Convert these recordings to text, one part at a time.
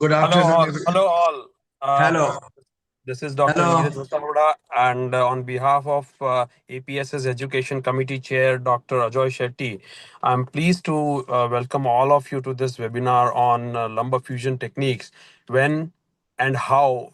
Good Hello afternoon, all. everyone. Hello all. Hello. This is Dr. Hello. Vasavada, and on behalf of APSS Education Committee Chair Dr. Ajoy Shetty, I'm pleased to welcome all of you to this webinar on lumbar fusion techniques, when and how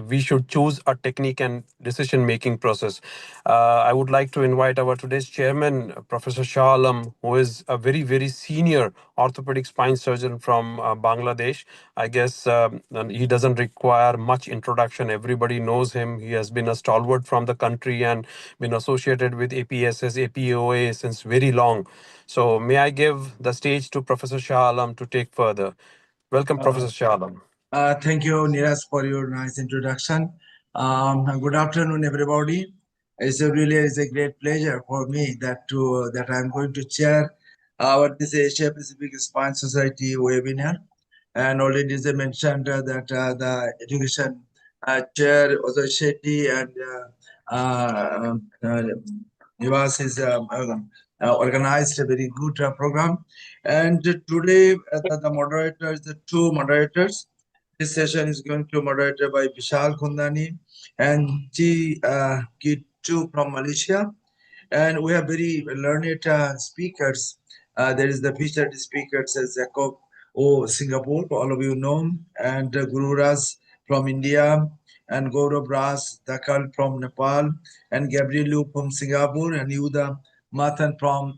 we should choose a technique and decision-making process. I would like to invite our today's chairman, Professor Shah, who is a very, very senior orthopedic spine surgeon from Bangladesh. I guess and he doesn't require much introduction. Everybody knows him. He has been a stalwart from the country and been associated with APSS, APOA since very long. So may I give the stage to Professor Shah to take further. Welcome, Professor Shah. Thank you, Niraj, for your nice introduction. Good afternoon, everybody. It's a great pleasure for me that I'm going to chair our this Asia Pacific Spine Society webinar. And already as I mentioned that the education chair also Shetty and Nivas is organized a very good program. And today the moderators, the two moderators. This session is going to be moderated by Vishal Kundnani and Chee from Malaysia. And we have very learned speakers. There is the featured speakers as Jacob Singapore, all of you know, and Gururaj from India, and Gaurav Dhakal from Nepal, and Gabriel Liu from Singapore, and Yudha Mathan from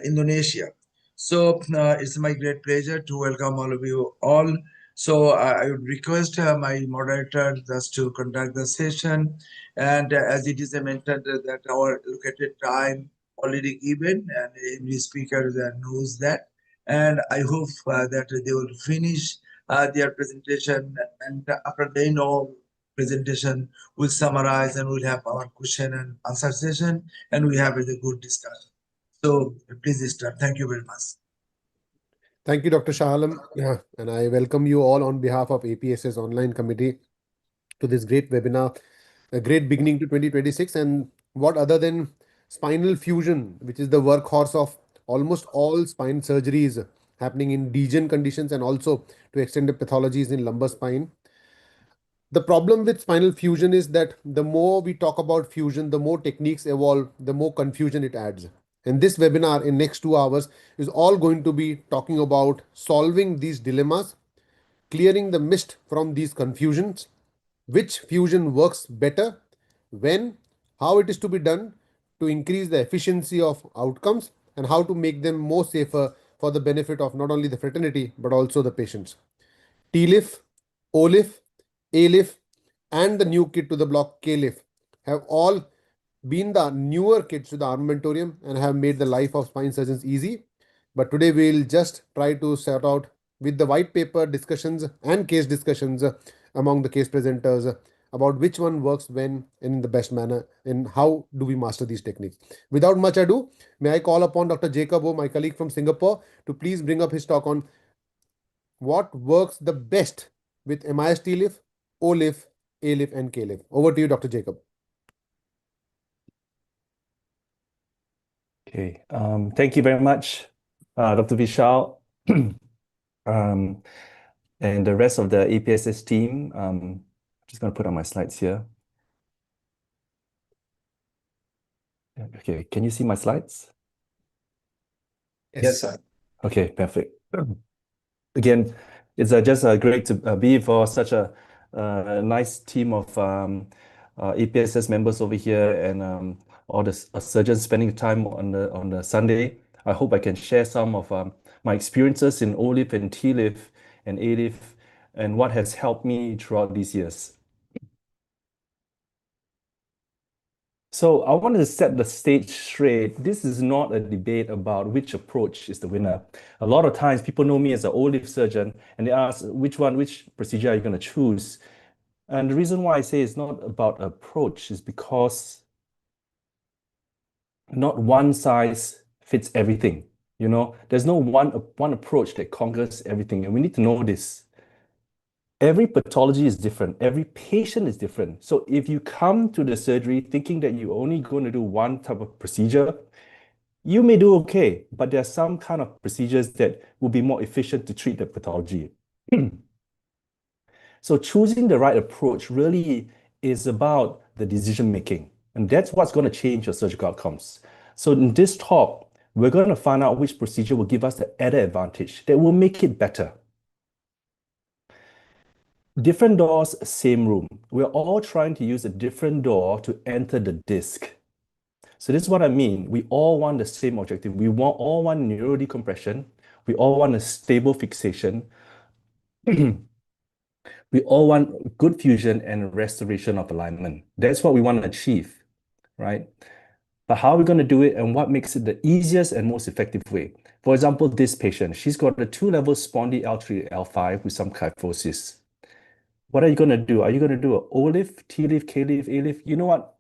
Indonesia. So it's my great pleasure to welcome all of you all. So I would request my moderator just to conduct the session. And as it is mentioned that our allocated time already given, and every speaker knows that. And I hope that they will finish their presentation, and after they know presentation, we'll summarize and we'll have our question and answer session, and we have a good discussion. So please start. Thank you very much. Thank you, Dr. Shah. Yeah, and I welcome you all on behalf of APSS Online Committee to this great webinar, a great beginning to 2026. And what other than spinal fusion, which is the workhorse of almost all spine surgeries happening in degen conditions and also to extended pathologies in lumbar spine. The problem with spinal fusion is that the more we talk about fusion, the more techniques evolve, the more confusion it adds. And this webinar in next 2 hours is all going to be talking about solving these dilemmas, clearing the mist from these confusions, which fusion works better, when, how it is to be done to increase the efficiency of outcomes, and how to make them more safer for the benefit of not only the fraternity but also the patients. TLIF, OLIF, ALIF, and the new kit to the block KLIF have all been the newer kits to the armamentarium and have made the life of spine surgeons easy. But today we'll just try to sort out with the white paper discussions and case discussions among the case presenters about which one works when and in the best manner, and how do we master these techniques. Without much ado, may I call upon Dr. Jacob, my colleague from Singapore, to please bring up his talk on what works the best with MIS TLIF, OLIF, ALIF, and KLIF. Over to you, Dr. Jacob. Okay, thank you very much, Dr. Vishal, and the rest of the APSS team. I'm just going to put on my slides here. Okay, can you see my slides? Yes, sir. Okay, perfect. Again, it's just great to be for such a nice team of APSS members over here, and all the surgeons spending time on the Sunday. I hope I can share some of my experiences in OLIF and TLIF and ALIF, and what has helped me throughout these years. So I wanted to set the stage straight. This is not a debate about which approach is the winner. A lot of times people know me as an OLIF surgeon and they ask which procedure are you going to choose? And the reason why I say it's not about approach is because not one size fits everything. You know, there's no one approach that conquers everything, and we need to know this. Every pathology is different. Every patient is different. So if you come to the surgery thinking that you're only going to do one type of procedure, you may do okay, but there are some kind of procedures that will be more efficient to treat the pathology. So choosing the right approach really is about the decision making, and that's what's going to change your surgical outcomes. So in this talk, we're going to find out which procedure will give us the added advantage that will make it better. Different doors, same room. We're all trying to use a different door to enter the disc. So this is what I mean. We all want the same objective. We all want neuro decompression. We all want a stable fixation. We all want good fusion and restoration of alignment. That's what we want to achieve, right? But how are we going to do it, and what makes it the easiest and most effective way? For example, this patient, she's got a 2-level spondy L3, L5 with some kyphosis. What are you going to do? Are you going to do an O-lift, T-lift, K-lift, A-lift? You know what?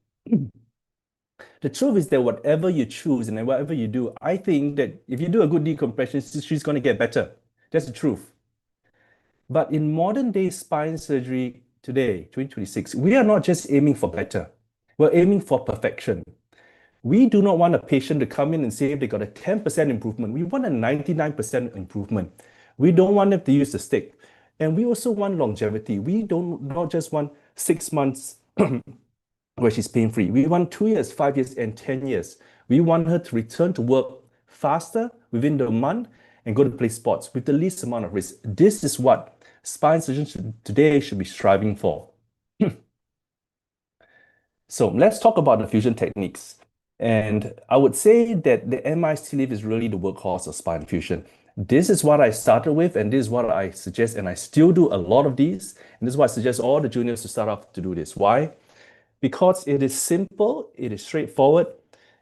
The truth is that whatever you choose and whatever you do, I think that if you do a good decompression, she's going to get better. That's the truth. But in modern day spine surgery today, 2026, we are not just aiming for better. We're aiming for perfection. We do not want a patient to come in and say they got a 10% improvement. We want a 99% improvement. We don't want them to use the stick. And we also want longevity. We don't not just want 6 months where she's pain-free. We want 2 years, 5 years, and 10 years. We want her to return to work faster within the month and go to play sports with the least amount of risk. This is what spine surgeons today should be striving for. So let's talk about the fusion techniques. And I would say that the MIC lift is really the workhorse of spine fusion. This is what I started with, and this is what I suggest, and I still do a lot of these. And this is why I suggest all the juniors to start off to do this. Why? Because it is simple, it is straightforward,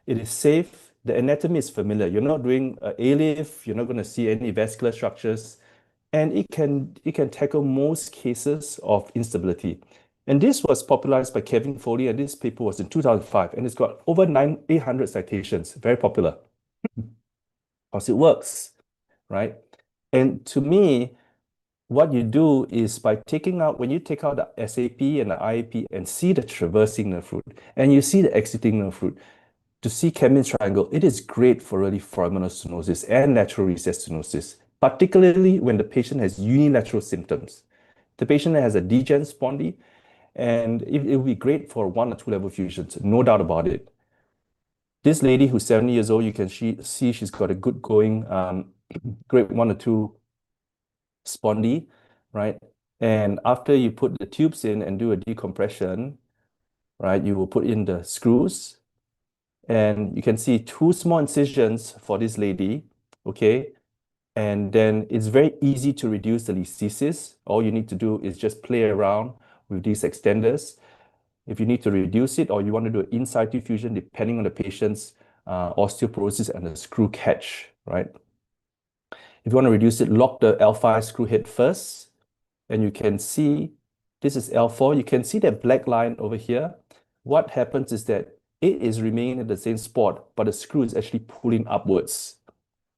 it is safe, the anatomy is familiar. You're not doing an A-lift, you're not going to see any vascular structures, and it can tackle most cases of instability. And this was popularized by Kevin Foley, and this paper was in 2005, and it's got over 800 citations, very popular. Because it works, right? And to me, what you do is by when you take out the SAP and the IAP and see the traversing nerve root, and you see the exiting nerve root, to see Kemin's triangle, it is great for early foraminal stenosis and lateral recess stenosis, particularly when the patient has unilateral symptoms. The patient has a degen spondy, and it will be great for 1 or 2 level fusions, no doubt about it. This lady who's 70 years old, you can see she's got a good going grade 1 or 2 spondy, right? And after you put the tubes in and do a decompression, right, you will put in the screws, and you can see 2 small incisions for this lady, okay? And then it's very easy to reduce the listhesis. All you need to do is just play around with these extenders. If you need to reduce it or you want to do an in situ fusion, depending on the patient's osteoporosis and the screw catch, right? If you want to reduce it, lock the L5 screw head first, and you can see this is L4. You can see that black line over here. What happens is that it is remaining at the same spot, but the screw is actually pulling upwards.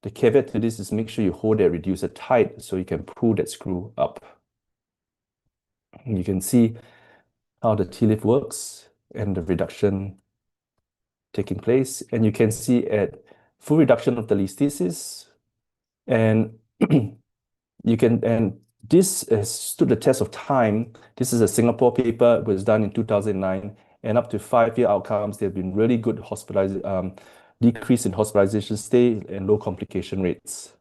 The caveat to this is make sure you hold that reducer tight so you can pull that screw up. And you can see how the T-lift works and the reduction taking place. And you can see at full reduction of the listhesis, and this has stood the test of time. This is a Singapore paper, it was done in 2009, and up to 5-year outcomes. There have been really good decrease in hospitalization stay and low complication rates.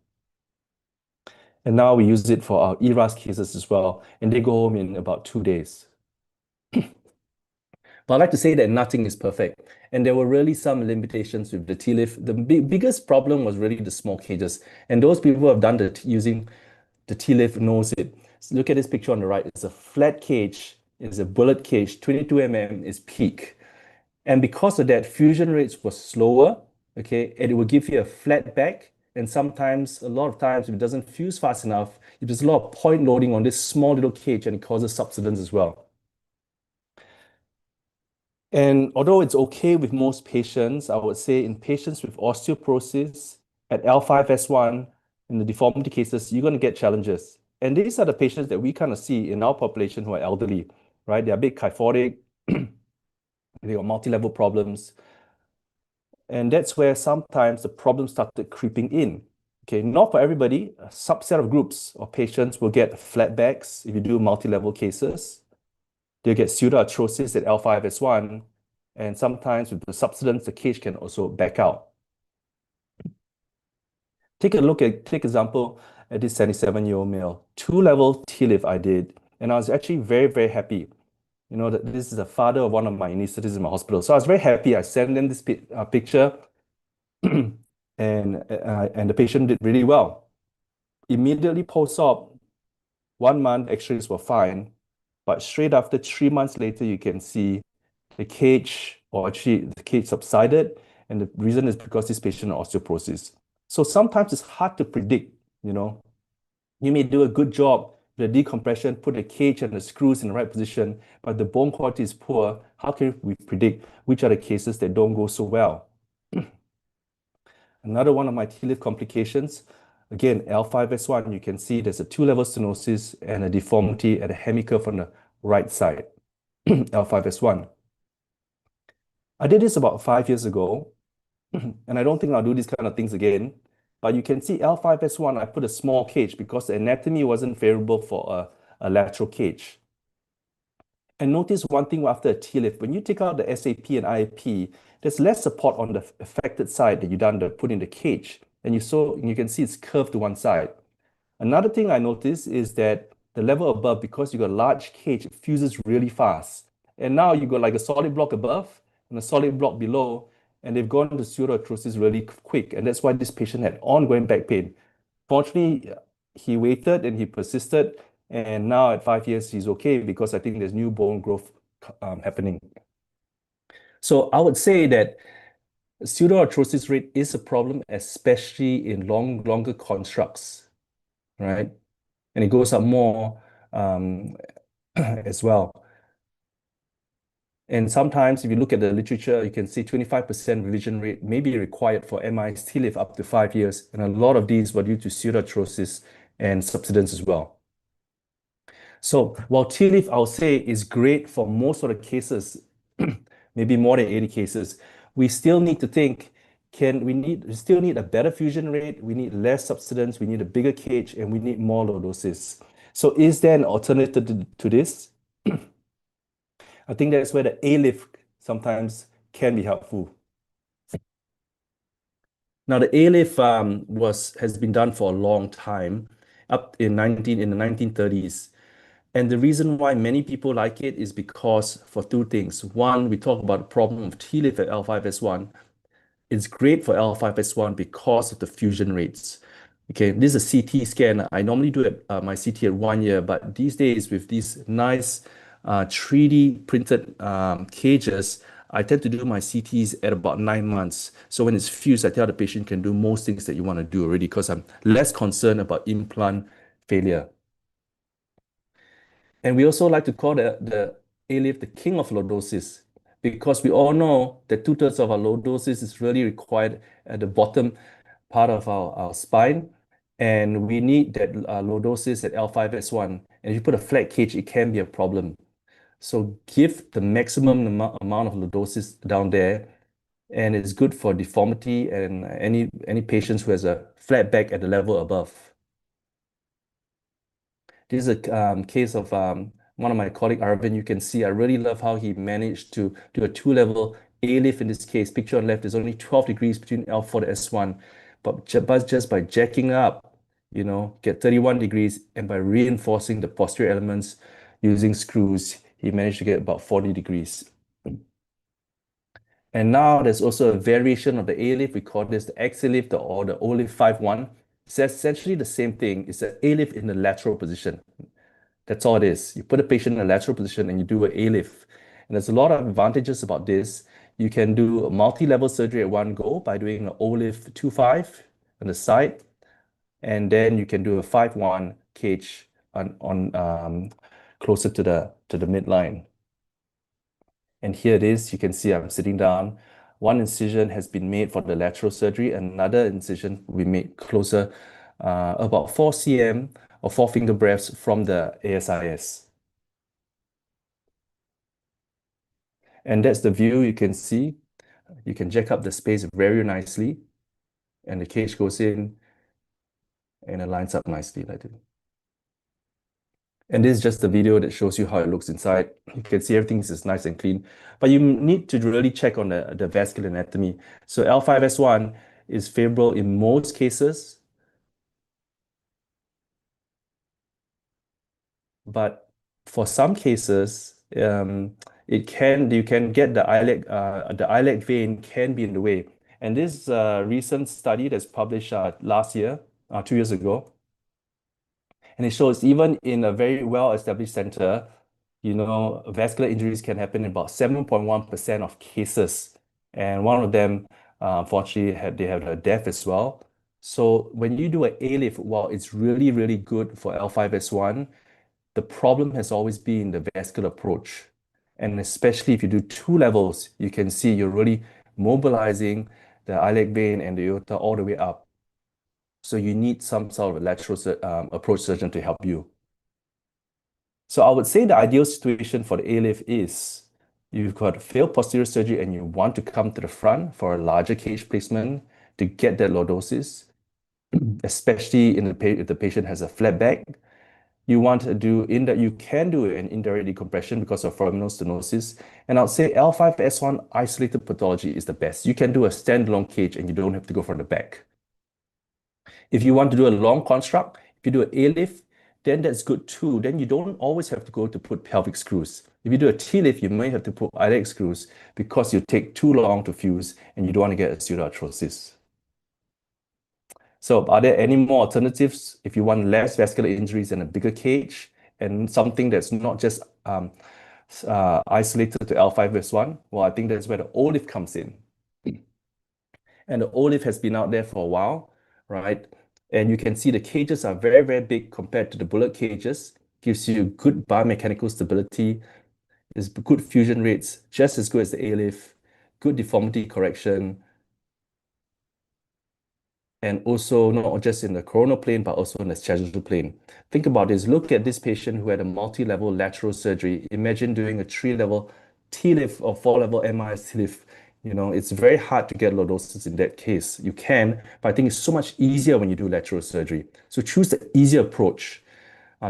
And now we use it for our ERAS cases as well, and they go home in about 2 days. But I like to say that nothing is perfect, and there were really some limitations with the T-lift. The biggest problem was really the small cages, and those people who have done using the T-lift knows it. So look at this picture on the right. It's a flat cage, it's a bullet cage, 22 mm is peak. And because of that, fusion rates were slower, okay? And it will give you a flat back. And sometimes, a lot of times, if it doesn't fuse fast enough, there's a lot of point loading on this small little cage, and it causes subsidence as well. And although it's okay with most patients, I would say in patients with osteoporosis at L5S1, in the deformity cases, you're going to get challenges. And these are the patients that we kind of see in our population who are elderly, right? They're a bit kyphotic, they got multi-level problems. And that's where sometimes the problem started creeping in. Okay, not for everybody. A subset of groups of patients will get flat backs if you do multi-level cases. They'll get pseudoarthrosis at L5S1, and sometimes with the subsidence, the cage can also back out. Take example at this 77-year-old male. 2-level T-lift I did, and I was actually very, very happy. You know, that this is the father of one of my anesthetists in my hospital. So I was very happy. I sent them this picture, and the patient did really well. Immediately post-op, 1 month X-rays were fine, but straight after 3 months later, you can see the cage, or actually the cage subsided, and the reason is because this patient had osteoporosis. So sometimes it's hard to predict, you know. You may do a good job with the decompression, put the cage and the screws in the right position, but the bone quality is poor. How can we predict which are the cases that don't go so well? Another one of my T-lift complications, again, L5S1, you can see there's a 2-level stenosis and a deformity at the hemicurve on the right side, L5S1. I did this about 5 years ago, and I don't think I'll do these kind of things again. But you can see L5S1, I put a small cage because the anatomy wasn't favorable for a lateral cage. And notice one thing after a T-lift, when you take out the SAP and IAP, there's less support on the affected side that you done to put in the cage. And you can see it's curved to one side. Another thing I noticed is that the level above, because you got a large cage, it fuses really fast. And now you got like a solid block above and a solid block below, and they've gone to pseudoarthrosis really quick. And that's why this patient had ongoing back pain. Fortunately, he waited and he persisted. And now at 5 years, he's okay because I think there's new bone growth happening. So I would say that pseudoarthrosis rate is a problem, especially in longer constructs, right? And it goes up more as well. And sometimes if you look at the literature, you can see 25% revision rate may be required for MIs T-lift up to 5 years. And a lot of these were due to pseudoarthrosis and subsidence as well. So while T-lift, I'll say, is great for most of the cases, maybe more than 80 cases, we still need to think, we still need a better fusion rate, we need less subsidence, we need a bigger cage, and we need more lordosis. So is there an alternative to this? I think that's where the A-lift sometimes can be helpful. Now the A-lift has been done for a long time, up in the 1930s. And the reason why many people like it is because for two things. One, we talk about the problem of T-lift at L5S1. It's great for L5S1 because of the fusion rates. Okay, this is a CT scan. I normally do my CT at 1 year, but these days with these nice 3D printed cages, I tend to do my CTs at about 9 months. So when it's fused, I tell the patient you can do most things that you want to do already because I'm less concerned about implant failure. And we also like to call the A-lift the king of lordosis because we all know that 2/3 of our lordosis is really required at the bottom part of our spine. And we need that lordosis at L5S1. And if you put a flat cage, it can be a problem. So give the maximum amount of lordosis down there. And it's good for deformity and any patients who has a flat back at the level above. This is a case of one of my colleague, Arvind. You can see, I really love how he managed to do a 2-level A-lift in this case. Picture on left is only 12 degrees between L4 to S1. But just by jacking up, you know, get 31 degrees, and by reinforcing the posterior elements using screws, he managed to get about 40 degrees. And now there's also a variation of the A-lift. We call this the X-lift or the O-lift 5-1. It's essentially the same thing. It's an A-lift in the lateral position. That's all it is. You put a patient in a lateral position and you do an A-lift. And there's a lot of advantages about this. You can do a multi-level surgery at one go by doing an O-lift 2-5 on the side. And then you can do a 5-1 cage on closer to the midline. And here it is. You can see I'm sitting down. One incision has been made for the lateral surgery. Another incision we made closer, about 4 cm or 4 finger breaths from the ASIS. And that's the view you can see. You can jack up the space very nicely. And the cage goes in. and it lines up nicely like that. And this is just the video that shows you how it looks inside. You can see everything is nice and clean, but you need to really check on the vascular anatomy. So L5S1 is favorable in most cases, but for some cases, you can get the iliac vein can be in the way. And this recent study that's published last year, 2 years ago, and it shows even in a very well-established center, vascular injuries can happen in about 7.1% of cases. And one of them, unfortunately, they have a death as well. So when you do an ALIF, while it's really, really good for L5S1, the problem has always been the vascular approach. And especially if you do 2 levels, you can see you're really mobilizing the iliac vein and the aorta all the way up. So you need some sort of a lateral approach surgeon to help you. So I would say the ideal situation for the ALIF is you've got failed posterior surgery and you want to come to the front for a larger cage placement to get that lordosis, especially if the patient has a flat back. You want to do you can do an indirect decompression because of foraminal stenosis. And I'll say L5S1 isolated pathology is the best. You can do a standalone cage and you don't have to go from the back. If you want to do a long construct, if you do an ALIF, then that's good too. Then you don't always have to go to put pelvic screws. If you do a TLIF, you may have to put iliac screws because you take too long to fuse and you don't want to get a pseudoarthrosis. So are there any more alternatives if you want less vascular injuries and a bigger cage and something that's not just isolated to L5S1? Well, I think that's where the OLIF comes in. And the OLIF has been out there for a while, right? And you can see the cages are very, very big compared to the bullet cages. Gives you good biomechanical stability. There's good fusion rates, just as good as the ALIF, good deformity correction. And also not just in the coronal plane, but also in the sagittal plane. Think about this. Look at this patient who had a multi-level lateral surgery. Imagine doing a 3-level TLIF or 4-level MIS TLIF. It's very hard to get lordosis in that case. You can, but I think it's so much easier when you do lateral surgery. So choose the easier approach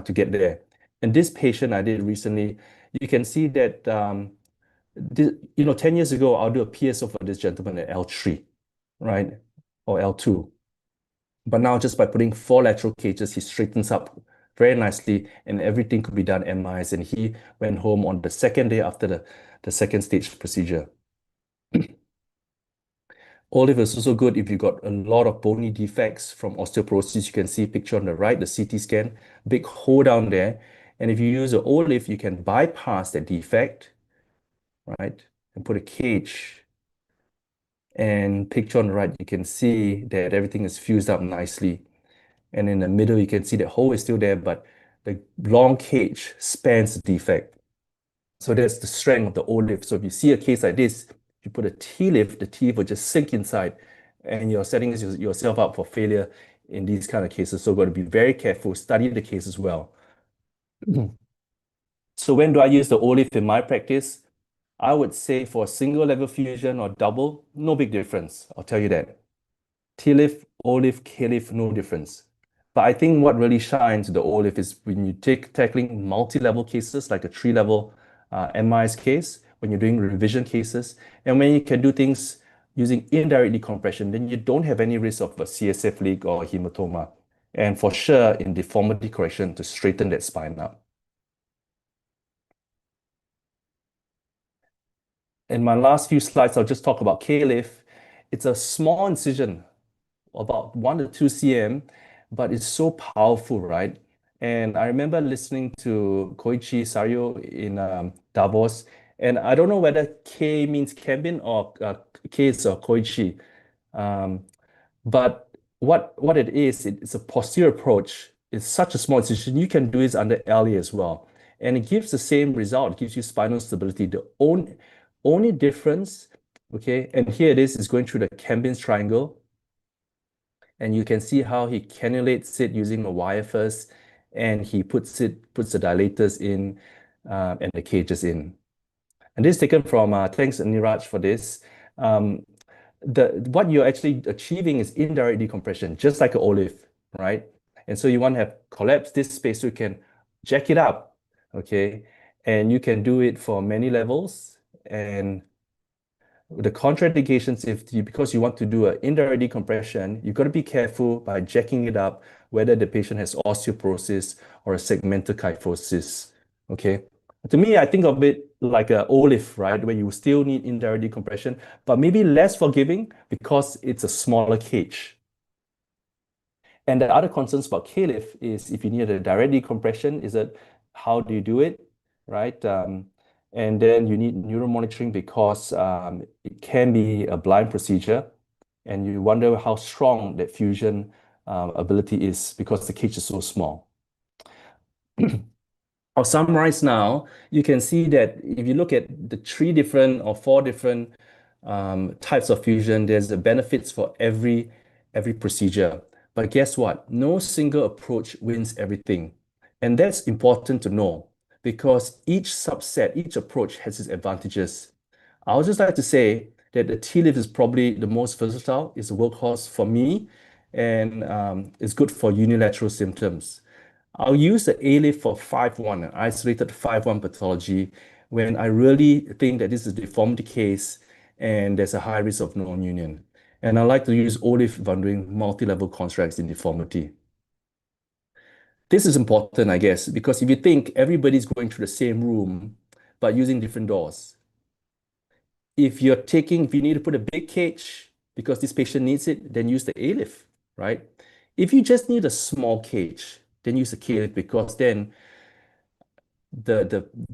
to get there. And this patient I did recently, you can see that, 10 years ago, I'll do a PSO for this gentleman at L3, right? Or L2. But now just by putting 4 lateral cages, he straightens up very nicely and everything could be done MIS. And he went home on the second day after the second stage procedure. OLIF is also good if you got a lot of bony defects from osteoporosis. You can see a picture on the right, the CT scan, big hole down there. And if you use an OLIF, you can bypass that defect, right? And put a cage. And picture on the right, you can see that everything is fused up nicely. And in the middle, you can see the hole is still there, but the long cage spans the defect. So that's the strength of the OLIF. So if you see a case like this, you put a TLIF, the teeth will just sink inside and you're setting yourself up for failure in these kind of cases. So you've got to be very careful, study the case as well. So when do I use the OLIF in my practice? I would say for a single level fusion or double, no big difference. I'll tell you that. TLIF, OLIF, KLIF, no difference. But I think what really shines the OLIF is when you tackling multi-level cases like a 3-level MIS case, when you're doing revision cases, and when you can do things using indirect decompression, then you don't have any risk of a CSF leak or hematoma. And for sure, in deformity correction to straighten that spine up. In my last few slides, I'll just talk about KLIF. It's a small incision, about 1 to 2 cm, but it's so powerful, right? And I remember listening to Koichi Sario in Davos, and I don't know whether K means Kevin or K is Koichi. But what it is, it's a posterior approach. It's such a small incision. You can do this under LA as well. And it gives the same result. It gives you spinal stability. The only difference, okay, and here it is going through the Kembin's triangle. And you can see how he cannulates it using a wire first, and he puts the dilators in and the cages in. And this is taken from, thanks Niraj for this. What you're actually achieving is indirect decompression, just like an OLIF, right? And so you want to have collapse this space so you can jack it up, okay? And you can do it for many levels. And the contraindications, because you want to do an indirect decompression, you've got to be careful by jacking it up, whether the patient has osteoporosis or a segmental kyphosis, okay? To me, I think of it like an olive, right? Where you still need indirect decompression, but maybe less forgiving because it's a smaller cage. And the other concerns about K-lift is if you need a direct decompression, is that how do you do it, right? And then you need neuromonitoring because it can be a blind procedure, and you wonder how strong that fusion ability is because the cage is so small. I'll summarize now. You can see that if you look at the 3 different or 4 different types of fusion, there's the benefits for every procedure. But guess what? No single approach wins everything. And that's important to know because each subset, each approach has its advantages. I would just like to say that the T-lift is probably the most versatile. It's a workhorse for me, and it's good for unilateral symptoms. I'll use the A-lift for 5-1, an isolated 5-1 pathology, when I really think that this is a deformity case and there's a high risk of non-union. And I like to use O-lift when doing multi-level constructs in deformity. This is important, I guess, because if you think everybody's going through the same room, but using different doors. If you need to put a big cage because this patient needs it, then use the A-lift, right? If you just need a small cage, then use the K-lift because then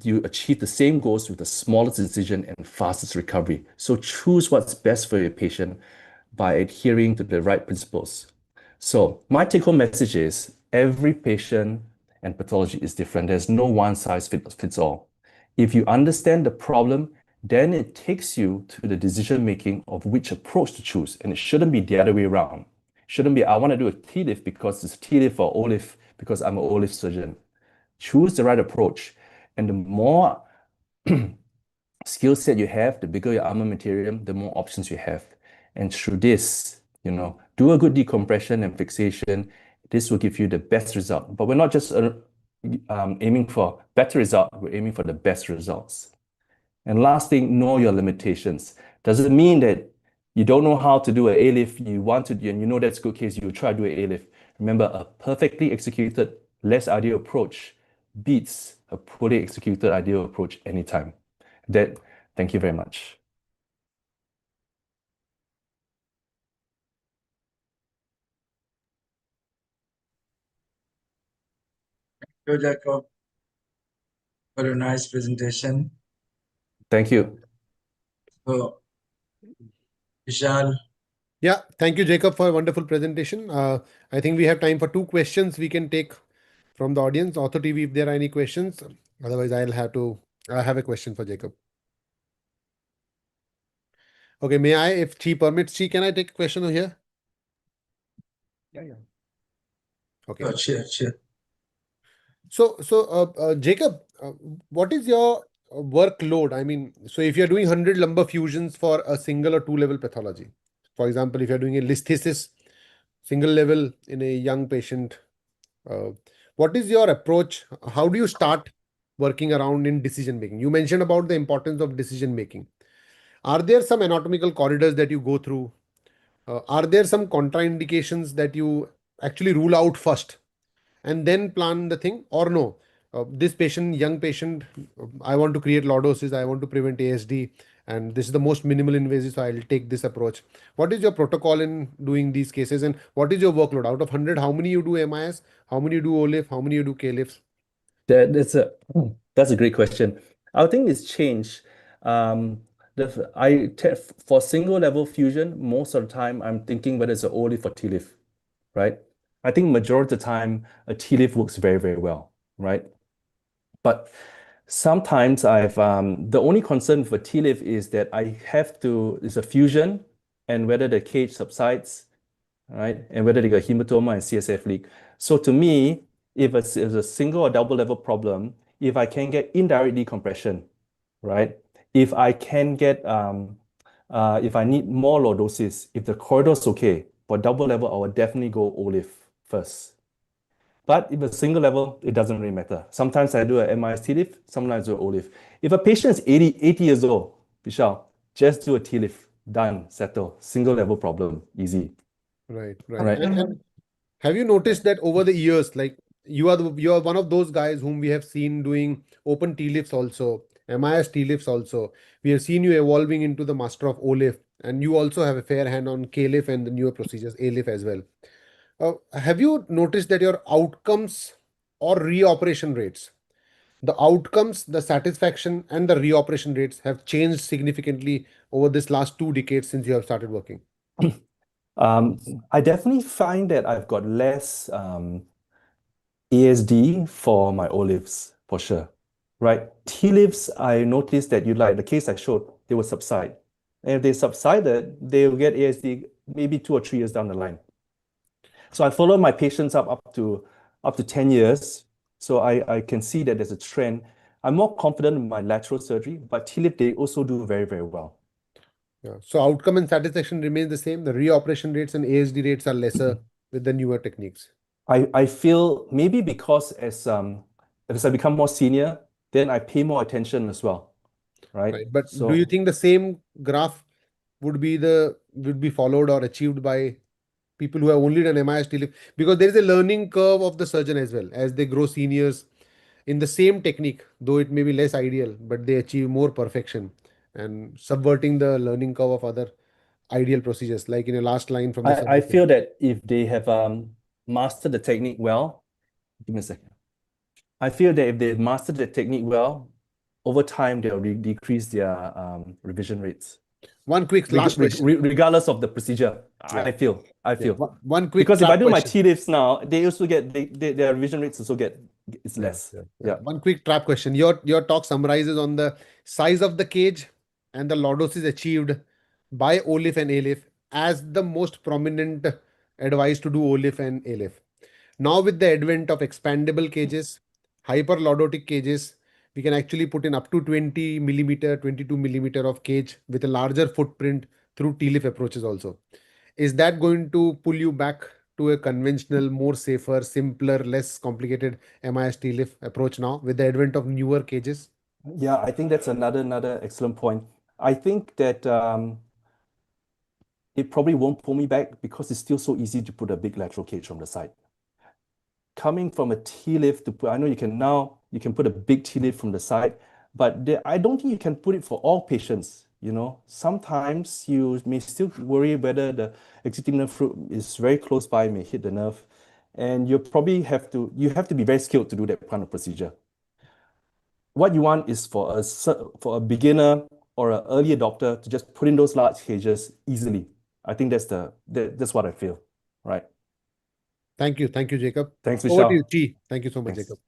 you achieve the same goals with the smallest incision and fastest recovery. So choose what's best for your patient by adhering to the right principles. So my take-home message is every patient and pathology is different. There's no one size fits all. If you understand the problem, then it takes you to the decision-making of which approach to choose. And it shouldn't be the other way around. It shouldn't be, I want to do a T-lift because it's T-lift or O-lift because I'm an O-lift surgeon. Choose the right approach. And the more skill set you have, the bigger your armamentarium, the more options you have. And through this, do a good decompression and fixation. This will give you the best result. But we're not just aiming for better result, we're aiming for the best results. And last thing, know your limitations. Does it mean that you don't know how to do an A-lift, you want to, and you know that's a good case, you try to do an A-lift. Remember, a perfectly executed, less ideal approach beats a poorly executed ideal approach anytime. Thank you very much. Thank you, Jacob, for a nice presentation. Thank you. So, Vishal. Yeah, thank you, Jacob, for a wonderful presentation. I think we have time for 2 questions we can take from the audience. OrthoTV, if there are any questions. Otherwise, I have a question for Jacob. Okay, may I, if Chee permits, Chee, can I take a question over here? Yeah. Okay. Oh, sure. So, Jacob, what is your workload? I mean, so if you're doing 100 lumbar fusions for a single or 2-level pathology, for example, if you're doing a listhesis, single level in a young patient, what is your approach? How do you start working around in decision making? You mentioned about the importance of decision making. Are there some anatomical corridors that you go through? Are there some contraindications that you actually rule out first and then plan the thing, or no? This patient, young patient, I want to create lordosis, I want to prevent ASD, and this is the most minimal invasive, so I'll take this approach. What is your protocol in doing these cases, and what is your workload? Out of 100, how many you do MIS, how many you do O-lift, how many you do K-lifts? That's a great question. I think it's changed. For single level fusion, most of the time I'm thinking whether it's an O-lift or T-lift, right? I think majority of the time a T-lift works very, very well, right? But sometimes the only concern for T-lift is that it's a fusion and whether the cage subsides, right? And whether they got hematoma and CSF leak. So to me, if it's a single or double level problem, if I can get indirect decompression, right? If I can get, if I need more lordosis, if the corridor is okay, for double level, I would definitely go O-lift first. But if a single level, it doesn't really matter. Sometimes I do a MIS T-lift, sometimes I do O-lift. If a patient is 80 years old, Vishal, just do a T-lift, done, settle, single level problem, easy. Right. Right. And have you noticed that over the years, like you are one of those guys whom we have seen doing open T-lifts also, MIS T-lifts also. We have seen you evolving into the master of O-lift, and you also have a fair hand on K-lift and the newer procedures, A-lift as well. Have you noticed that your outcomes or reoperation rates, the outcomes, the satisfaction, and the reoperation rates have changed significantly over this last 2 decades since you have started working? I definitely find that I've got less ASD for my O-lifts, for sure. Right? T-lifts, I noticed that you like the case I showed, they will subside. And if they subsided, they will get ASD maybe 2 or 3 years down the line. So I follow my patients up to 10 years. So I can see that there's a trend. I'm more confident in my lateral surgery, but T-lift, they also do very, very well. Yeah. So outcome and satisfaction remains the same. The reoperation rates and ASD rates are lesser with the newer techniques. I feel maybe because as I become more senior, then I pay more attention as well. Right. But So do you think the same graph would be followed or achieved by people who have only done MIS T-lift? Because there is a learning curve of the surgeon as well. As they grow seniors in the same technique, though it may be less ideal, but they achieve more perfection and subverting the learning curve of other ideal procedures, like in a last line from the I submission. feel that if they have mastered the technique well, give me a second. I feel that if they mastered the technique well, over time they'll decrease their revision rates. One quick last question. Regardless of the procedure. Yeah. I feel. One quick Because if I trap do my question. T-lifts now, they also get their revision rates also get it's less. Yeah. One quick trap question. Your talk summarizes on the size of the cage and the lordosis achieved by O-lift and A-lift as the most prominent advice to do O-lift and A-lift. Now with the advent of expandable cages, hyperlordotic cages, we can actually put in up to 20 millimeter, 22 millimeter of cage with a larger footprint through T-lift approaches also. Is that going to pull you back to a conventional, more safer, simpler, less complicated MIS T-lift approach now with the advent of newer cages? Yeah, I think that's another excellent point. I think that it probably won't pull me back because it's still so easy to put a big lateral cage from the side. Coming from a T-lift to put, I know you can put a big T-lift from the side, but I don't think you can put it for all patients. Sometimes you may still worry whether the exiting nerve root is very close by, may hit the nerve, and you probably have to be very skilled to do that kind of procedure. What you want is for a beginner or an early adopter to just put in those large cages easily. I think that's what I feel, right? Thank you, Jacob. Thanks, Over to Vishal. you, Chee. Thank you so much, Thanks. Jacob.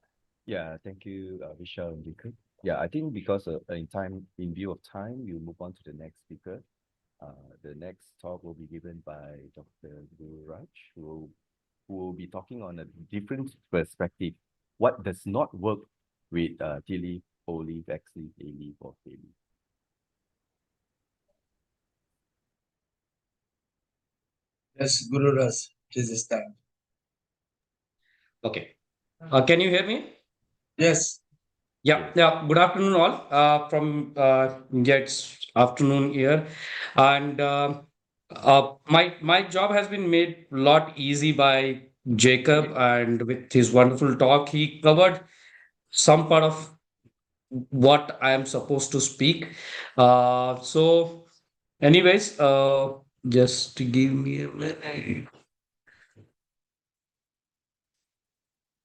Yeah, thank you, Vishal and Jacob. Yeah, I think because in view of time, we'll move on to the next speaker. The next talk will be given by Dr. Gururaj, who will be talking on a different perspective. What does not work with T-leaf, O-leaf, X-leaf, A-leaf, or K-leaf? Yes, Gururaj, please start. Okay. Can you hear me? Yes. Yeah. Good afternoon, all. From India, it's afternoon here, and my job has been made a lot easy by Jacob, and with his wonderful talk, he covered some part of what I am supposed to speak. So, anyways, just give me a minute.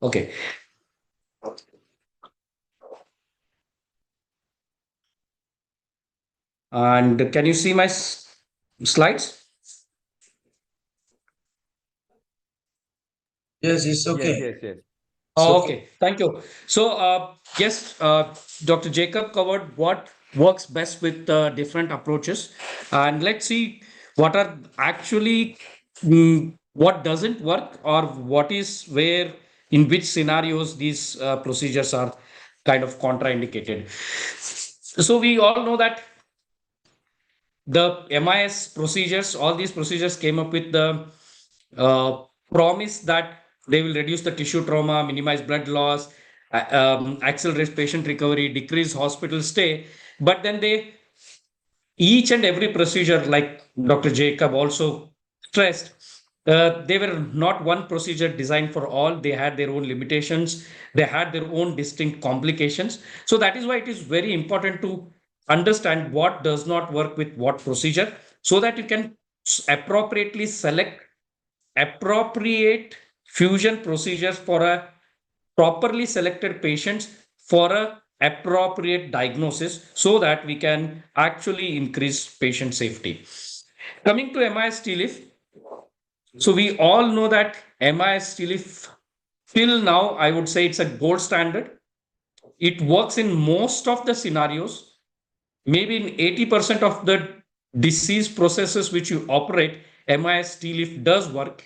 Okay. And can you see my slides? Yes, it's okay. Yes. Oh, okay, thank you. So, yes, Dr. Jacob covered what works best with different approaches, and let's see what are actually what doesn't work or what is where in which scenarios these procedures are kind of contraindicated. So we all know that the MIS procedures, all these procedures came up with the promise that They will reduce the tissue trauma, minimize blood loss, accelerate patient recovery, decrease hospital stay. But then each and every procedure, like Dr. Jacob also stressed, they were not one procedure designed for all. They had their own limitations. They had their own distinct complications. So that is why it is very important to understand what does not work with what procedure, so that you can appropriately select appropriate fusion procedures for a properly selected patients for a appropriate diagnosis, so that we can actually increase patient safety. Coming to MIS TLIF, so we all know that MIS TLIF till now, I would say it's a gold standard. It works in most of the scenarios. Maybe in 80% of the disease processes which you operate, MIS TLIF does work.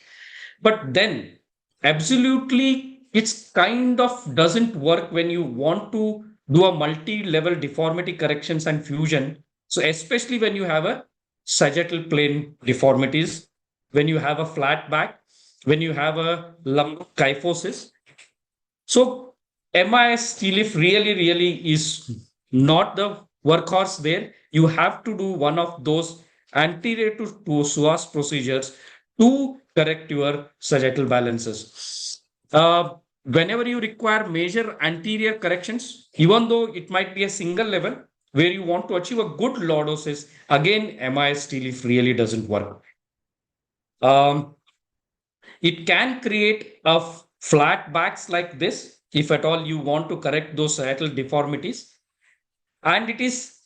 But then absolutely it's kind of doesn't work when you want to do a multi-level deformity corrections and fusion. So especially when you have a sagittal plane deformities, when you have a flat back, when you have a lumbokyphosis. So MIS TLIF really is not the workhorse there. You have to do one of those anterior to psoas procedures to correct your sagittal balances. Whenever you require major anterior corrections, even though it might be a single level where you want to achieve a good lordosis, again, MIS TLIF really doesn't work. It can create a flat backs like this, if at all you want to correct those sagittal deformities. And it is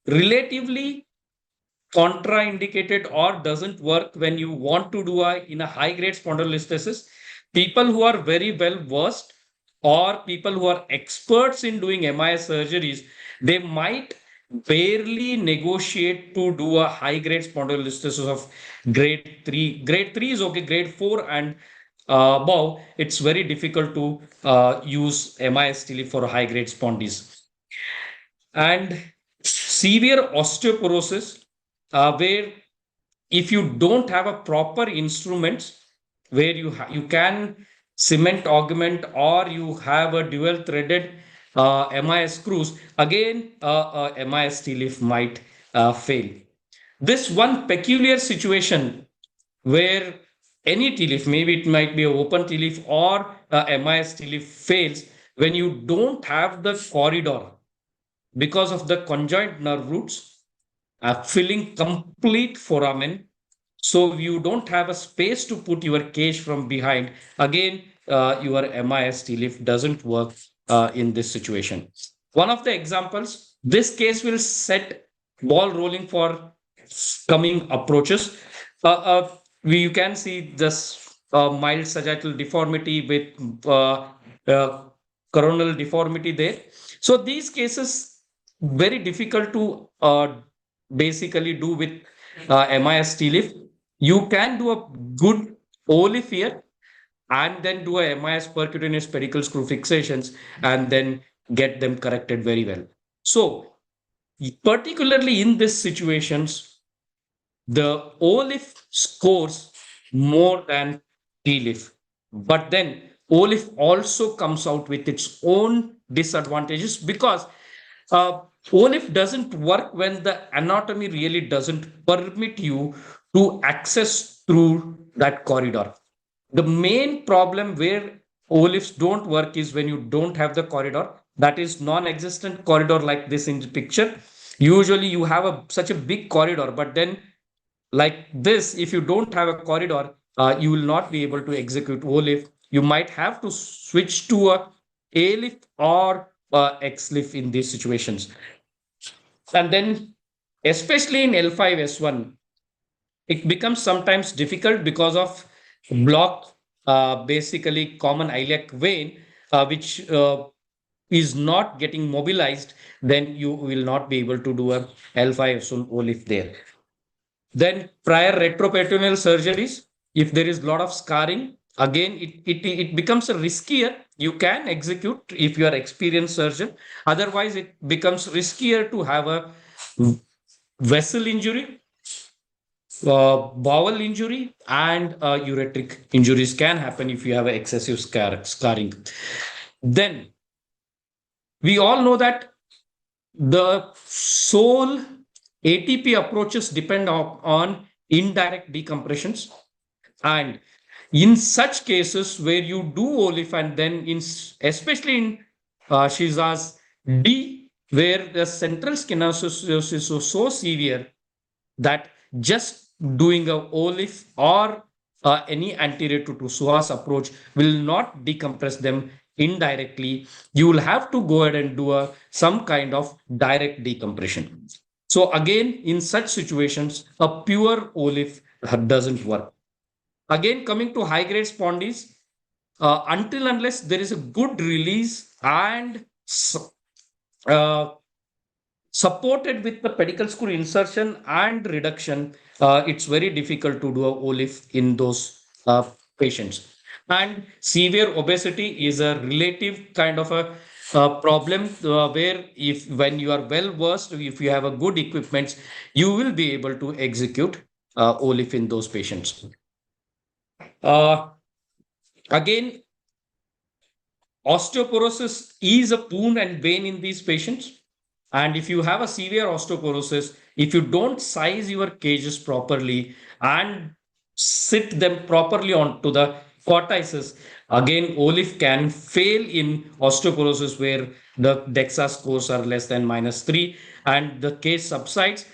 relatively contraindicated or doesn't work when you want to do in a high grade spondylolisthesis. People who are very well versed or people who are experts in doing MIS surgeries, they might barely negotiate to do a high grade spondylolisthesis of grade 3. Grade 3 is okay, grade 4 and above, it's very difficult to use MIS TLIF for high grade spondies. And severe osteoporosis, where if you don't have a proper instruments where you can cement augment or you have a dual threaded MIS screws, again MIS TLIF might fail. This one peculiar situation where any TLIF, maybe it might be an open TLIF or MIS TLIF fails when you don't have the corridor because of the conjoint nerve roots filling complete foramen. So you don't have a space to put your cage from behind. Again, your MIS TLIF doesn't work in this situation. One of the examples, this case will set ball rolling for coming approaches. You can see this mild sagittal deformity with coronal deformity there. So these cases very difficult to basically do with MIS TLIF. You can do a good OLIF here and then do a MIS percutaneous pedicle screw fixations and then get them corrected very well. So particularly in these situations, the OLIF scores more than TLIF. But then OLIF also comes out with its own disadvantages because OLIF doesn't work when the anatomy really doesn't permit you to access through that corridor. The main problem where OLIFs don't work is when you don't have the corridor. That is non-existent corridor like this in the picture. Usually you have such a big corridor, but then like this, if you don't have a corridor, you will not be able to execute OLIF. You might have to switch to a ALIF or XLIF in these situations. And then, especially in L5S1, it becomes sometimes difficult because of blocked, basically common iliac vein, which is not getting mobilized. Then you will not be able to do a L5S1 OLIF there. Then prior retroperitoneal surgeries, if there is a lot of scarring, again, it becomes a riskier. You can execute if you are experienced surgeon. Otherwise, it becomes riskier to have a vessel injury. bowel injury and ureteric injuries can happen if you have excessive scarring. Then we all know that the sole ATP approaches depend on indirect decompressions. And in such cases where you do OLIF and then especially in Shiza's D, where the central skin association is so severe that just doing a OLIF or any anterior to psoas approach will not decompress them indirectly. You will have to go ahead and do some kind of direct decompression. So again, in such situations, a pure OLIF doesn't work. Again, coming to high-grade spondyles, until unless there is a good release and supported with the pedicle screw insertion and reduction, it's very difficult to do a OLIF in those patients. And severe obesity is a relative kind of a problem where if when you are well versed, if you have a good equipment, you will be able to execute OLIF in those patients. Again, osteoporosis is a boon and bane in these patients. And if you have a severe osteoporosis, if you don't size your cages properly and sit them properly onto the cortices, again, OLIF can fail in osteoporosis where the DEXA scores are less than -3 and the case subsides.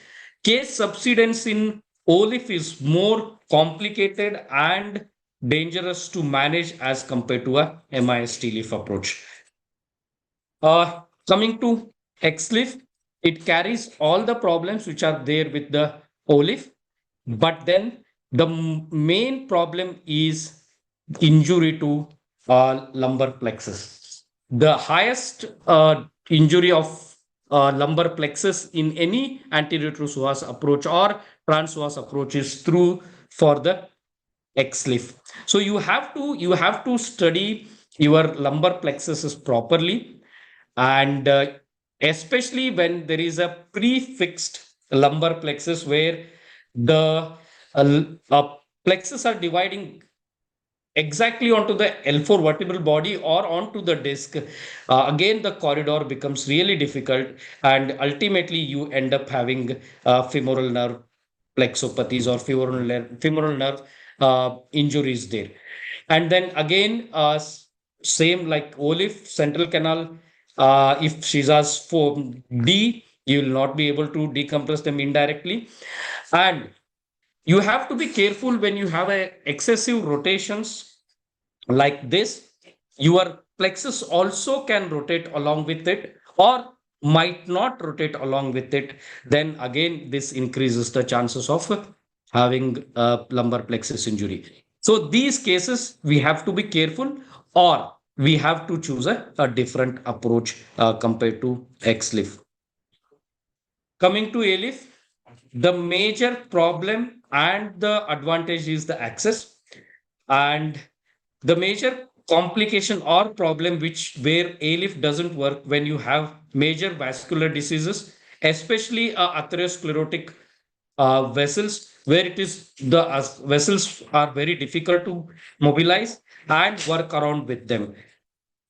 Case subsidence in OLIF is more complicated and dangerous to manage as compared to a MIS-TLIF approach. Coming to XLIF, it carries all the problems which are there with the OLIF, but then the main problem is injury to lumbar plexus. The highest injury of lumbar plexus in any anterior to psoas approach or trans-psoas approach is through for the XLIF. So you have to study your lumbar plexuses properly, and especially when there is a prefixed lumbar plexus where the plexus are dividing exactly onto the L4 vertebral body or onto the disc. Again, the corridor becomes really difficult, and ultimately you end up having femoral nerve plexopathies or femoral nerve injuries there. And then again, same like OLIF, central canal, if Shiza's form D, you will not be able to decompress them indirectly. And you have to be careful when you have excessive rotations like this. Your plexus also can rotate along with it or might not rotate along with it. Then again, this increases the chances of having a lumbar plexus injury. So these cases, we have to be careful, or we have to choose a different approach compared to XLIF. Coming to ALIF, the major problem and the advantage is the access, and the major complication or problem where ALIF doesn't work when you have major vascular diseases, especially atherosclerotic vessels, where it is the vessels are very difficult to mobilize and work around with them.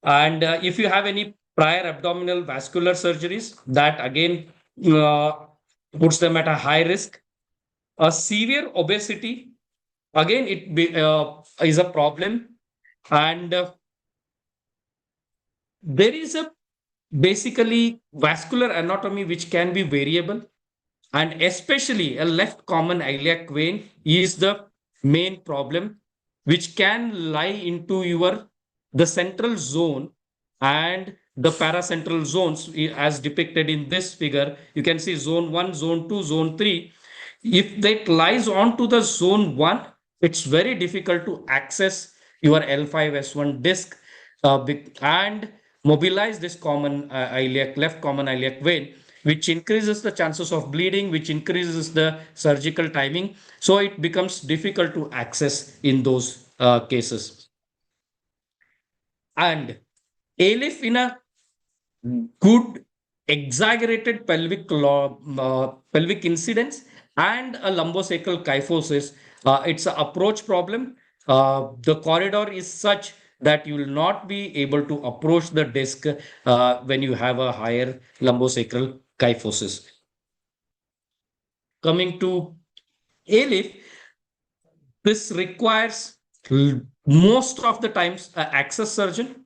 And if you have any prior abdominal vascular surgeries, that again puts them at a high risk. A severe obesity, again, is a problem. And there is a basically vascular anatomy which can be variable. And especially a left common iliac vein is the main problem, which can lie into the central zone and the paracentral zones as depicted in this figure. You can see zone 1, zone 2, zone 3. If that lies onto the zone 1, it's very difficult to access your L5S1 disc and mobilize this common left common iliac vein, which increases the chances of bleeding, which increases the surgical timing. So it becomes difficult to access in those cases. And ALIF in a good exaggerated pelvic incidence and a lumbosacral kyphosis. It's an approach problem. The corridor is such that you will not be able to approach the disc when you have a higher lumbosacral kyphosis. Coming to ALIF, this requires most of the times an access surgeon,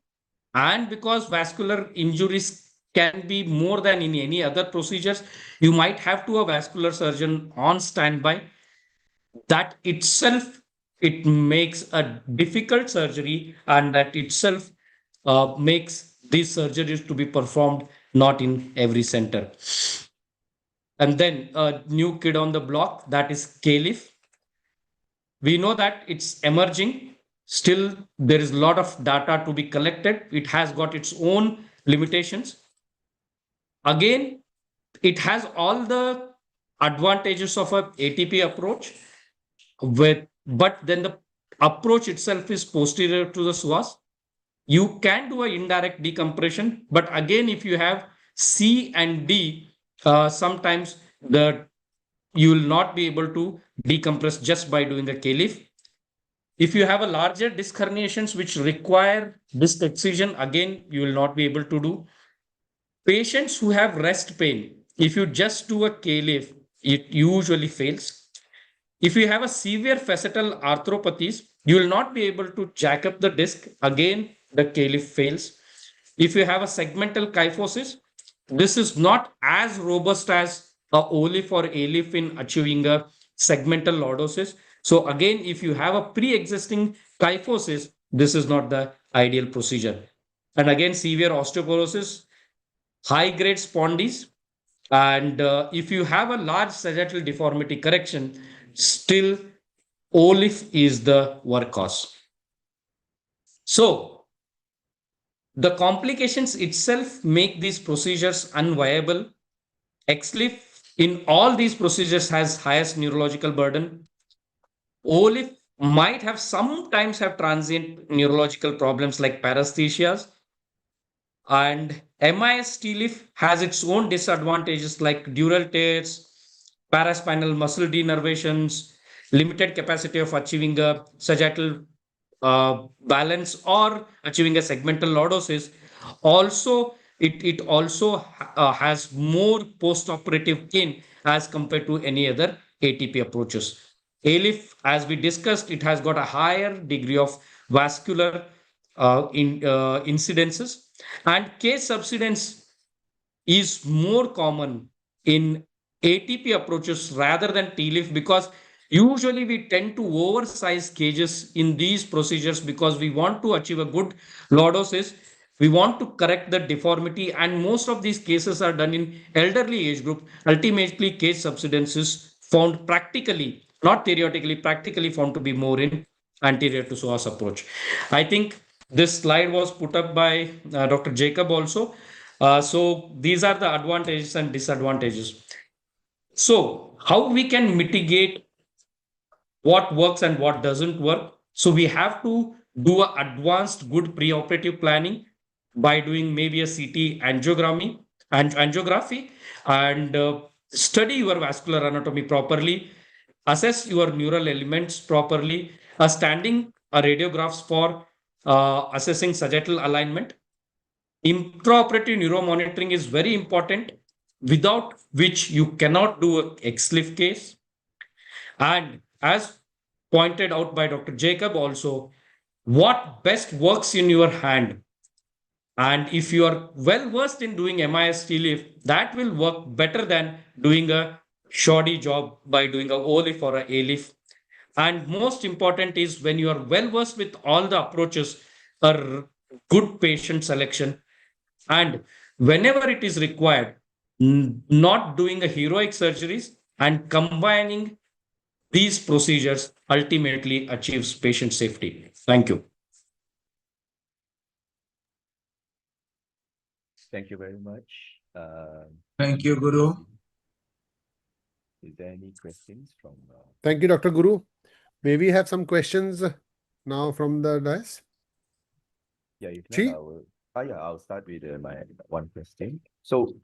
and because vascular injuries can be more than in any other procedures, you might have to a vascular surgeon on standby. That itself, it makes a difficult surgery, and that itself makes these surgeries to be performed not in every center. And then a new kid on the block, that is CALIF. We know that it's emerging. Still, there is a lot of data to be collected. It has got its own limitations. Again, it has all the advantages of a ATP approach, but then the approach itself is posterior to the psoas. You can do an indirect decompression, but again, if you have C and D, sometimes you will not be able to decompress just by doing a CALIF. If you have a larger disc herniations which require disc excision, again, you will not be able to do. Patients who have rest pain, if you just do a CALIF, it usually fails. If you have a severe facetal arthropathies, you will not be able to jack up the disc. Again, the CALIF fails. If you have a segmental kyphosis, this is not as robust as a OLIF or ALIF in achieving a segmental lordosis. So again, if you have a pre-existing kyphosis, this is not the ideal procedure. And again, severe osteoporosis, high-grade spondyes, and if you have a large sagittal deformity correction, still OLIF is the workhorse. So the complications itself make these procedures unviable. XLIF in all these procedures has highest neurological burden. OLIF might have sometimes have transient neurological problems like paresthesias, and MIS TLIF has its own disadvantages like dural tears, paraspinal muscle denervations, limited capacity of achieving a sagittal balance or achieving a segmental lordosis. Also, it also has more post-operative pain as compared to any other ATP approaches. ALIF, as we discussed, it has got a higher degree of vascular incidences, and case subsidence is more common in ATP approaches rather than TLIF, because usually we tend to oversize cages in these procedures because we want to achieve a good lordosis. We want to correct the deformity, and most of these cases are done in elderly age group. Ultimately, case subsidence is found practically, not theoretically, practically found to be more in anterior to psoas approach. I think this slide was put up by Dr. Jacob also. So these are the advantages and disadvantages. So how we can mitigate what works and what doesn't work? So we have to do an advanced good preoperative planning by doing maybe a CT angiography and study your vascular anatomy properly, assess your neural elements properly, standing radiographs for assessing sagittal alignment. Intraoperative neuromonitoring is very important, without which you cannot do a XLIF case. And as pointed out by Dr. Jacob also, what best works in your hand. And if you are well versed in doing MIS TLIF, that will work better than doing a shoddy job by doing a OLIF or a ALIF. And most important is, when you are well versed with all the approaches, a good patient selection, and whenever it is required, not doing a heroic surgeries and combining these procedures ultimately achieves patient safety. Thank you. Thank you very much. Thank you, Guru. Is there any questions from? Thank you, Dr. Guru. May we have some questions now from the dais? Yeah, if Chee? not, I'll start with my one question. So,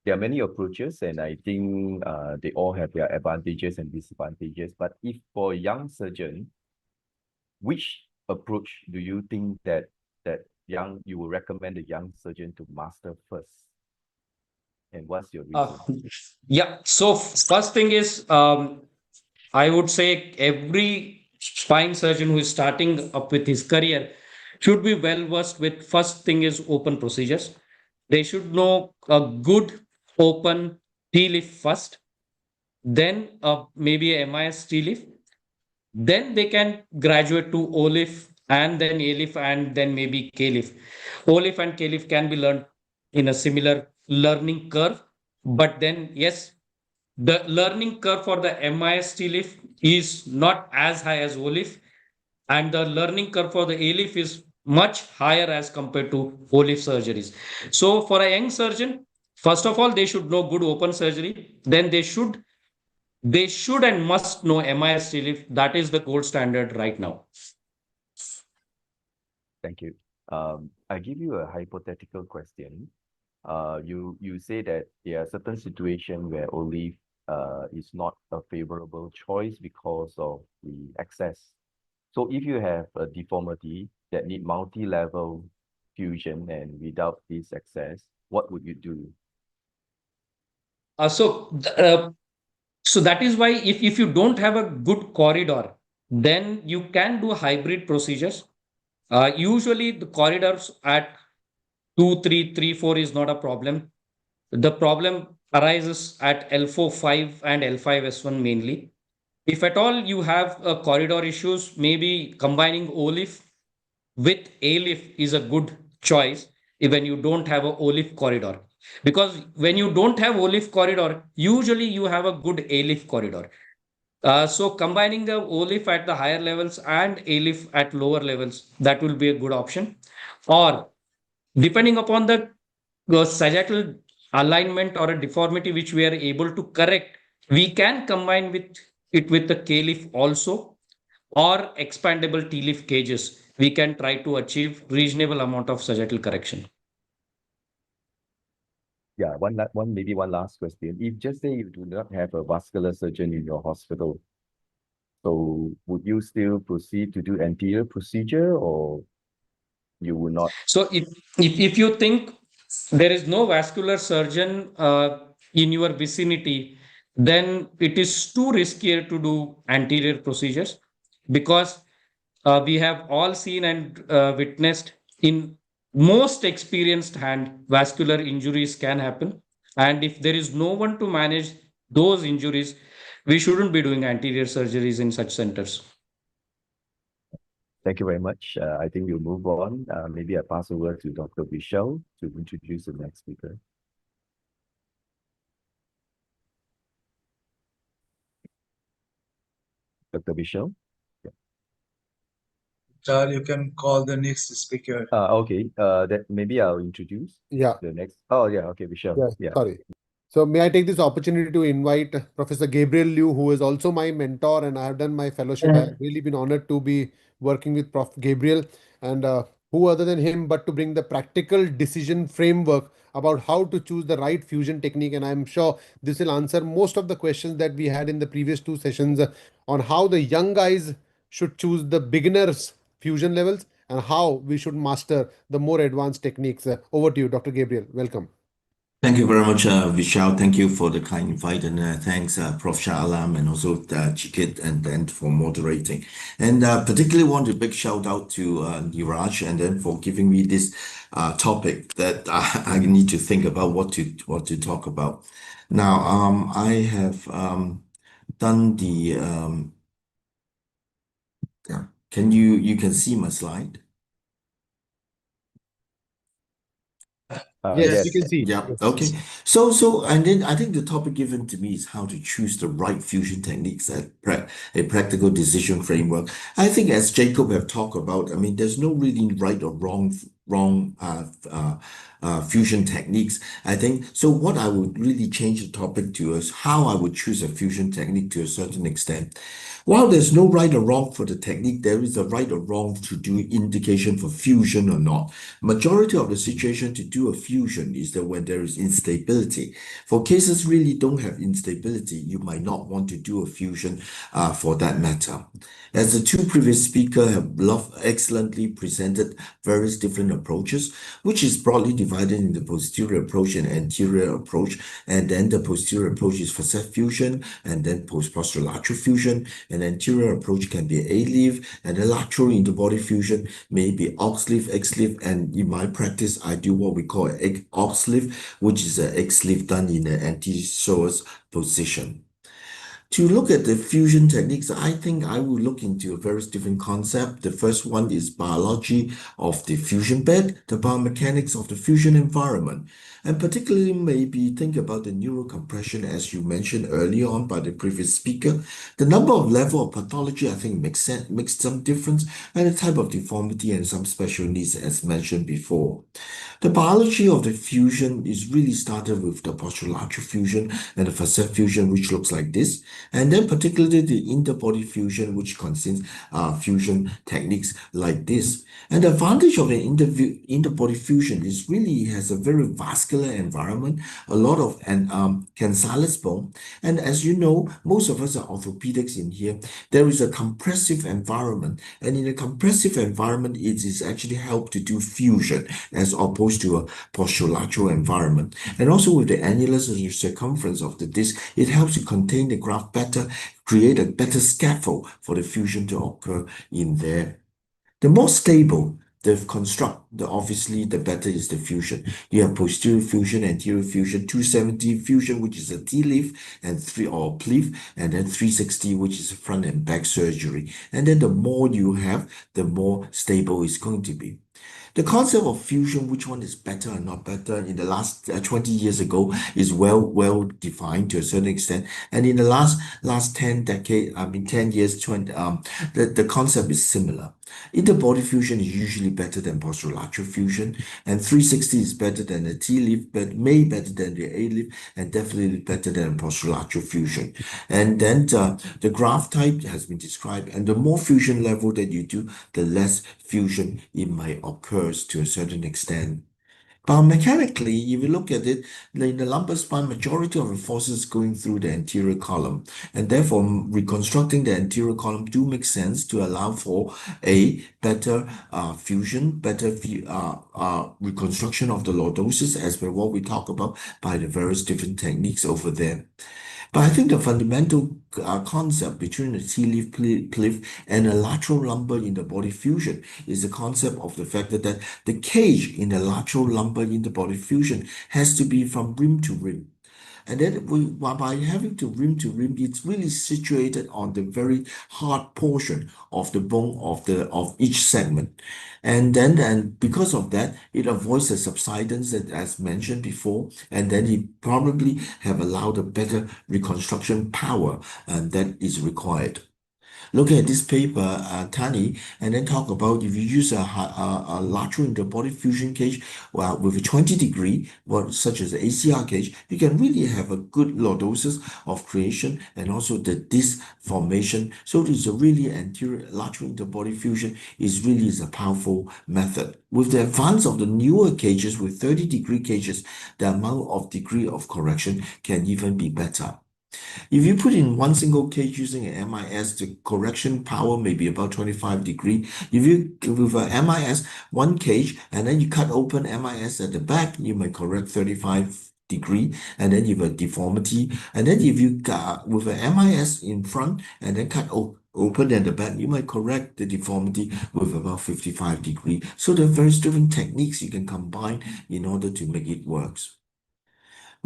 there are many approaches, and I think they all have their advantages and disadvantages. But if for a young surgeon, which approach do you think that you will recommend a young surgeon to master first? And what's your reason? Yeah. So first thing is, I would say every spine surgeon who is starting up with his career should be well versed with, first thing is open procedures. They should know a good open T-lift first, then maybe a MIS T-lift, then they can graduate to O-lift and then A-lift and then maybe K-lift. O-lift and K-lift can be learned in a similar learning curve, but then yes, the learning curve for the MIS T-lift is not as high as O-lift, and the learning curve for the A-lift is much higher as compared to O-lift surgeries. So for a young surgeon, first of all, they should know good open surgery. Then they should and must know MIS T-lift. That is the gold standard right now. Thank you. I give you a hypothetical question. You say that there are certain situations where olive is not a favorable choice because of the access. So if you have a deformity that need multi-level fusion and without this access, what would you do? So that is why if you don't have a good corridor, then you can do hybrid procedures. Usually the corridors at 2, 3, 3, 4 is not a problem. The problem arises at L4, 5 and L5, S1 mainly. If at all you have corridor issues, maybe combining O-lift with A-lift is a good choice when you don't have a O-lift corridor. Because when you don't have O-lift corridor, usually you have a good A-lift corridor. So combining the O-lift at the higher levels and A-lift at lower levels, that will be a good option. Or depending upon the sagittal alignment or a deformity which we are able to correct, we can combine it with the K-lift also, or expandable T-lift cages. We can try to achieve reasonable amount of sagittal correction. Yeah, maybe one last question. If just say you do not have a vascular surgeon in your hospital, so would you still proceed to do anterior procedure, or you will not? So if you think there is no vascular surgeon in your vicinity, then it is too riskier to do anterior procedures, because we have all seen and witnessed in most experienced hand vascular injuries can happen. And if there is no one to manage those injuries, we shouldn't be doing anterior surgeries in such centers. Thank you very much. I think we'll move on. Maybe I pass over to Dr. Vishal to introduce the next speaker. Dr. Vishal? Charles, you can call the next speaker. Okay. That maybe I'll introduce the next. Oh, yeah. Okay, Vishal. Yeah. Sorry. So may I take this opportunity to invite Professor Gabriel Liu, who is also my mentor, and I have done my fellowship. I have really been honored to be working with Prof. Gabriel, and who other than him but to bring the practical decision framework about how to choose the right fusion technique. And I'm sure this will answer most of the questions that we had in the previous two sessions on how the young guys should choose the beginners fusion levels and how we should master the more advanced techniques. Over to you, Dr. Gabriel. Welcome. Thank you very much, Vishal. Thank you for the kind invite, and thanks, Prof. Shah and also Chee and then for moderating. And particularly want a big shout out to Niraj and then for giving me this topic that I need to think about what to talk about. Now, I have done the you can see my slide. Yes, you can see. Yeah. Yes. Okay. So, and then I think the topic given to me is how to choose the right fusion techniques at a practical decision framework. I think as Jacob have talked about, I mean, there's no really right or wrong wrong fusion techniques. I think so. What I would really change the topic to is how I would choose a fusion technique to a certain extent. While there's no right or wrong for the technique, there is a right or wrong to do indication for fusion or not. Majority of the situation to do a fusion is that when there is instability. For cases really don't have instability, you might not want to do a fusion for that matter. As the two previous speakers have excellently presented various different approaches, which is broadly divided into posterior approach and anterior approach, and then the posterior approach is facet fusion, and then posterolateral fusion. An anterior approach can be A-leaf, and a lateral interbody fusion may be ox-leaf, X-leaf, and in my practice, I do what we call ox-leaf, which is an X-leaf done in an anti-psoas position. To look at the fusion techniques, I think I will look into a very different concept. The first one is biology of the fusion bed, the biomechanics of the fusion environment, and particularly maybe think about the neurocompression as you mentioned earlier on by the previous speaker. The number of level of pathology I think makes some difference, and the type of deformity and some special needs as mentioned before. The biology of the fusion is really started with the posterolateral fusion and the facet fusion, which looks like this, and then particularly the interbody fusion, which contains fusion techniques like this. And the advantage of an interbody fusion is really has a very vascular environment, a lot of cancellous bone, and as you know, most of us are orthopedics in here. There is a compressive environment, and in a compressive environment, it is actually helped to do fusion as opposed to a posterolateral environment. And also with the annulus and the circumference of the disc, it helps to contain the graft better, create a better scaffold for the fusion to occur in there. The more stable the construct, obviously the better is the fusion. You have posterior fusion, anterior fusion, 270 fusion, which is a T-leaf, and PLEAF, and then 360, which is front and back surgery. And then the more you have, the more stable it's going to be. The concept of fusion, which one is better or not better, in the last 20 years ago is well defined to a certain extent, and in the last 10 years, the concept is similar. Interbody fusion is usually better than posterolateral fusion, and 360 is better than the T-leaf, but may better than the A-leaf, and definitely better than posterolateral fusion. And then the graft type has been described, and the more fusion level that you do, the less fusion it might occur to a certain extent. Biomechanically, if you look at it, in the lumbar spine, majority of the forces going through the anterior column, and therefore reconstructing the anterior column do make sense to allow for a better fusion, better reconstruction of the lordosis, as per what we talk about by the various different techniques over there. But I think the fundamental concept between the T-leaf, PLEAF, and a lateral lumbar interbody fusion is the concept of the fact that the cage in the lateral lumbar interbody fusion has to be from rim to rim. And then by having to rim, it's really situated on the very hard portion of the bone of each segment. And because of that, it avoids the subsidence that as mentioned before, and then it probably have allowed a better reconstruction power that is required. Look at this paper, Tani, and then talk about if you use a lateral interbody fusion cage with a 20-degree, such as the ACR cage, you can really have a good lordosis of creation and also the disc formation. So it's a really anterior lateral interbody fusion is a powerful method. With the advance of the newer cages with 30-degree cages, the amount of degree of correction can even be better. If you put in one single cage using an MIS, the correction power may be about 25 degree. If you with a MIS, one cage, and then you cut open MIS at the back, you may correct 35 degree, and then you have a deformity. And then if you with a MIS in front and then cut open at the back, you might correct the deformity with about 55 degree. So there are various different techniques you can combine in order to make it work.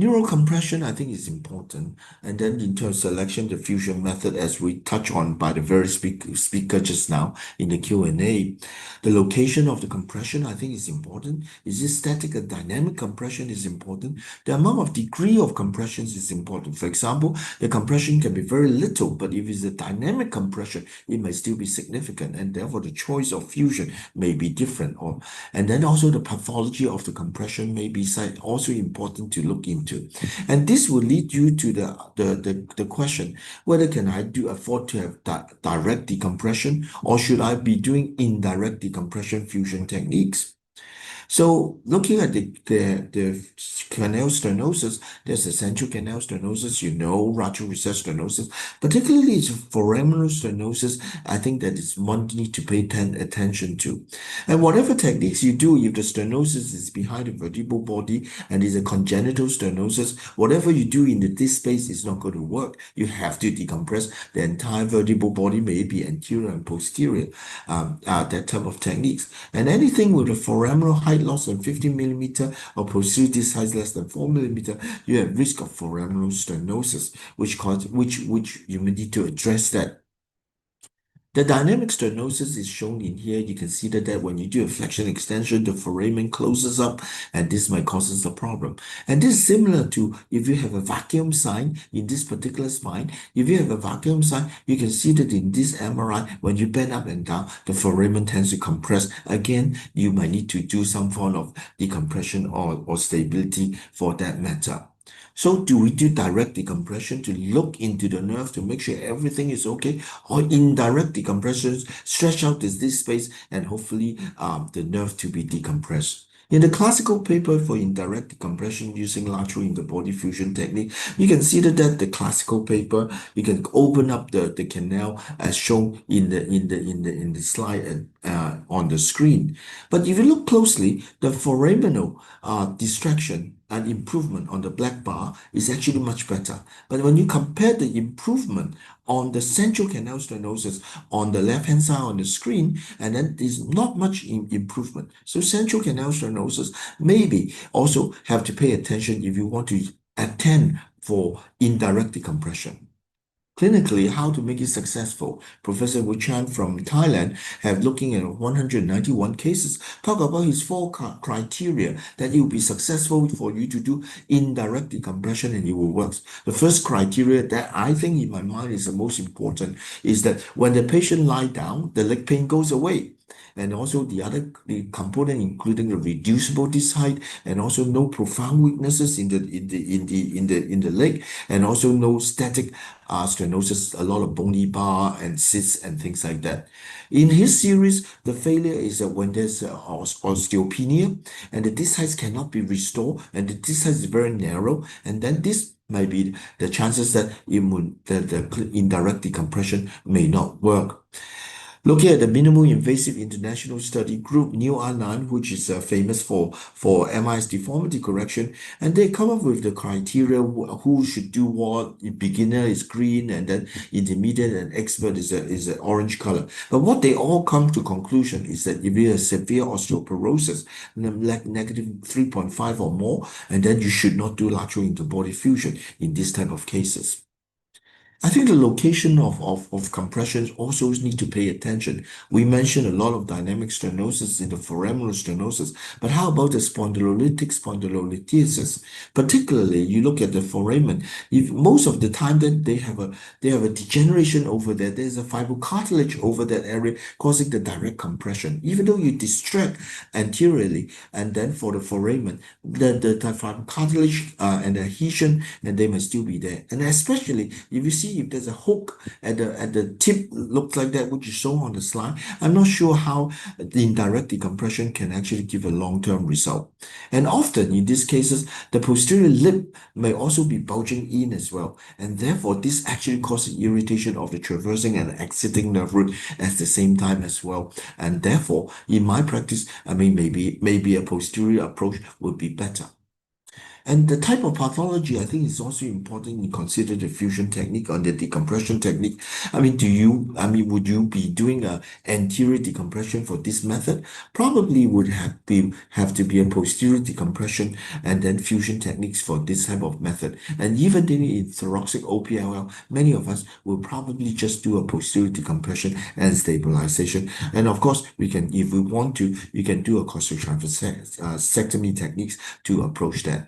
Neural compression, I think, is important. And then in terms of selection, the fusion method, as we touched on by the very speaker just now in the Q&A, the location of the compression, I think, is important. Is it static or dynamic compression is important. The amount of degree of compressions is important. For example, the compression can be very little, but if it's a dynamic compression, it may still be significant, and therefore the choice of fusion may be different. And then also the pathology of the compression may be also important to look into. And this will lead you to the question, whether can I afford to have direct decompression, or should I be doing indirect decompression fusion techniques? So looking at the canal stenosis, there's a central canal stenosis, retrocrecent stenosis, particularly it's foraminal stenosis. I think that is one need to pay attention to. And whatever techniques you do, if the stenosis is behind the vertebral body and is a congenital stenosis, whatever you do in the disc space is not going to work. You have to decompress the entire vertebral body, maybe anterior and posterior, that type of techniques. And anything with a foraminal height loss than 50 millimeter or posterior disc height less than 4 millimeter, you have risk of foraminal stenosis, which you may need to address that. The dynamic stenosis is shown in here. You can see that when you do a flexion extension, the foramen closes up, and this might cause a problem. And this is similar to if you have a vacuum sign in this particular spine. If you have a vacuum sign, you can see that in this MRI, when you bend up and down, the foramen tends to compress. Again, you might need to do some form of decompression or stability for that matter. So do we do direct decompression to look into the nerve to make sure everything is okay, or indirect decompression, stretch out this disc space and hopefully the nerve to be decompressed? In the classical paper for indirect decompression using lateral interbody fusion technique, you can see that the classical paper, you can open up the canal as shown in the slide and on the screen. But if you look closely, the foraminal distraction and improvement on the black bar is actually much better. But when you compare the improvement on the central canal stenosis on the left-hand side on the screen, and then there's not much improvement. So central canal stenosis maybe also have to pay attention if you want to attend for indirect decompression. Clinically, how to make it successful. Professor Vishal from Thailand have looking at 191 cases, talk about his 4 criteria that it will be successful for you to do indirect decompression and it will work. The first criteria that I think in my mind is the most important is that when the patient lie down, the leg pain goes away. And also the component including the reducible disc height, and also no profound weaknesses in the leg, and also no static stenosis, a lot of bony bar and cysts and things like that. In his series, the failure is that when there's osteopenia and the disc height cannot be restored and the disc height is very narrow, and then this might be the chances that the indirect decompression may not work. Looking at the minimal invasive international study group, New R9, which is famous for MIS deformity correction, and they come up with the criteria who should do what. Beginner is green, and then intermediate and expert is an orange color. But what they all come to conclusion is that if you have severe osteoporosis, like negative 3.5 or more, and then you should not do lateral interbody fusion in this type of cases. I think the location of compressions also need to pay attention. We mentioned a lot of dynamic stenosis in the foraminal stenosis, but how about the spondylolytic spondylolithiasis? Particularly, you look at the foramen. If most of the time that they have a degeneration over there, there's a fibrocartilage over that area causing the direct compression. Even though you distract anteriorly, and then for the foramen, the fibrocartilage and adhesion, and they must still be there. And especially if you see if there's a hook at the tip looks like that, which is shown on the slide, I'm not sure how the indirect decompression can actually give a long-term result. And often in these cases, the posterior lip may also be bulging in as well, and therefore this actually causes irritation of the traversing and exiting nerve root at the same time as well. And therefore, in my practice, I mean maybe a posterior approach would be better. And the type of pathology, I think, is also important. You consider the fusion technique or the decompression technique. Would you be doing a anterior decompression for this method? Probably would have to be a posterior decompression and then fusion techniques for this type of method. And even in thoracic OPLL, many of us will probably just do a posterior decompression and stabilization. And of course, we can, if we want to, we can do a costotransversectomy techniques to approach that.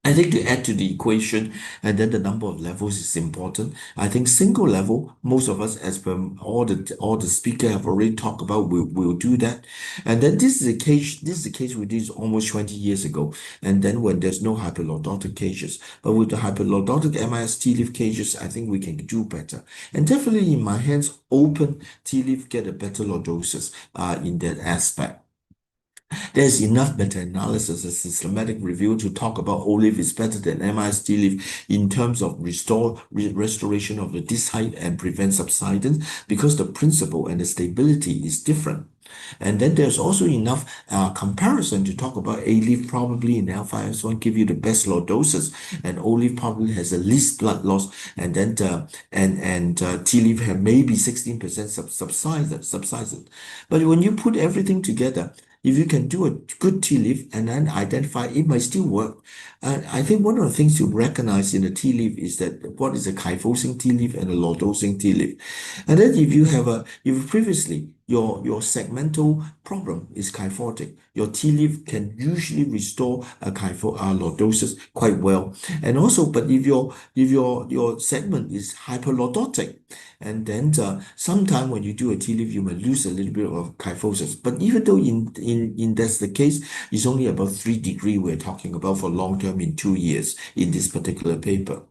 I think to add to the equation, and then the number of levels is important. I think single level, most of us, as per all the speaker have already talked about, will do that. And then this is the case we did almost 20 years ago. And then when there's no hyperlordotic cages, but with the hyperlordotic MIS T-leaf cages, I think we can do better. And definitely in my hands, open T-leaf get a better lordosis in that aspect. There's enough meta-analysis and systematic review to talk about O-leaf is better than MIS T-leaf in terms of restoration of the disc height and prevent subsidence, because the principle and the stability is different. And then there's also enough comparison to talk about A-leaf probably in L5S1 give you the best lordosis, and O-leaf probably has the least blood loss, and then T-leaf have maybe 16% subsidence. But when you put everything together, if you can do a good T-leaf and then identify it might still work. I think one of the things to recognize in a T-leaf is that what is a kyphosing T-leaf and a lordosing T-leaf. And then if previously your segmental problem is kyphotic, your T-leaf can usually restore a lordosis quite well. And also, but if your segment is hyperlordotic, and then sometime when you do a T-leaf, you may lose a little bit of kyphosis. But even though in that's the case, it's only about 3 degrees we're talking about for long term in 2 years in this particular paper.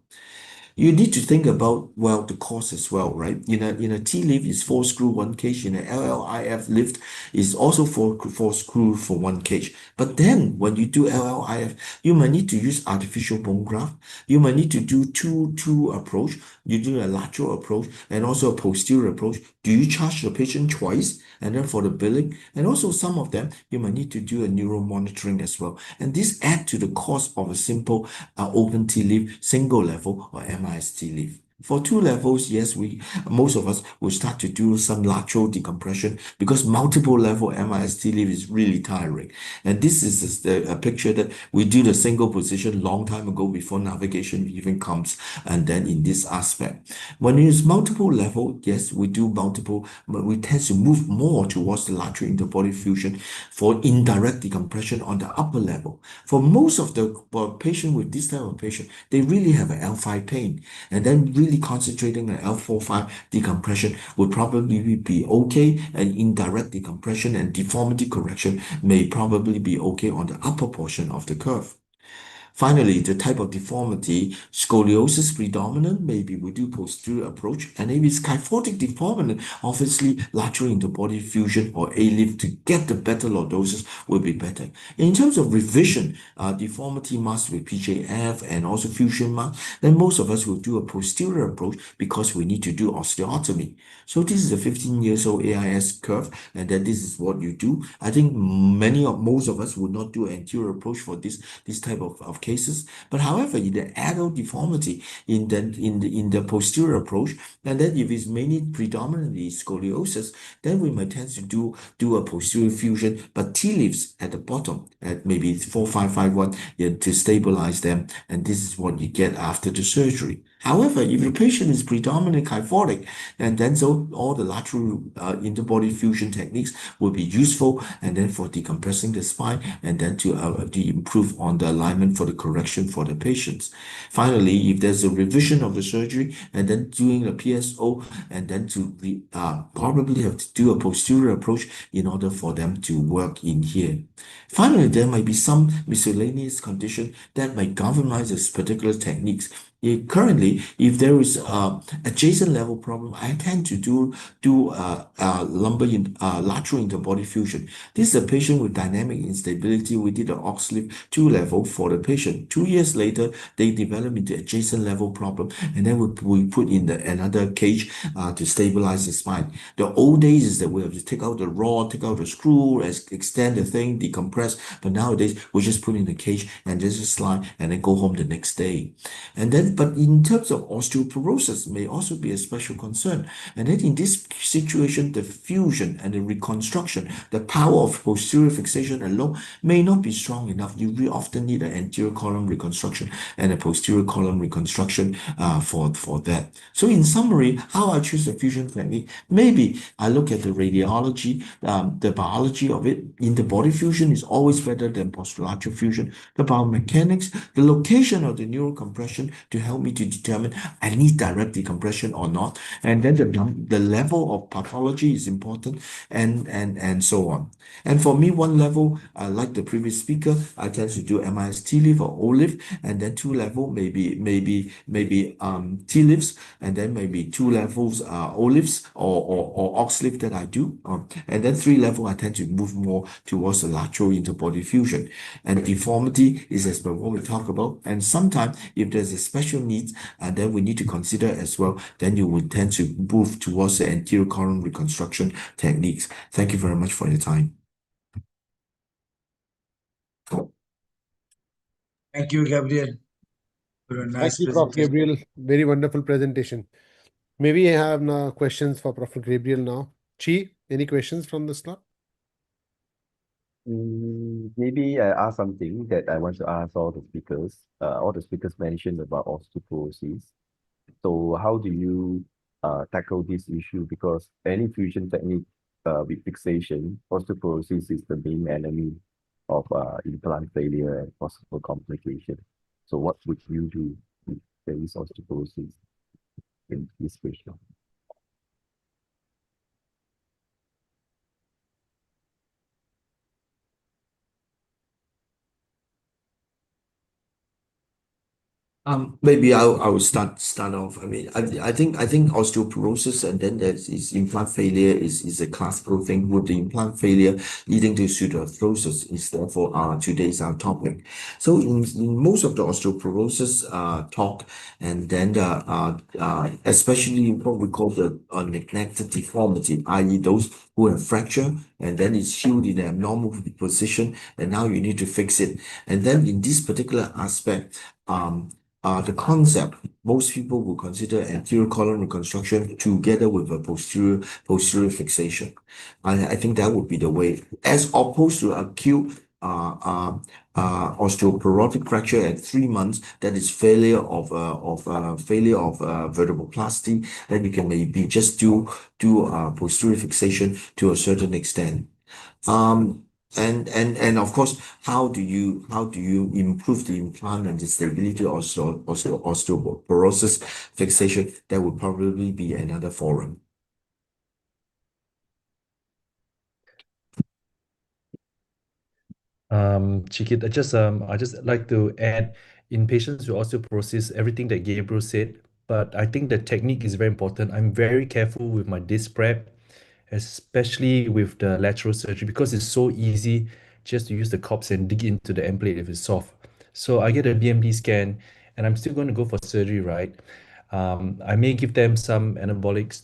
You need to think about, well, the cost as well, right? In a T-leaf is 4 screw 1 cage. In an LLIF lift is also 4 screw for 1 cage. But then when you do LLIF, you might need to use artificial bone graft. You might need to do two approach. You do a lateral approach and also a posterior approach. Do you charge the patient twice? And then for the billing, and also some of them, you might need to do a neuro monitoring as well. And this add to the cost of a simple open T-leaf, single level or MIS T-leaf. For 2 levels, yes, most of us will start to do some lateral decompression, because multiple level MIS T-leaf is really tiring. And this is a picture that we do the single position long time ago before navigation even comes, and then in this aspect. When it is multiple level, yes, we do multiple, but we tend to move more towards the lateral interbody fusion for indirect decompression on the upper level. For most of the patient with this type of patient, they really have an L5 pain, and then really concentrating on L4-5 decompression would probably be okay, and indirect decompression and deformity correction may probably be okay on the upper portion of the curve. Finally, the type of deformity, scoliosis predominant, maybe we do posterior approach, and if it's kyphotic deformant, obviously lateral interbody fusion or A-lift to get the better lordosis will be better. In terms of revision, deformity mask with PJF and also fusion mask, then most of us will do a posterior approach because we need to do osteotomy. So this is a 15 years old AIS curve, and then this is what you do. I think most of us would not do anterior approach for this type of cases. But however, in the adult deformity, in the posterior approach, and then if it's mainly predominantly scoliosis, then we might tend to do a posterior fusion, but T-leaves at the bottom at maybe 4-5-5-1 to stabilize them, and this is what you get after the surgery. However, if the patient is predominantly kyphotic, and then so all the lateral interbody fusion techniques will be useful, and then for decompressing the spine, and then to improve on the alignment for the correction for the patients. Finally, if there's a revision of the surgery, and then doing a PSO, and then to probably have to do a posterior approach in order for them to work in here. Finally, there might be some miscellaneous condition that might govern these particular techniques. Currently, if there is adjacent level problem, I tend to do lumbar lateral interbody fusion. This is a patient with dynamic instability. We did an oxlip 2 level for the patient. 2 years later, they develop into adjacent level problem, and then we put in another cage to stabilize the spine. The old days is that we have to take out the rod, take out the screw, extend the thing, decompress. But nowadays, we just put in the cage and just slide and then go home the next day. And then, but in terms of osteoporosis, may also be a special concern. And then in this situation, the fusion and the reconstruction, the power of posterior fixation alone may not be strong enough. You really often need an anterior column reconstruction and a posterior column reconstruction for that. So in summary, how I choose the fusion technique, maybe I look at the radiology, the biology of it. In the body fusion is always better than posterolateral fusion. The biomechanics, the location of the neural compression to help me to determine I need direct decompression or not. And then the level of pathology is important, and so on. And for me, one level, like the previous speaker, I tend to do MIS T-lift or O-lift, and then 2 level, maybe T-lifts, and then maybe 2 levels O-lifts or ox-lift that I do. And then 3 level, I tend to move more towards the lateral interbody fusion. And deformity is as per what we talk about. And sometimes, if there's a special needs, then we need to consider as well, then you would tend to move towards the anterior column reconstruction techniques. Thank you very much for your time. Thank you, Gabriel, for a nice Thank you, Prof. presentation. Gabriel. Very wonderful presentation. Maybe I have now questions for Prof. Gabriel now. Chee, any questions from the slot? Maybe I ask something that I want to ask all the speakers. All the speakers mentioned about osteoporosis. So how do you tackle this issue? Because any fusion technique with fixation, osteoporosis is the main enemy of implant failure and possible complication. So what would you do if there is osteoporosis in this patient? Maybe I will start off. I mean, I think osteoporosis and then there's implant failure is a classical thing. With the implant failure leading to pseudoarthrosis is therefore today's our topic. So in most of the osteoporosis talk, and then especially what we call the neglected deformity, i.e. those who have fracture and then it's healed in an abnormal position, and now you need to fix it. And then in this particular aspect, the concept, most people will consider anterior column reconstruction together with a posterior fixation. I think that would be the way, as opposed to acute osteoporotic fracture at 3 months, that is failure of vertebroplasty. Then you can maybe just do posterior fixation to a certain extent. And of course, how do you improve the implant and the stability of osteoporosis fixation? That would probably be another forum. Chikit, I just like to add, in patients with osteoporosis, everything that Gabriel said, but I think the technique is very important. I'm very careful with my disc prep, especially with the lateral surgery, because it's so easy just to use the cops and dig into the end plate if it's soft. So I get a BMD scan, and I'm still going to go for surgery, right? I may give them some anabolic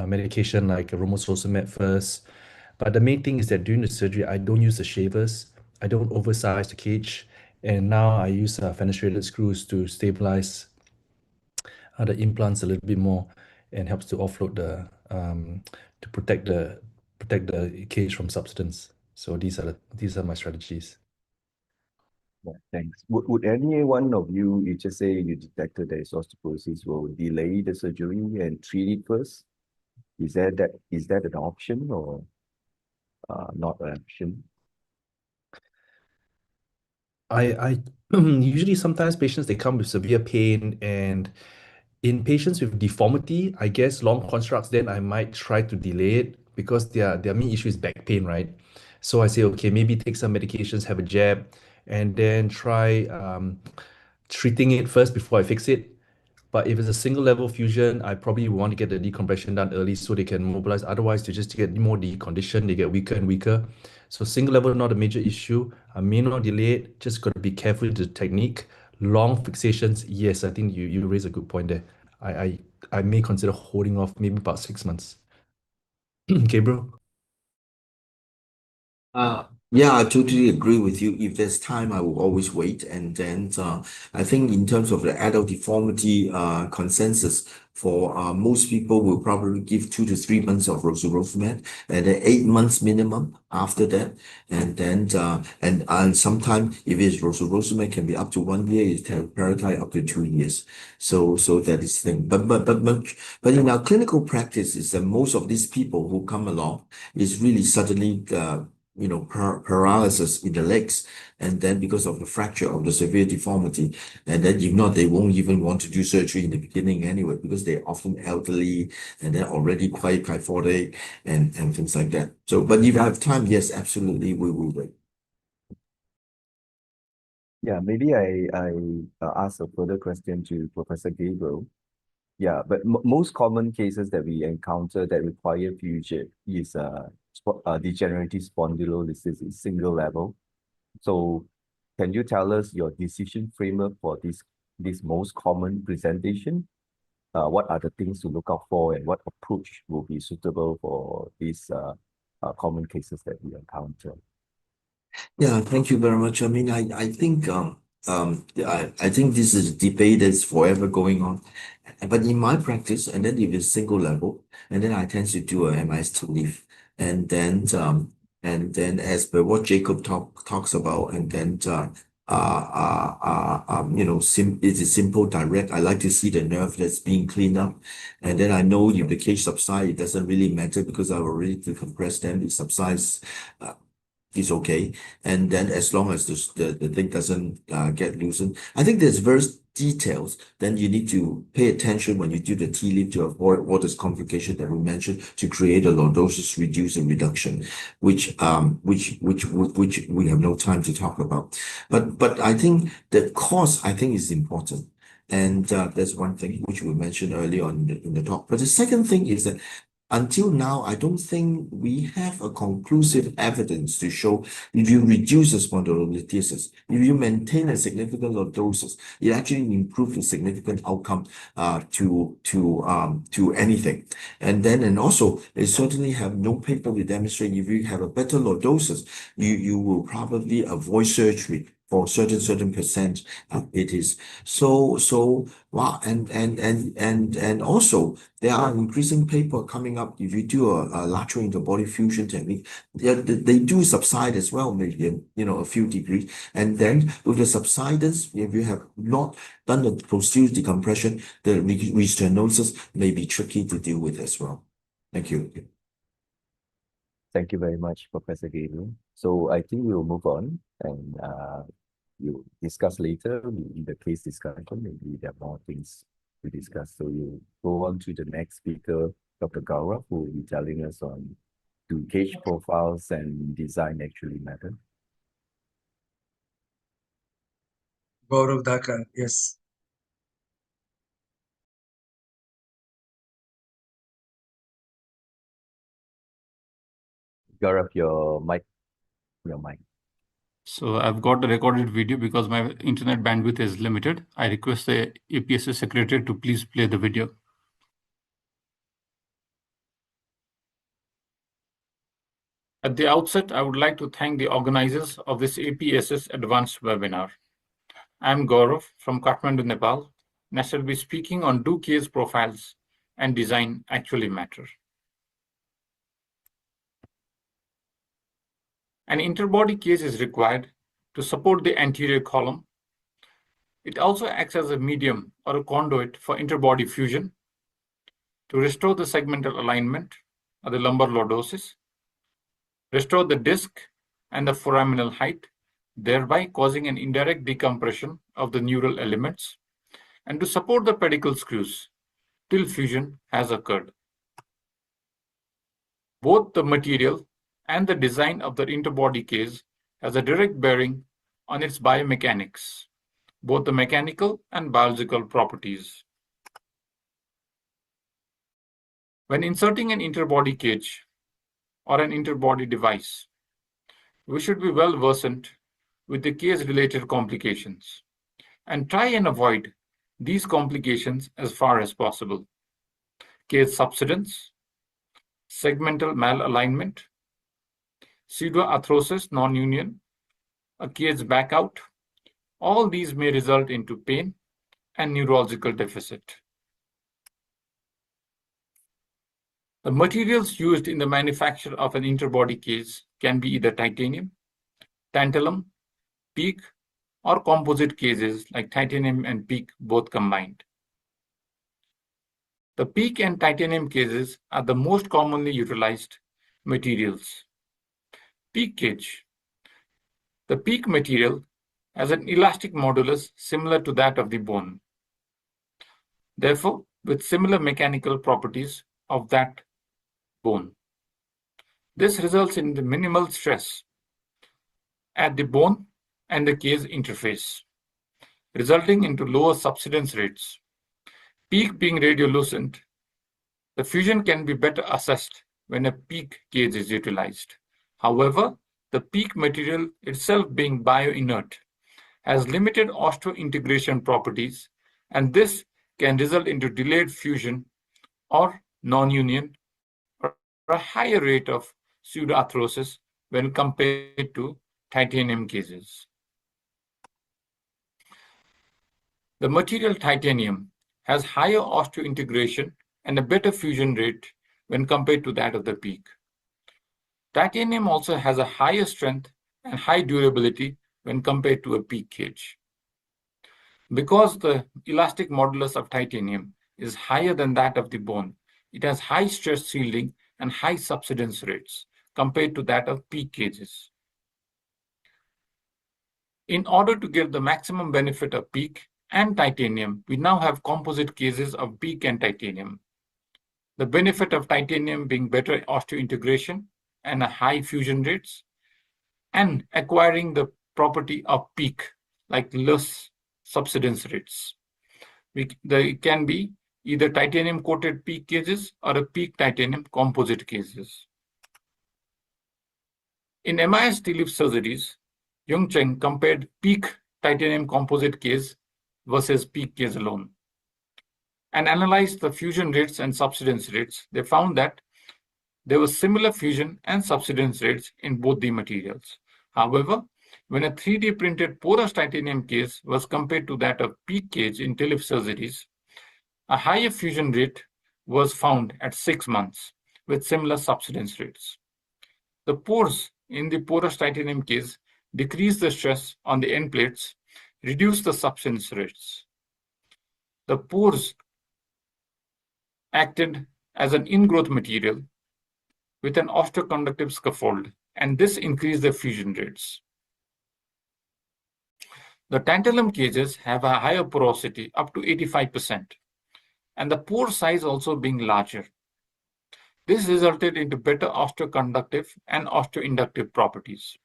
medication like romosozumab first, but the main thing is that during the surgery, I don't use the shavers, I don't oversize the cage, and now I use fenestrated screws to stabilize the implants a little bit more, and helps to offload to protect the cage from substance. So these are my strategies. Yeah, thanks. Would any one of you, you just say you detected there is osteoporosis, will delay the surgery and treat it first? Is that an option or not an option? I usually, sometimes patients, they come with severe pain, and in patients with deformity, I guess long constructs, then I might try to delay it because their main issue is back pain, right? So I say, okay, maybe take some medications, have a jab, and then try treating it first before I fix it. But if it's a single level fusion, I probably want to get the decompression done early so they can mobilize. Otherwise, they just get more deconditioned, they get weaker and weaker. So single level, not a major issue. I may not delay it, just got to be careful with the technique. Long fixations, yes, I think you raise a good point there. I may consider holding off maybe about 6 months. Gabriel? Yeah, I totally agree with you. If there's time, I will always wait. And then I think in terms of the adult deformity consensus for most people will probably give 2 to 3 months of Rosurofumet and then 8 months minimum after that. And then and sometimes if it's Rosurofumet can be up to 1 year, it's teriparatide up to 2 years. So that is the thing. But in our clinical practice is that most of these people who come along is really suddenly paralysis in the legs, and then because of the fracture of the severe deformity, and then if not, they won't even want to do surgery in the beginning anyway, because they're often elderly and they're already quite kyphotic and things like that. So, but if you have time, yes, absolutely, we will wait. Yeah, maybe I ask a further question to Professor Gabriel. Yeah, but most common cases that we encounter that require fusion is degenerative spondylolisthesis is single level. So can you tell us your decision framework for this most common presentation? What are the things to look out for, and what approach will be suitable for these common cases that we encounter? Yeah, thank you very much. I mean, I think I think this is a debate that's forever going on. But in my practice, and then if it's single level, and then I tend to do a MIS2 leaf, and then as per what Jacob talks about, and then it is simple, direct. I like to see the nerve that's being cleaned up, and then I know if the cage subside, it doesn't really matter because I've already decompressed them. It subsides. Is okay, and then as long as the thing doesn't get loosened, I think there's various details. Then you need to pay attention when you do the T-leaf to avoid all this complication that we mentioned to create a lordosis reduce and reduction, which we have no time to talk about. But I think the cause I think is important. And there's one thing which we mentioned earlier on in the talk. But the second thing is that until now, I don't think we have a conclusive evidence to show if you reduce the spondylolisthesis, if you maintain a significant lordosis, it actually improves the significant outcome to anything. And also, they certainly have no paper to demonstrate if you have a better lordosis, you will probably avoid surgery for certain percent. It is so wow, and also there are increasing paper coming up. If you do a lateral interbody fusion technique, they do subside as well, maybe a few degrees. And then with the subsidence, if you have not done the posterior decompression, the restenosis may be tricky to deal with as well. Thank you. Thank you very much, Professor Gabriel. So I think we'll move on and you discuss later in the case discussion. Maybe there are more things to discuss. So you go on to the next speaker, Dr. Gaurav, who will be telling us on do cage profiles and design actually matter. Gaurav Dhakal, yes. Gaurav, your mic. So I've got the recorded video because my internet bandwidth is limited. I request the APSS secretary to please play the video. At the outset, I would like to thank the organizers of this APSS Advanced webinar. I'm Gaurav from Kathmandu, Nepal, and I shall be speaking on do case profiles and design actually matter. An interbody case is required to support the anterior column. It also acts as a medium or a conduit for interbody fusion to restore the segmental alignment of the lumbar lordosis, restore the disc and the foraminal height, thereby causing an indirect decompression of the neural elements, and to support the pedicle screws till fusion has occurred. Both the material and the design of the interbody case has a direct bearing on its biomechanics, both the mechanical and biological properties. When inserting an interbody cage or an interbody device, we should be well versed with the case-related complications and try and avoid these complications as far as possible. Case subsidence, segmental malalignment, pseudoarthrosis non-union, a case backout, all these may result into pain and neurological deficit. The materials used in the manufacture of an interbody case can be either titanium, tantalum, PEEK, or composite cases like titanium and PEEK both combined. The PEEK and titanium cases are the most commonly utilized materials. PEEK cage. The PEEK material has an elastic modulus similar to that of the bone, therefore with similar mechanical properties of that bone. This results in the minimal stress at the bone and the case interface, resulting into lower subsidence rates. PEEK being radiolucent, the fusion can be better assessed when a PEEK cage is utilized. However, the PEEK material itself being bioinert has limited osteointegration properties, and this can result into delayed fusion or non-union or a higher rate of pseudoarthrosis when compared to titanium cases. The material titanium has higher osteointegration and a better fusion rate when compared to that of the PEEK. Titanium also has a higher strength and high durability when compared to a PEEK cage. Because the elastic modulus of titanium is higher than that of the bone, it has high stress shielding and high subsidence rates compared to that of PEEK cages. In order to get the maximum benefit of PEEK and titanium, we now have composite cases of PEEK and titanium. The benefit of titanium being better osteointegration and a high fusion rates, and acquiring the property of PEEK, like less subsidence rates. It can be either titanium coated PEEK cases or a PEEK titanium composite cases. In MIS TLIF surgeries, Yung Cheng compared PEEK titanium composite case versus PEEK case alone and analyzed the fusion rates and subsidence rates. They found that there was similar fusion and subsidence rates in both the materials. However, when a 3D printed porous titanium case was compared to that of PEEK cage in TLIF surgeries, a higher fusion rate was found at 6 months with similar subsidence rates. The pores in the porous titanium case decreased the stress on the end plates, reduced the subsidence rates. The pores acted as an ingrowth material with an osteoconductive scaffold, and this increased the fusion rates. The tantalum cages have a higher porosity, up to 85%, and the pore size also being larger. This resulted into better osteoconductive and osteoinductive properties.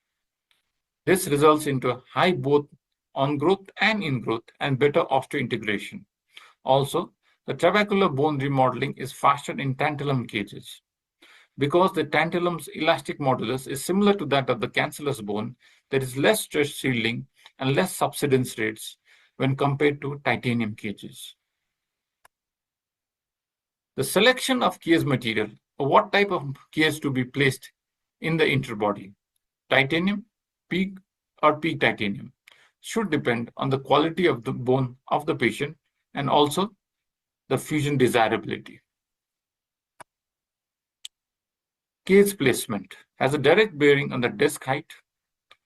This results into high both on-growth and in-growth and better osteointegration. Also, the trabecular bone remodeling is faster in tantalum cages. Because the tantalum's elastic modulus is similar to that of the cancellous bone, there is less stress shielding and less subsidence rates when compared to titanium cages. The selection of case material, or what type of case to be placed in the interbody, titanium, PEEK, or PEEK titanium, should depend on the quality of the bone of the patient and also the fusion desirability. Case placement has a direct bearing on the disc height,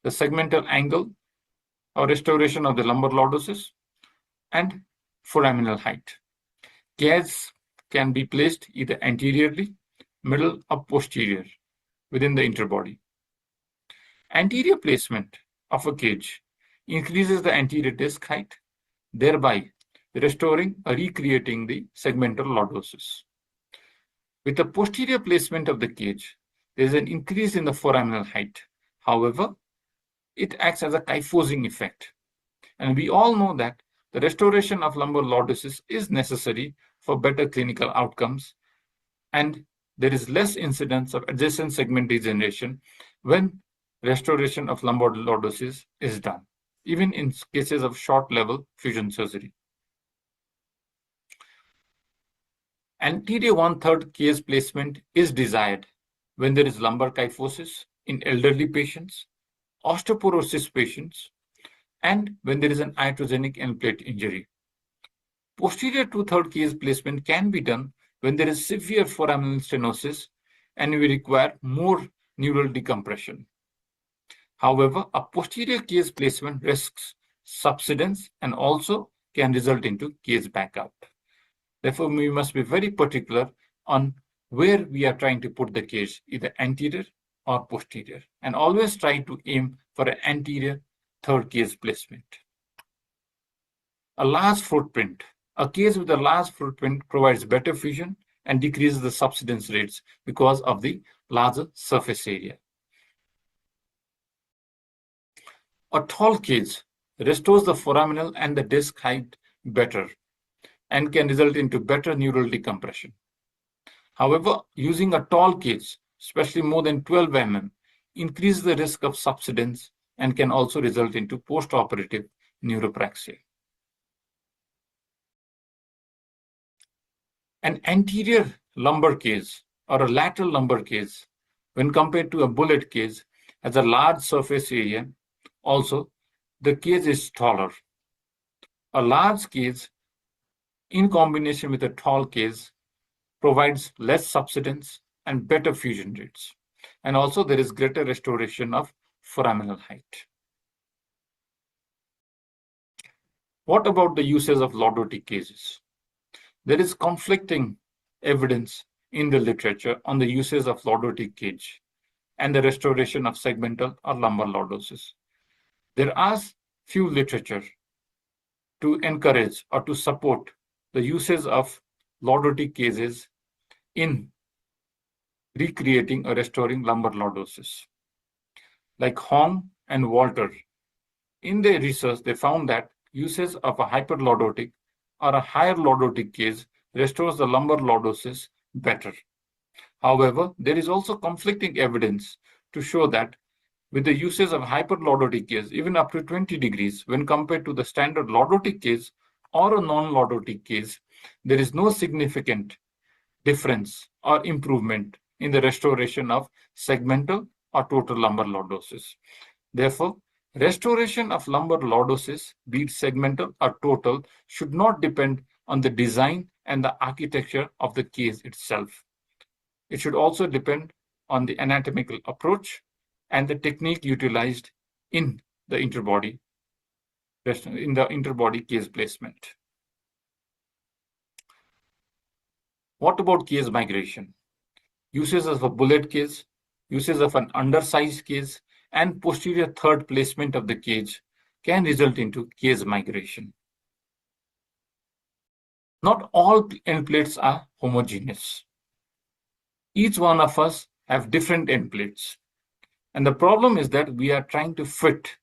the segmental angle or restoration of the lumbar lordosis, and foraminal height. Case can be placed either anteriorly, middle, or posterior within the interbody. Anterior placement of a cage increases the anterior disc height, thereby restoring or recreating the segmental lordosis. With the posterior placement of the cage, there is an increase in the foraminal height. However, it acts as a kyphosing effect. And we all know that the restoration of lumbar lordosis is necessary for better clinical outcomes and there is less incidence of adjacent segment degeneration when restoration of lumbar lordosis is done, even in cases of short level fusion surgery. Anterior 1/3 case placement is desired when there is lumbar kyphosis in elderly patients, osteoporosis patients, and when there is an iatrogenic end plate injury. Posterior 2/3 case placement can be done when there is severe foraminal stenosis and we require more neural decompression. However, a posterior case placement risks subsidence and also can result into case backup. Therefore, we must be very particular on where we are trying to put the case, either anterior or posterior, and always try to aim for an anterior third case placement. A large footprint. A case with a large footprint provides better fusion and decreases the subsidence rates because of the larger surface area. A tall case restores the foraminal and the disc height better and can result into better neural decompression. However, using a tall case, especially more than 12 mm, increases the risk of subsidence and can also result into post-operative neuropraxia. An anterior lumbar case or a lateral lumbar case, when compared to a bullet case, has a large surface area. Also, the case is taller. A large case in combination with a tall case provides less subsidence and better fusion rates. And also there is greater restoration of foraminal height. What about the uses of lordotic cases? There is conflicting evidence in the literature on the uses of lordotic cage and the restoration of segmental or lumbar lordosis. There are few literature to encourage or to support the uses of lordotic cases in recreating or restoring lumbar lordosis. Like Hong and Walter, in their research, they found that uses of a hyperlordotic or a higher lordotic case restores the lumbar lordosis better. However, there is also conflicting evidence to show that with the uses of hyperlordotic case, even up to 20 degrees, when compared to the standard lordotic case or a non-lordotic case, there is no significant difference or improvement in the restoration of segmental or total lumbar lordosis. Therefore, restoration of lumbar lordosis, be it segmental or total, should not depend on the design and the architecture of the case itself. It should also depend on the anatomical approach and the technique utilized in the interbody case placement. What about case migration? Uses of a bullet case, uses of an undersized case, and posterior third placement of the cage can result into case migration. Not all end plates are homogeneous. Each one of us have different end plates. And the problem is that we are trying to fit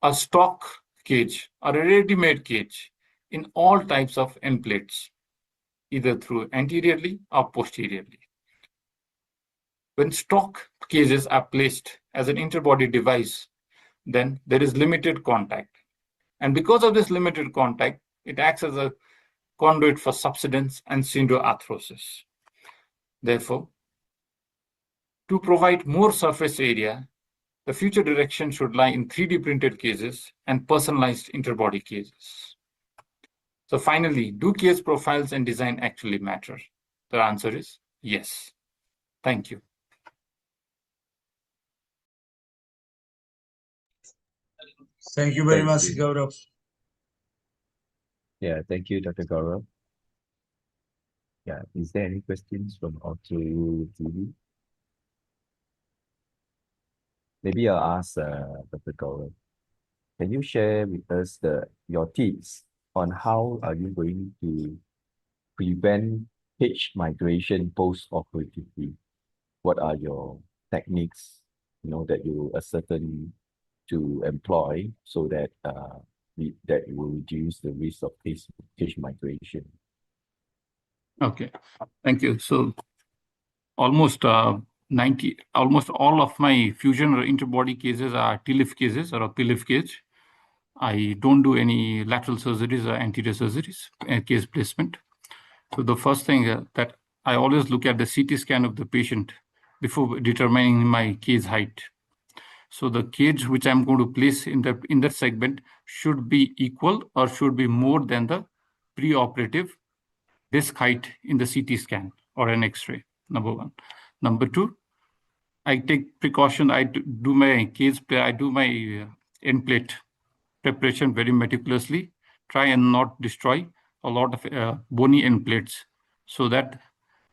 a stock cage or a ready-made cage in all types of end plates, either through anteriorly or posteriorly. When stock cages are placed as an interbody device, then there is limited contact. And because of this limited contact, it acts as a conduit for subsidence and syndoarthrosis. Therefore, to provide more surface area, the future direction should lie in 3D printed cases and personalized interbody cases. So finally, do case profiles and design actually matter? The answer is yes. Thank you. Thank you very Thank much, you. Gaurav. Yeah, thank you, Dr. Gaurav. Yeah, is there any questions from OrthoTV? Maybe I'll ask Dr. Gaurav. Can you share with us your tips on how are you going to prevent pitch migration post-operatively? What are your techniques, that you ascertain to employ so that that will reduce the risk of pitch migration? Okay, thank you. So almost almost all of my fusion or interbody cases are TLIF cases or a PLIF case. I don't do any lateral surgeries or anterior surgeries, case placement. So the first thing that I always look at the CT scan of the patient before determining my case height. So the cage which I'm going to place in that segment should be equal or should be more than the preoperative disc height in the CT scan or an X-ray, number one. Number two, I take precaution. I do my case, I do my end plate preparation very meticulously, try and not destroy a lot of bony end plates. So that,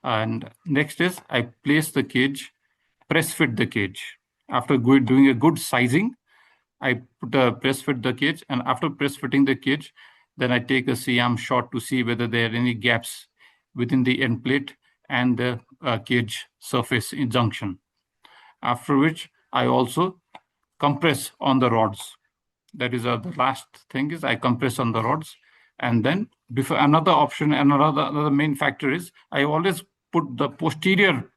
and next is I place the cage, press fit the cage. After doing a good sizing, I press fit the cage, and after press fitting the cage, then I take a CM shot to see whether there are any gaps within the end plate and the cage surface in junction. After which I also compress on the rods. That is the last thing is I compress on the rods. And then before another option, another main factor is I always put the posterior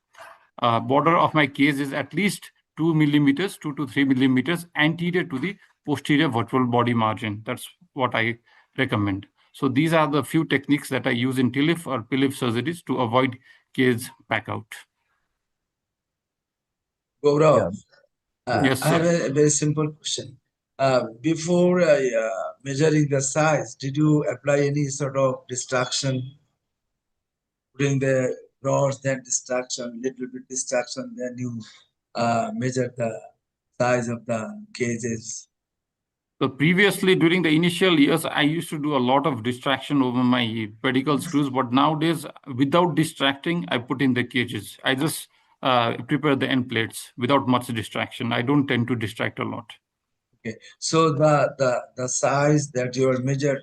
border of my case is at least 2 millimeters, 2 to 3 millimeters anterior to the posterior vertebral body margin. That's what I recommend. So these are the few techniques that I use in TLIF or PLIF surgeries to avoid case back out. Gaurav, Yes, I have sir. a very simple question. Before measuring the size, did you apply any sort of distraction, putting the rods, then distraction, little bit distraction, then you measure the size of the cages? So previously, during the initial years, I used to do a lot of distraction over my pedicle screws, but nowadays, without distracting, I put in the cages. I just prepare the end plates without much distraction. I don't tend to distract a lot. Okay, so the size that you are measuring,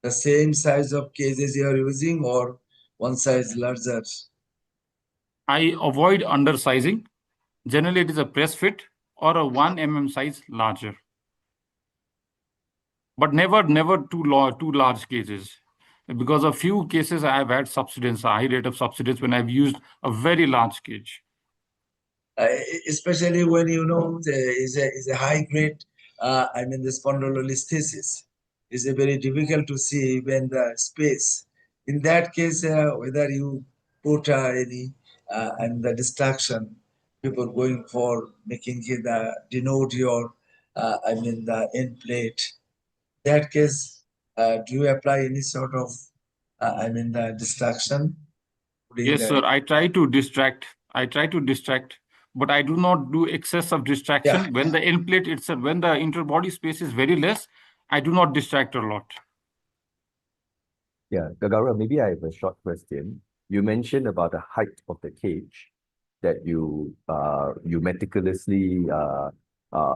the same size of cages you are using, or one size larger? I avoid undersizing. Generally, it is a press fit or a 1 mm size larger. But never too large cages. Because a few cases I have had subsidence, a high rate of subsidence when I've used a very large cage. Especially when you know there is a high grade, I mean the spondylolisthesis is a very difficult to see when the space. In that case, whether you put any and the distraction, people going for making the denote your, I mean the end plate. That case, do you apply any sort of, I mean the distraction? Yes, sir. I try to distract. But I do not do excess of distraction. Yeah. When the end plate itself, when the interbody space is very less, I do not distract a lot. Yeah, Gaurav, maybe I have a short question. You mentioned about the height of the cage that you meticulously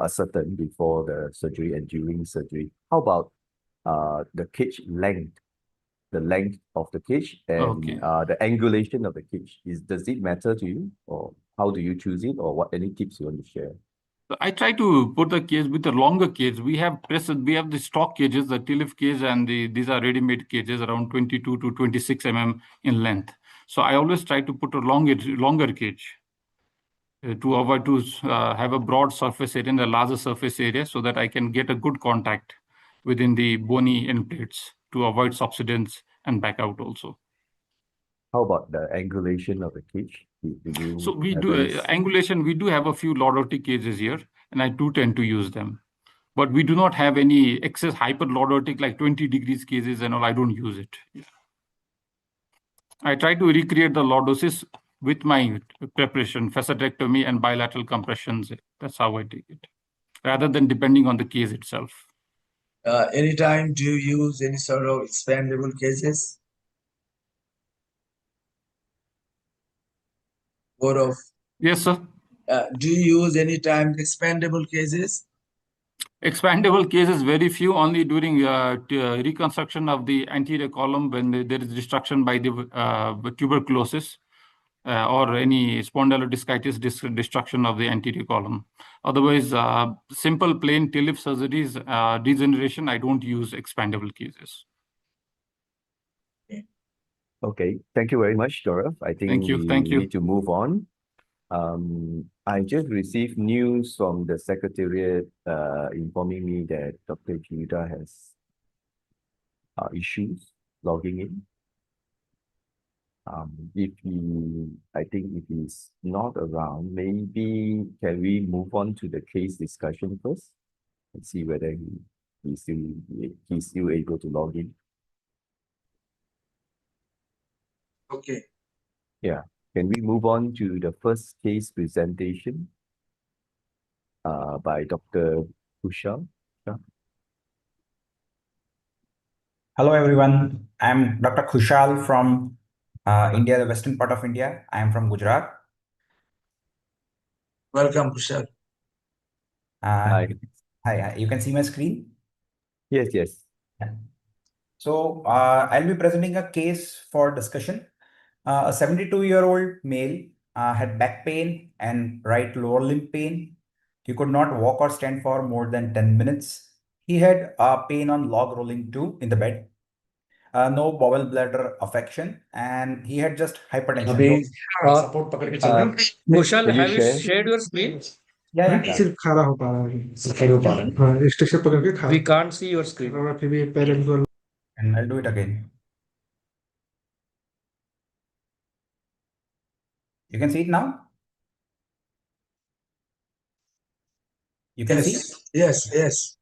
ascertain before the surgery and during surgery. How about the cage length? The length of the cage and the angulation of the cage. Does it matter to you, or how do you choose it, or what any tips you want to share? I try to put the cage with a longer cage. We have the stock cages, the TLIF cage, and these are ready-made cages around 22 to 26 mm in length. So I always try to put a longer cage to avoid to have a broad surface area and a larger surface area so that I can get a good contact within the bony end plates to avoid subsidence and back out also. How about the angulation of the cage? So we do angulation. We do have a few lordotic cages here, and I do tend to use them. But we do not have any excess hyperlordotic like 20 degrees cases and all. I don't use it. Yeah. I try to recreate the lordosis with my preparation, facetectomy and bilateral compressions. That's how I take it, rather than depending on the case itself. Anytime do you use any sort of expandable cases? Gaurav? Yes, sir. Do you use any time expandable cases? Expandable cases, very few, only during reconstruction of the anterior column when there is destruction by the tuberculosis or any spondylodiscitis destruction of the anterior column. Otherwise, simple plain TLIF surgeries, degeneration, I don't use expandable cases. Okay. Okay, thank you very much, Gaurav. I think Thank you. we Thank you. need to move on. I just received news from the Secretariat informing me that Dr. Yudha has issues logging in. I think if he's not around, maybe can we move on to the case discussion first and see whether he's still able to log in. Okay. Yeah. Can we move on to the first case presentation by Dr. Khushal? Yeah. Hello everyone, I'm Dr. Khushal from India, the western part of India. I am from Gujarat. Welcome, Khushal. Hi. Hi, you can see my screen? Yes, yes. Yeah. So I'll be presenting a case for discussion. A 72-year-old male had back pain and right lower limb pain. He could not walk or stand for more than 10 minutes. He had pain on log rolling too in the bed. No bowel bladder affection, and he had just hypertension. Kushal, Can you have you share? shared your screen? Yeah. सिर्फ खड़ा हो पा रहा है हाँ station पकड़ के खड़ा We can't see your screen. और फिर भी पैरेंट को And I'll do it again. You can see it now? You can see? Yes, yes.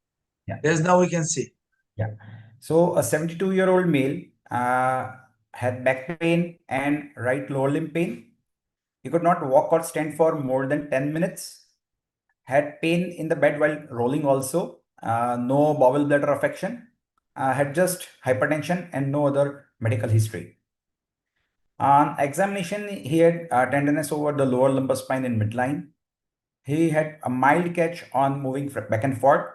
Yeah. Yes, now we can see. Yeah. So a 72-year-old male had back pain and right lower limb pain. He could not walk or stand for more than 10 minutes. Had pain in the bed while rolling also. No bowel bladder affection. Had just hypertension and no other medical history. On examination, he had tenderness over the lower lumbar spine in midline. He had a mild catch on moving back and forth.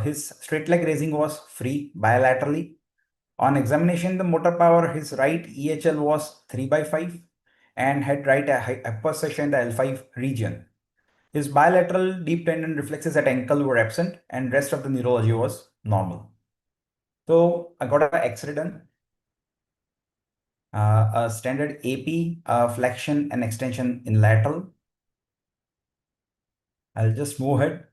His straight leg raising was free bilaterally. On examination, the motor power, his right EHL was 3/5 and had right hypersension in the L5 region. His bilateral deep tendon reflexes at ankle were absent and rest of the neurology was normal. So I got an X-ray done. A standard AP, flexion and extension in lateral. I'll just move ahead.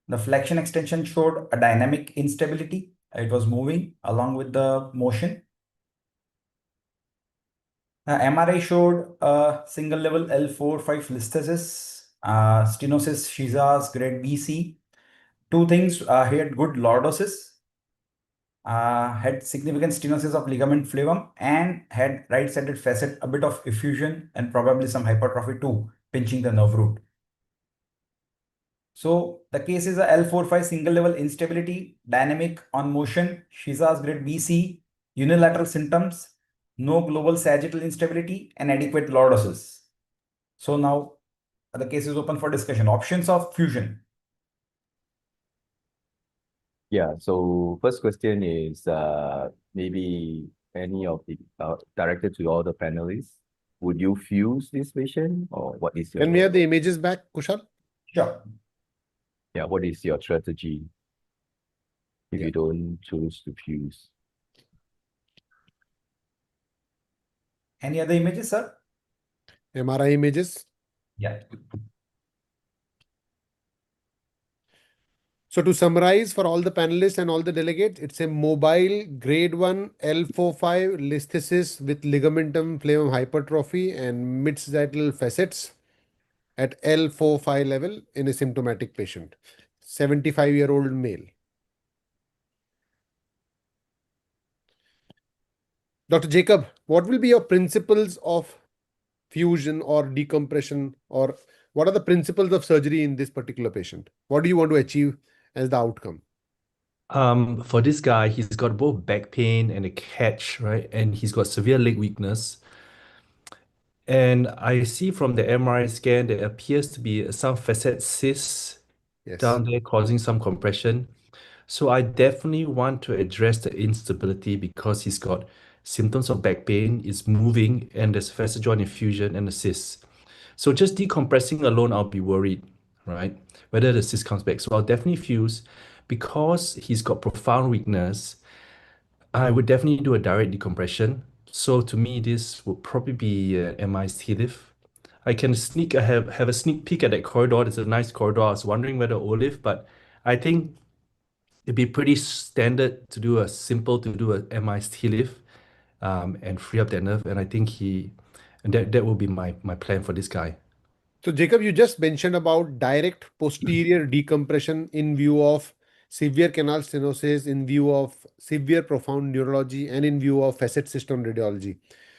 The flexion extension showed a dynamic instability. It was moving along with the motion. MRI showed a single level L4-5 listhesis, stenosis Shizas grade BC. Two things, he had good lordosis, had significant stenosis of ligament flavum, and had right-sided facet, a bit of effusion, and probably some hypertrophy too, pinching the nerve root. So the case is a L4-5 single level instability, dynamic on motion, Shizas grade BC, unilateral symptoms, no global sagittal instability, and adequate lordosis. So now the case is open for discussion. Options of fusion. Yeah, so first question is maybe any of the directed to all the panelists. Would you fuse this patient or what is your Can we have the images back, Khushal? Sure. yeah, what is your strategy if Yeah. you don't choose to fuse? Any other images, sir? MRI images. Yeah. So to summarize for all the panelists and all the delegates, it's a mobile grade 1 L4-5 listhesis with ligamentum flavum hypertrophy and mid-sagittal facets at L4-5 level in a symptomatic patient, 75-year-old male. Dr. Jacob, what will be your principles of fusion or decompression, or what are the principles of surgery in this particular patient? What do you want to achieve as the outcome? For this guy, he's got both back pain and a catch, right? And he's got severe leg weakness. And I see from the MRI scan there appears to be some facet cysts Yes. down there causing some compression. So I definitely want to address the instability because he's got symptoms of back pain, it's moving, and there's facet joint effusion and a cyst. So just decompressing alone, I'll be worried, right? Whether the cyst comes back. So I'll definitely fuse. Because he's got profound weakness, I would definitely do a direct decompression So to me, this would probably be MIS lift. I can have a sneak peek at that corridor. It's a nice corridor. I was wondering whether Olive, but I think it'd be pretty standard to do a MIS lift and free up that nerve. And I think that will be my plan for this guy. So, Jacob, you just mentioned about direct posterior decompression in view of severe canal stenosis, in view of severe profound neurology, and in view of facet system radiology.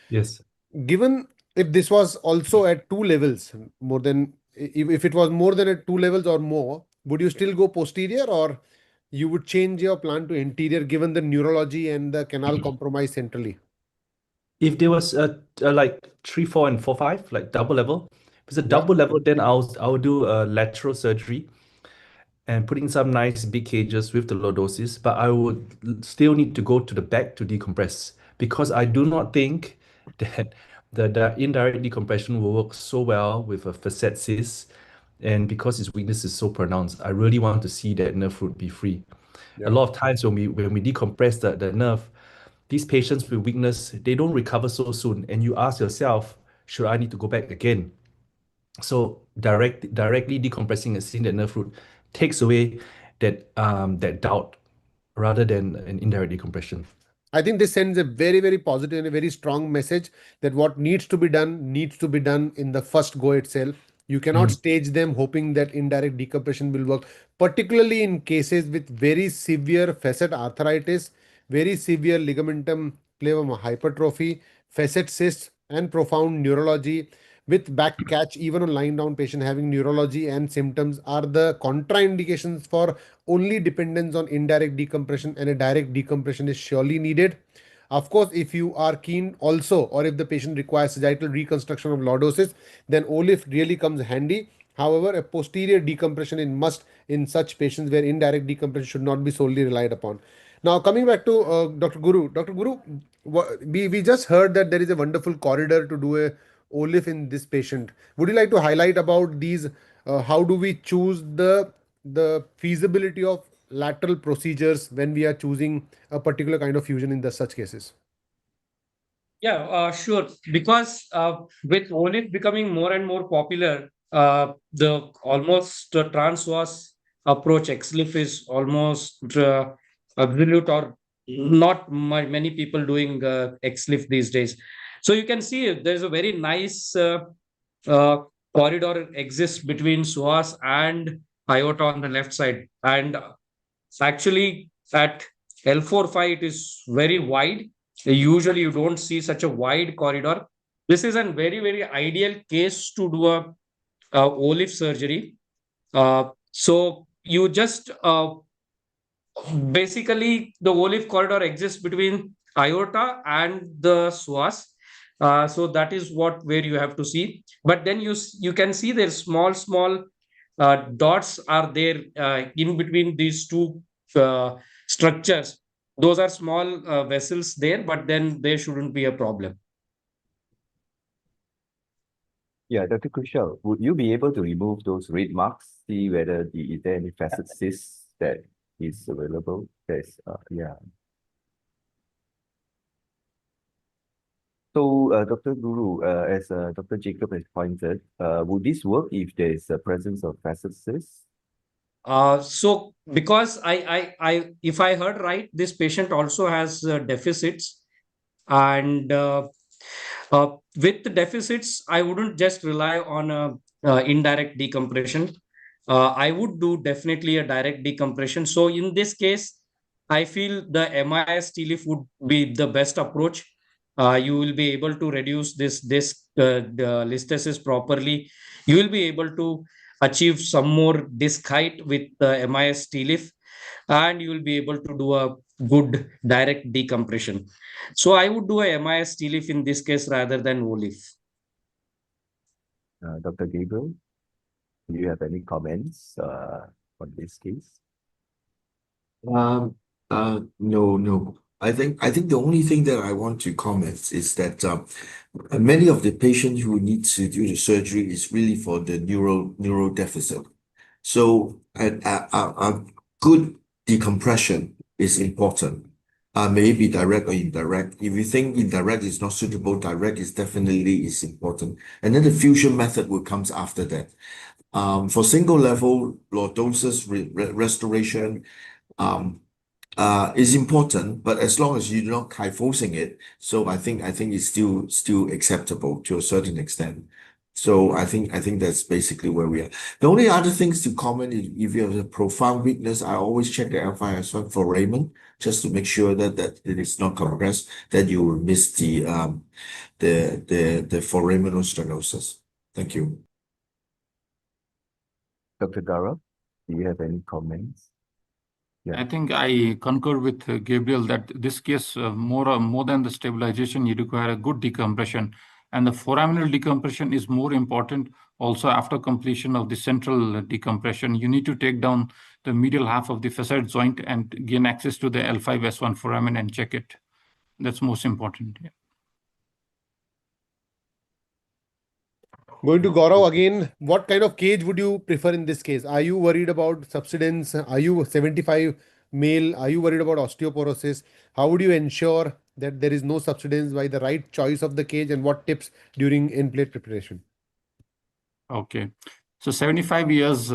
Yes. Given if this was also at 2 levels, if it was more than at 2 levels or more, would you still go posterior, or you would change your plan to anterior given the neurology and the canal compromise centrally? If there was like 3, 4, and 4, 5, like double level, if it's a Yeah. double level, then I'll do a lateral surgery and put in some nice big cages with the lordosis, but I would still need to go to the back to decompress because I do not think that the indirect decompression will work so well with a facet cyst, and because its weakness is so pronounced, I really want to see that nerve root be free. Yeah. A lot of times when we decompress the nerve, these patients with weakness, they don't recover so soon, and you ask yourself, should I need to go back again? So directly decompressing and seeing the nerve root takes away that doubt rather than an indirect decompression. I think this sends a very, very positive and a very strong message that what needs to be done in the first go itself. You cannot stage them hoping that indirect decompression will work, particularly in cases with very severe facet arthritis, very severe ligamentum flavum hypertrophy, facet cysts, and profound neurology. With back catch, even on lying down patient having neurology and symptoms are the contraindications for only dependence on indirect decompression, and a direct decompression is surely needed. Of course, if you are keen also, or if the patient requires sagittal reconstruction of lordosis, then OLIF really comes handy. However, a posterior decompression is must in such patients where indirect decompression should not be solely relied upon. Now, coming back to Dr. Guru. Dr. Guru, we just heard that there is a wonderful corridor to do a OLIF in this patient. Would you like to highlight about these? How do we choose the feasibility of lateral procedures when we are choosing a particular kind of fusion in such cases? Yeah, sure. Because with OLIF becoming more and more popular, the almost transverse approach XLIF is almost absolute, or not many people doing XLIF these days. So you can see there's a very nice uh, corridor exists between psoas and aorta on the left side, and actually at L4-5 it is very wide. Usually you don't see such a wide corridor. This is a very, very ideal case to do a OLIF surgery. So you just basically the OLIF corridor exists between aorta and the psoas. So that is where you have to see. But then you can see there's small dots are there in between these two structures. Those are small vessels there, but then there shouldn't be a problem. Yeah, Dr. Khushal, would you be able to remove those red marks, see whether is there any facet cyst that is available? Yeah. So, Dr. Guru, as Dr. Jacob has pointed, would this work if there is a presence of facet cyst? So because if I heard right, this patient also has deficits, and with the deficits, I wouldn't just rely on a indirect decompression. I would do definitely a direct decompression. So in this case, I feel the MIS TLIF would be the best approach. You will be able to reduce this the listhesis properly. You will be able to achieve some more disc height with the MIS TLIF, and you will be able to do a good direct decompression. So I would do a MIS TLIF in this case rather than OLIF. Dr. Gabriel, do you have any comments on this case? No. I think the only thing that I want to comment is that many of the patients who need to do the surgery is really for the neural deficit. So a good decompression is important. Maybe direct or indirect. If you think indirect is not suitable, direct is definitely important. And then the fusion method will comes after that. For single level lordosis restoration, is important, but as long as you're not kyphosing it, so I think it's still acceptable to a certain extent. So I think that's basically where we are. The only other things to comment is if you have a profound weakness, I always check the L5S1 foramen just to make sure that it is not compressed, that you will miss the foraminal stenosis. Thank you. Dr. Gaurav, do you have any comments? I think I concur with Gabriel that this case, more than the stabilization, you require a good decompression. And the foraminal decompression is more important also after completion of the central decompression. You need to take down the medial half of the facet joint and gain access to the L5S1 foramen and check it. That's most important. Yeah. Going to Gaurav again, what kind of cage would you prefer in this case? Are you worried about subsidence? Are you 75 male? Are you worried about osteoporosis? How would you ensure that there is no subsidence by the right choice of the cage, and what tips during end plate preparation? Okay. So 75 years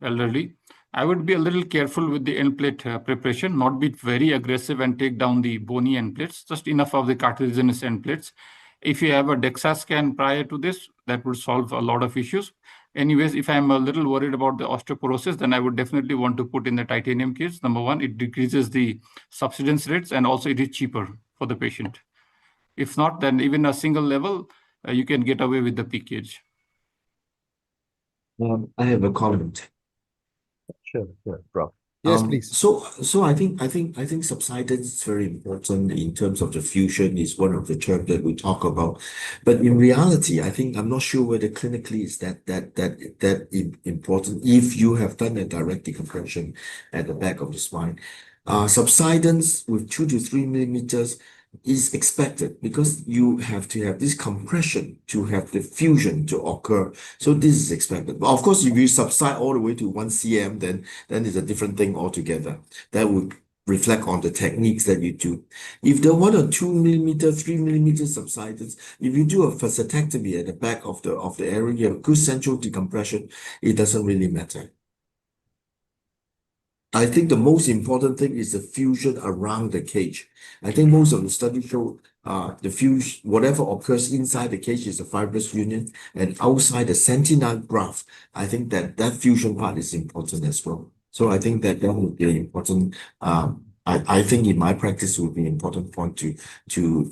elderly, I would be a little careful with the end plate preparation, not be very aggressive and take down the bony end plates, just enough of the cartilaginous end plates. If you have a DEXA scan prior to this, that would solve a lot of issues. Anyways, if I'm a little worried about the osteoporosis, then I would definitely want to put in the titanium cage. Number one, it decreases the subsidence rates, and also it is cheaper for the patient. If not, then even a single level, you can get away with the P cage. I have a comment. Sure, Prof. Yes, please. So I think subsidence is very important in terms of the fusion is one of the terms that we talk about. But in reality, I'm not sure whether clinically is that important if you have done a direct decompression at the back of the spine. Subsidence with 2 to 3 millimeters is expected because you have to have this compression to have the fusion to occur. So this is expected. But of course, if you subside all the way to 1 cm, then it's a different thing altogether. That would reflect on the techniques that you do. If the 1 or 2 millimeter, 3 millimeter subsidence, if you do a facetectomy at the back of the area, you have good central decompression, it doesn't really matter. I think the most important thing is the fusion around the cage. I think most of the studies show the fusion, whatever occurs inside the cage is a fibrous union, and outside the sentinel graft, I think that fusion part is important as well. So I think that would be important. I think in my practice would be an important point to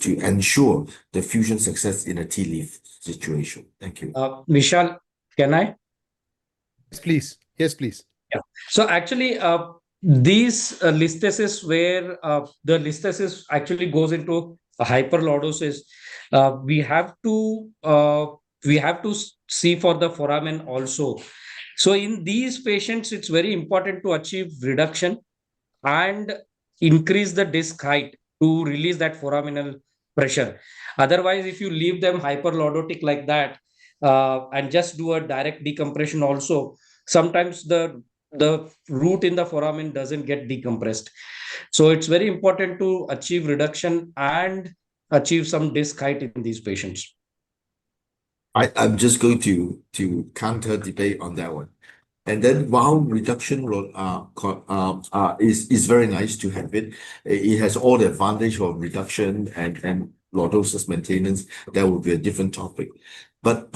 ensure the fusion success in a T-leaf situation. Thank you. Vishal, can I? Yes, please. Yes, please. Yeah. So actually, these listhesis where the listhesis actually goes into a hyperlordosis, we have to see for the foramen also. So in these patients, it's very important to achieve reduction and increase the disc height to release that foraminal pressure. Otherwise, if you leave them hyperlordotic like that and just do a direct decompression also, sometimes the root in the foramen doesn't get decompressed. So it's very important to achieve reduction and achieve some disc height in these patients. I'm just going to counter debate on that one. And then while reduction is very nice to have it, it has all the advantage of reduction and lordosis maintenance. That would be a different topic. But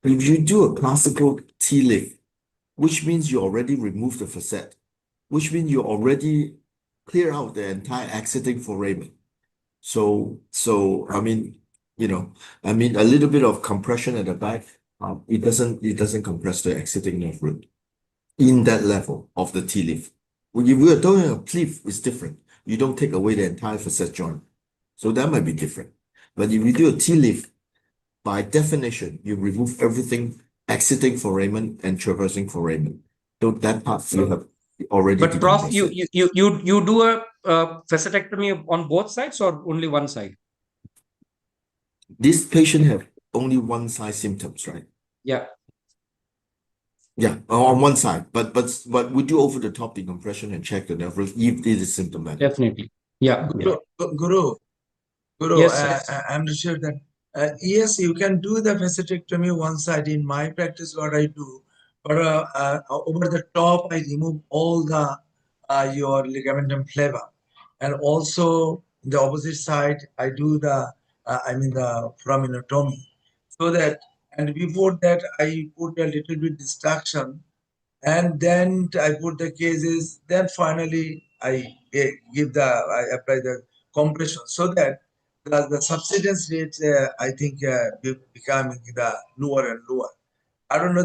if you do a classical T-lift, which means you already remove the facet, which means you already clear out the entire exiting foramen. So I mean, a little bit of compression at the back, it doesn't compress the exiting nerve root in that level of the T-leaf. When we are talking about PLEAF, it's different. You don't take away the entire facet joint. So that might be different. But if you do a T-leaf, by definition, you remove everything exiting foramen and traversing foramen. So that part you have already. But Prof, you do a facetectomy on both sides or only one side? This patient have only one side symptoms, right? Yeah. Yeah, on one side, but we do over the top decompression and check the nerve if it is symptomatic. Definitely. Yeah. Guru, Yes, sir. I'm not sure that yes, you can do the vasectomy one side. In my practice, what I do, but over the top, I remove all the your ligamentum flava, and also the opposite side, I do the the foraminotomy, so that, and before that, I put a little bit distraction, and then I put the cases. Then finally, I apply the compression, so that the subsidence rate, I think, becoming the lower and lower. I don't know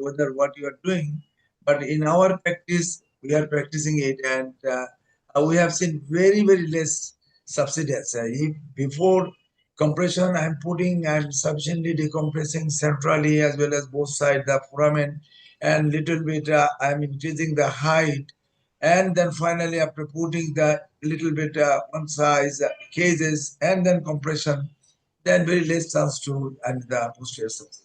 whether what you are doing, but in our practice, we are practicing it, and we have seen very less subsidence. If before compression, I'm sufficiently decompressing centrally as well as both sides, the foramen, and little bit I'm increasing the height, and then finally after putting the little bit one size cases and then compression, then very less chance to and the posterior subsidence.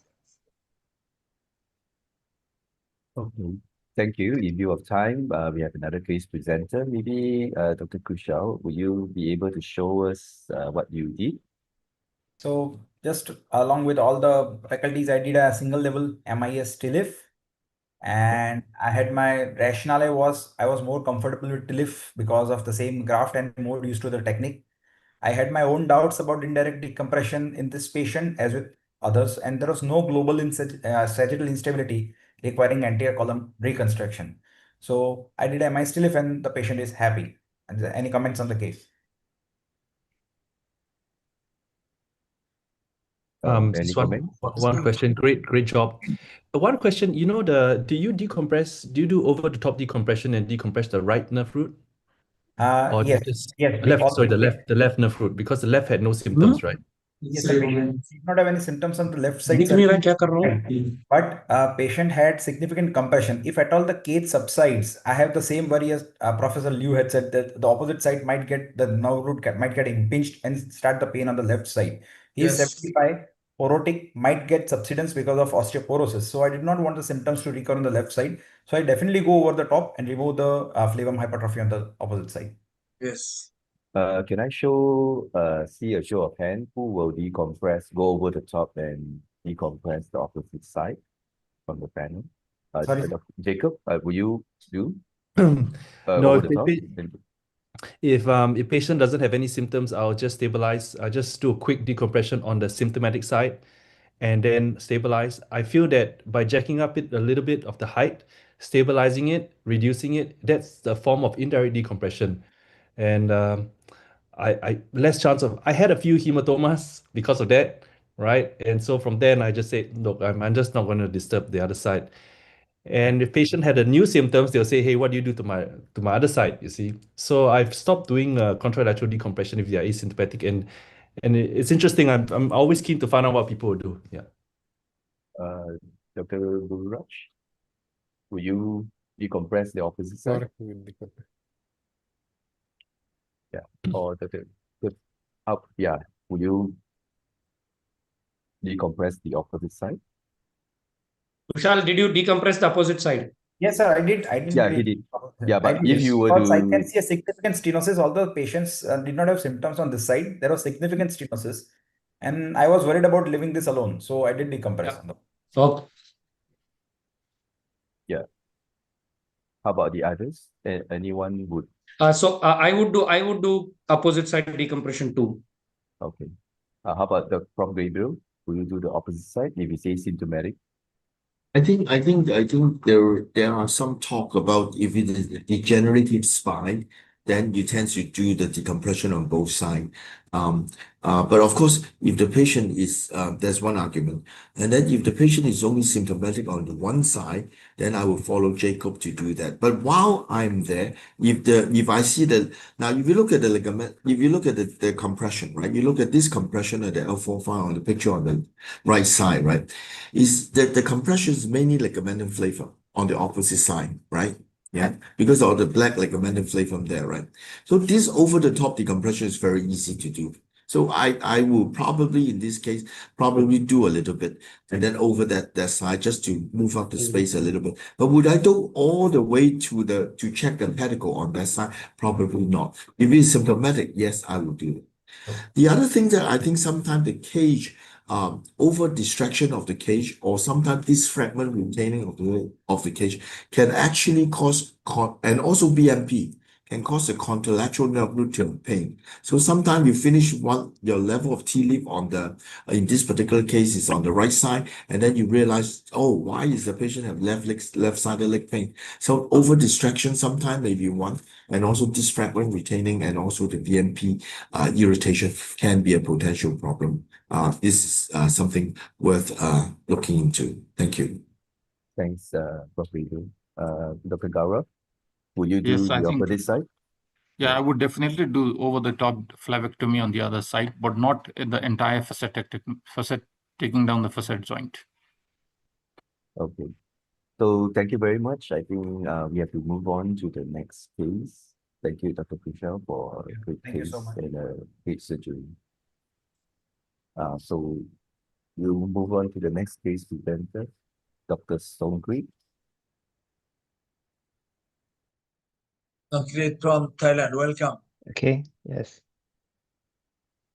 Okay. Thank you. In view of time, we have another case presenter. Maybe Dr. Khushal, will you be able to show us what you did? So just along with all the faculties, I did a single level MIS TLIF, and I had my rationale I was more comfortable with TLIF because of the same graft and more used to the technique. I had my own doubts about indirect decompression in this patient as with others, and there was no global sagittal instability requiring anterior column reconstruction. So I did MIS TLIF and the patient is happy. And any comments on the case? Any Just comment? one question. Great job. One question, do you decompress, do you do over the top decompression and decompress the right nerve root? Or Yes, just yes. the left nerve root, because the left had no symptoms, right? Yes, the patient did not have any symptoms on the left side. दिख नहीं रहा क्या कर रहा हूँ? But patient had significant compression. If at all the cage subsides, I have the same worry as Professor Liu had said, that the opposite side might get, the nerve root might get impinged and start the pain on the left side. He is Yes. 75, porotic, might get subsidence because of osteoporosis. So I did not want the symptoms to recur on the left side. So I definitely go over the top and remove the flavum hypertrophy on the opposite side. Yes. Can I see a show of hand who will decompress, go over the top and decompress the opposite side from the panel? Sorry. Dr. Jacob, will you do No, over the top? if a patient doesn't have any symptoms, I'll just stabilize. I just do a quick decompression on the symptomatic side and then stabilize. I feel that by jacking up it a little bit of the height, stabilizing it, reducing it, that's the form of indirect decompression. And I less chance of, I had a few hematomas because of that, right? And so from then I just said, look, I'm just not going to disturb the other side. And if patient had a new symptoms, they'll say, hey, what do you do to my other side, you see? So I've stopped doing contralateral decompression if they are asymptomatic. And it's interesting, I'm always keen to find out what people do. Yeah. Dr. Gururaj, will you decompress the opposite side? Yeah. Or Dr. Up, yeah. Will you decompress the opposite side? Vishal, did you decompress the opposite side? Yes, sir, I did. Yeah, he did. Yeah, but if you were Because I to, can see a significant stenosis, although patients did not have symptoms on this side, there was significant stenosis, and I was worried about leaving this alone, so I did decompress. Okay. yeah. How about the others? Anyone would? So I would do opposite side decompression too. Okay. How about from Gabriel? Will you do the opposite side if you say symptomatic? I think there are some talk about if it is a degenerative spine, then you tend to do the decompression on both sides. But of course, if the patient is, there's one argument. And then if the patient is only symptomatic on the one side, then I will follow Jacob to do that. But while I'm there, if I see that, now if you look at the ligament, if you look at the compression, right? You look at this compression at the L4 file on the picture on the right side, right? Is that the compression is mainly ligamentum flavum on the opposite side, right? Yeah, because of the black ligamentum flavum there, right? So this over the top decompression is very easy to do. So I will probably, in this case, probably do a little bit and then over that side just to move up the space a little bit. But would I go all the way to check the pedicle on that side? Probably not. If it's symptomatic, yes, I will do it. The other thing that I think sometimes the cage, over distraction of the cage, or sometimes this fragment retaining of the cage can actually cause, and also BMP can cause a contralateral nerve root pain. So sometimes you finish your level of T-leaf on the, in this particular case, is on the right side, and then you realize, oh, why is the patient have left-sided leg pain? So over distraction sometimes may be one, and also this fragment retaining and also the BMP irritation can be a potential problem. This is something worth looking into. Thank you. Thanks, Prof. Liu. Dr. Gaurav, will you do Yes, I the think, opposite side? yeah, I would definitely do over-the-top flavectomy on the other side, but not in the entire facet, taking down the facet joint. Okay. So thank you very much. I think we have to move on to the next case. Thank you, Dr. Khushal, for a great Thank you case so much. and a great surgery. So we'll move on to the next case presenter, Dr. Songrit. Songrit from Thailand, welcome. Okay, yes.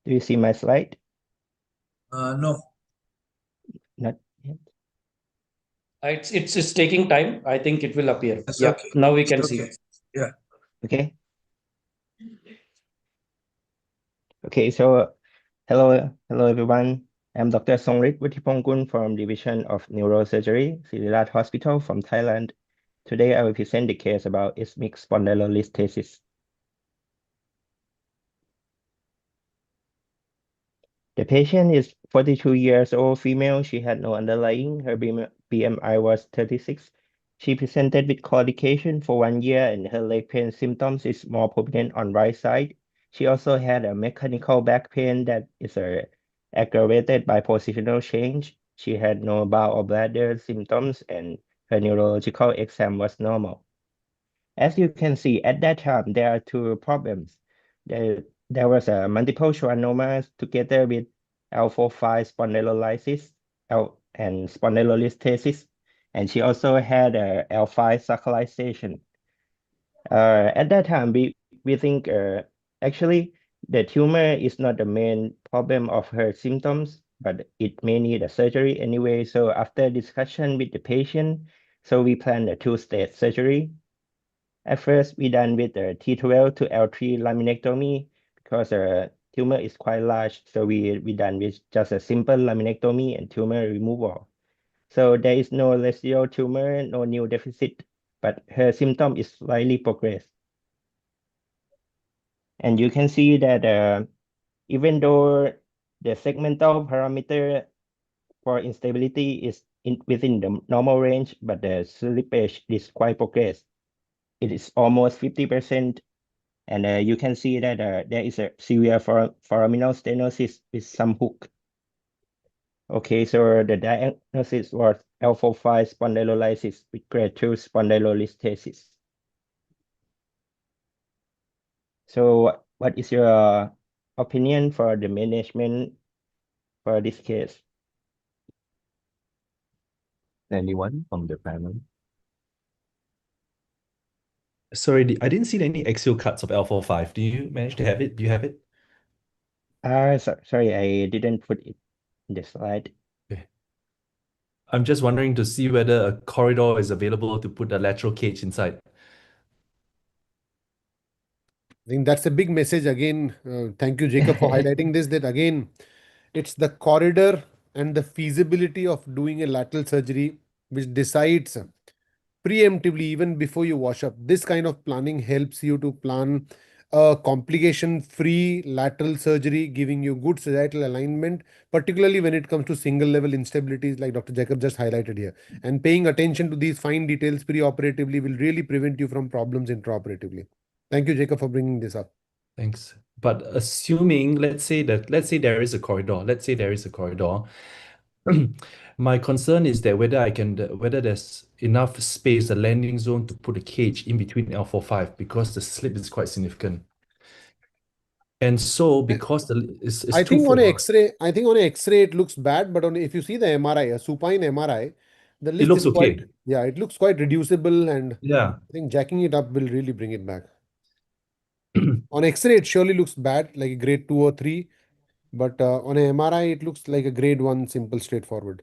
Do you see my slide? No. Not yet. It's taking time. I think it will appear. That's Yeah, okay. now we can It's see. okay. Yeah. Okay. Okay, so hello everyone. I'm Dr. Songrit Vuttipongkul from Division of Neurosurgery, Siriraj Hospital from Thailand. Today I will present the case about ischemic spondylolisthesis. The patient is 42 years old, female. She had no underlying. Her BMI was 36. She presented with claudication for 1 year and her leg pain symptoms is more prominent on right side. She also had a mechanical back pain that is aggravated by positional change. She had no bowel or bladder symptoms and her neurological exam was normal. As you can see, at that time, there are two problems. There was a multiple schwannomas together with L4-5 spondylolysis and spondylolisthesis, and she also had a L5 sacralization. At that time, we think actually the tumor is not the main problem of her symptoms, but it may need a surgery anyway. So after discussion with the patient, so we planned a two-stage surgery. At first, we done with the T12 to L3 laminectomy because the tumor is quite large. So we done with just a simple laminectomy and tumor removal. So there is no residual tumor, no new deficit, but her symptom is slightly progressed. And you can see that even though the segmental parameter for instability is within the normal range, but the slippage is quite progressed. It is almost 50%. And you can see that there is a severe foraminal stenosis with some hook. Okay, so the diagnosis was L4-5 spondylolysis with grade 2 spondylolisthesis. So what is your opinion for the management for this case? Anyone from the panel? Sorry, I didn't see any axial cuts of L4-5. Do you manage to have it? Do you have it? Sorry, I didn't put it in the slide. Okay. I'm just wondering to see whether a corridor is available to put a lateral cage inside. I think that's a big message again. Thank you, Jacob, for highlighting this, that again, it's the corridor and the feasibility of doing a lateral surgery which decides preemptively even before you wash up. This kind of planning helps you to plan a complication-free lateral surgery, giving you good sagittal alignment, particularly when it comes to single-level instabilities like Dr. Jacob just highlighted here. And paying attention to these fine details preoperatively will really prevent you from problems intraoperatively. Thank you, Jacob, for bringing this up. Thanks. But assuming, let's say there is a corridor. Let's say there is a corridor. My concern is that whether there's enough space, a landing zone to put a cage in between L4-5 because the slip is quite significant. I so because it's think on twofold. X-ray, it looks bad, but if you see the MRI, a supine MRI, the list looks is quite, okay. yeah, it looks quite reducible, and Yeah. I think jacking it up will really bring it back. On X-ray, it surely looks bad, like a grade 2 or 3, but on a MRI, it looks like a grade 1, simple, straightforward.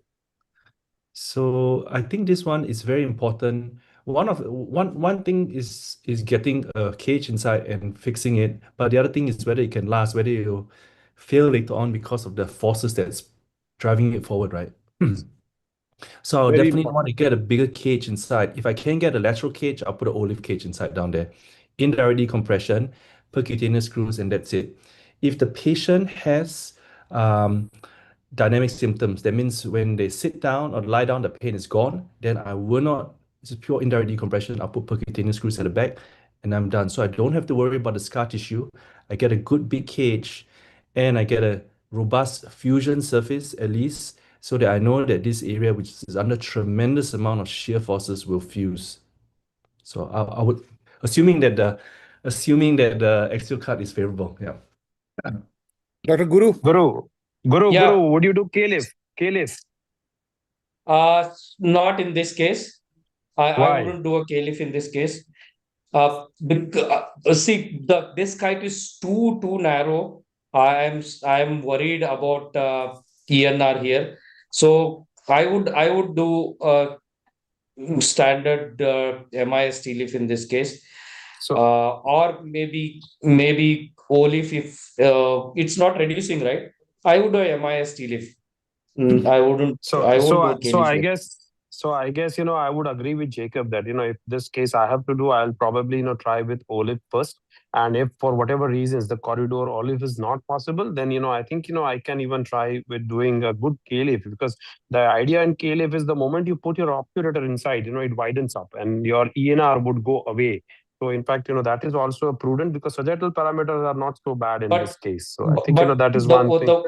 So I think this one is very important. One thing is getting a cage inside and fixing it, but the other thing is whether it can last, whether you fail later on because of the forces that's driving it forward, right? So I Very definitely important. want to get a bigger cage inside. If I can get a lateral cage, I'll put an olive cage inside down there. Indirect decompression, percutaneous screws, and that's it. If the patient has dynamic symptoms, that means when they sit down or lie down, the pain is gone, then I will not, it's a pure indirect decompression. I'll put percutaneous screws at the back and I'm done. So I don't have to worry about the scar tissue. I get a good big cage and I get a robust fusion surface at least so that I know that this area, which is under tremendous amount of shear forces, will fuse. So I would, assuming that the axial cut is favorable. Yeah. Dr. Guru? Yeah. Would you do K-lift? Not in this case. I Why? wouldn't do a K-lift in this case. See, this kite is too narrow. I am worried about ENR here. So I would do standard MIS T-lift in this case. So Or maybe OLIF if it's not reducing, right? I would do a MIS T-lift. I won't do a K-lift. I guess I would agree with Jacob that if this case I have to do, I'll probably try with olive first, and if for whatever reasons the corridor olive is not possible, then I think I can even try with doing a good K-lift, because the idea in K-lift is the moment you put your obturator inside, it widens up and your ENR would go away. So in fact, that is also prudent because sagittal parameters are not so bad in this case. So I think But that is one thing.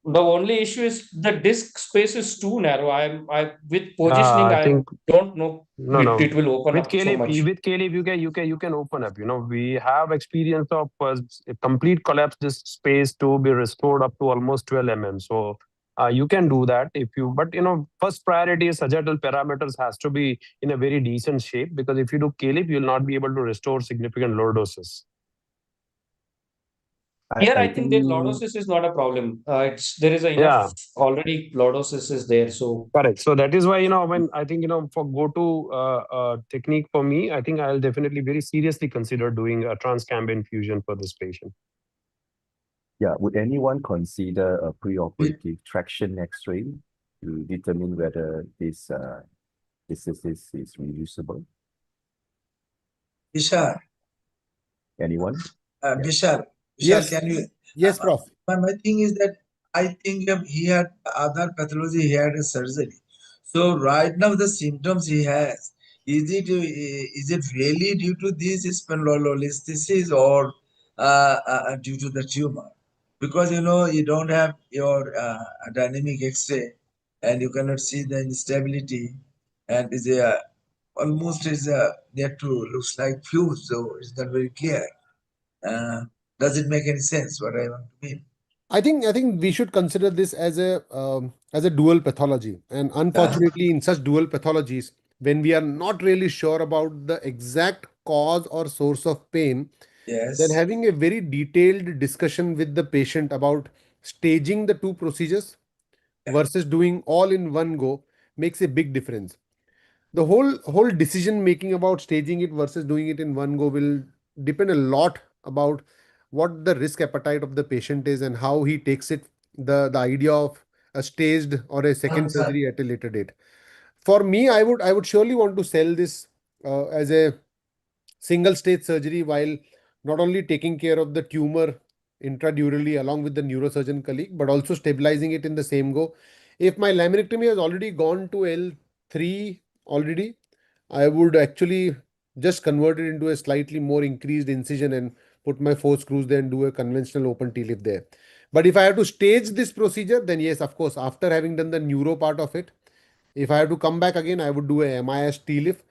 the only issue is the disc space is too narrow. I with positioning, I I think don't know no. it will open With up so Caleb, much. you can open up. We have experience of a complete collapse this space to be restored up to almost 12 mm. So you can do that if you. But first priority is sagittal parameters has to be in a very decent shape, because if you do Caleb, you'll not be able to restore significant lordosis. Here, I think that lordosis is not a problem. There is enough already lordosis is there. So correct. So that is why when I think for go-to technique for me, I think I'll definitely very seriously consider doing a transcambia fusion for this patient. Yeah, would anyone consider a preoperative traction X-ray to determine whether this disease is reducible? Vishal, Anyone? Vishal, Yes. can you? Yes, Prof. My thing is that I think he had other pathology, he had a surgery. So right now the symptoms he has, is it really due to this spondylolisthesis or due to the tumor? Because you don't have your dynamic X-ray and you cannot see the instability, and is almost there to looks like fuse, so it's not very clear. Does it make any sense what I want to mean? I think we should consider this as a dual pathology, and unfortunately, in such dual pathologies, when we are not really sure about the exact cause or source of pain, then Yes. having a very detailed discussion with the patient about staging the two procedures versus doing all in one go makes a big difference. The whole decision making about staging it versus doing it in one go will depend a lot about what the risk appetite of the patient is and how he takes it, the idea of a staged or a second surgery at a later date. For me, I would surely want to sell this as a single stage surgery, while not only taking care of the tumor intradurally along with the neurosurgeon colleague, but also stabilizing it in the same go. If my laminectomy has already gone to L3 already, I would actually just convert it into a slightly more increased incision and put my 4 screws there and do a conventional open T-lift there. But if I have to stage this procedure, then yes, of course, after having done the neuro part of it, if I have to come back again, I would do a MIS T-lift.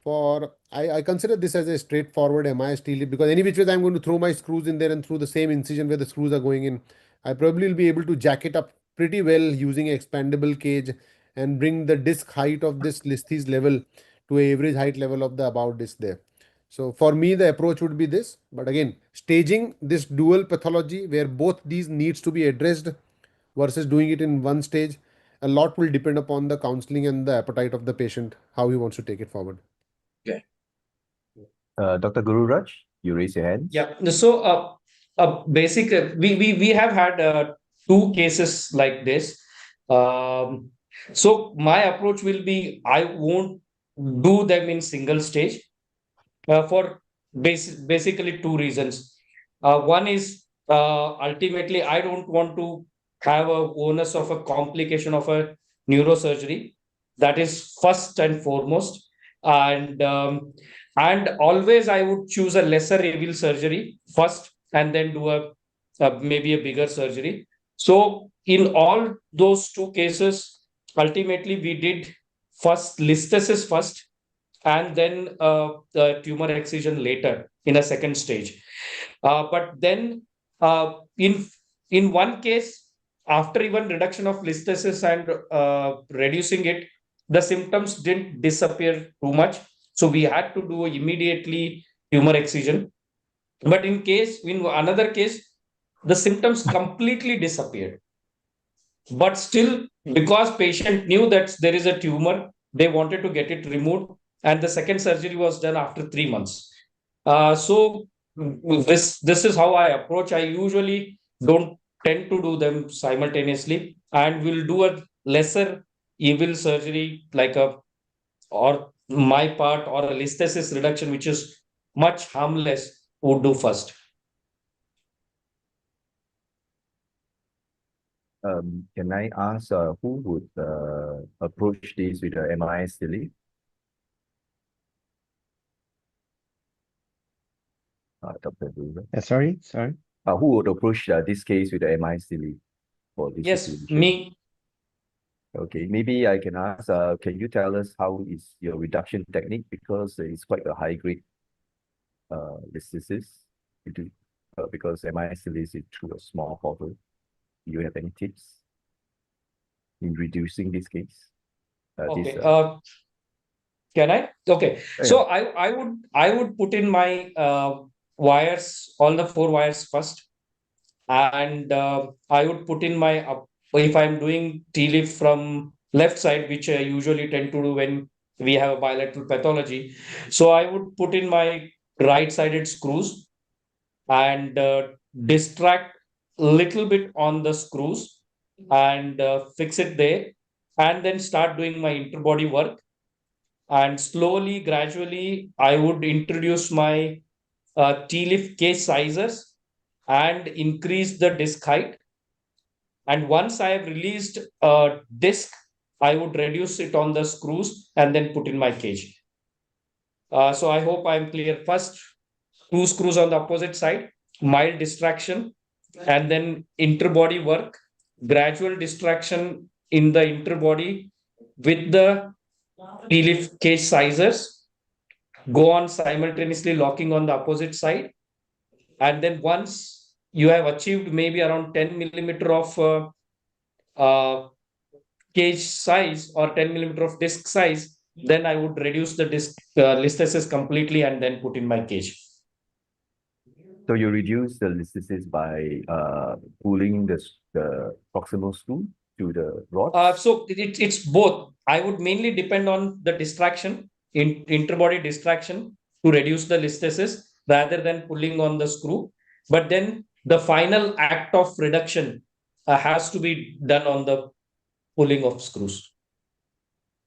I consider this as a straightforward MIS TLIP, because any which way I'm going to throw my screws in there and through the same incision where the screws are going in, I probably will be able to jack it up pretty well using an expandable cage and bring the disc height of this listes level to a average height level of the above disc there. So for me, the approach would be this. But again, staging this dual pathology where both these needs to be addressed versus doing it in one stage, a lot will depend upon the counseling and the appetite of the patient, how he wants to take it forward. Okay. Dr. Gururaj, you raise your hand. Yeah. So, we have had two cases like this. So my approach will be, I won't do them in single stage for basically two reasons. One is ultimately I don't want to have a onus of a complication of a neurosurgery. That is first and foremost. And always I would choose a lesser AVIL surgery first and then do a maybe a bigger surgery. So in all those two cases, ultimately we did first listhesis first and then the tumor excision later in a second stage. But then in one case, after even reduction of listhesis and reducing it, the symptoms didn't disappear too much. So we had to do immediately tumor excision. But in another case, the symptoms completely disappeared. But still, because patient knew that there is a tumor, they wanted to get it removed. And the second surgery was done after 3 months. So this is how I approach. I usually don't tend to do them simultaneously and will do a lesser AVIL surgery or my part or a listhesis reduction, which is much harmless, would do first. Can I ask who would approach this with a MIS delay? Dr. Gururaj. Sorry. Who would approach this case with the MIS delay for this Yes, situation? me. Okay, maybe I can ask, can you tell us how is your reduction technique? Because it's quite a high grade listhesis. Because MIS delay is through a small bottle. Do you have any tips in reducing this case? Okay. Can I? Okay. Yeah. So I would put in my wires, all the 4 wires first, and I would put in my if I'm doing TLIF from left side, which I usually tend to do when we have a bilateral pathology. So I would put in my right-sided screws and distract a little bit on the screws and fix it there, and then start doing my interbody work. And slowly, gradually, I would introduce my TLIF case sizes and increase the disc height. And once I have released a disc, I would reduce it on the screws and then put in my cage. So I hope I'm clear. First, 2 screws on the opposite side, mild distraction, and then interbody work, gradual distraction in the interbody with the TLIF cage sizes, go on simultaneously locking on the opposite side. And then once you have achieved maybe around 10 millimeter of cage size or 10 millimeter of disc size, then I would reduce the disc listhesis completely and then put in my cage. So you reduce the listhesis by pulling the proximal screw to the rod? So it's both. I would mainly depend on the distraction, interbody distraction, to reduce the listhesis rather than pulling on the screw. But then the final act of reduction has to be done on the pulling of screws.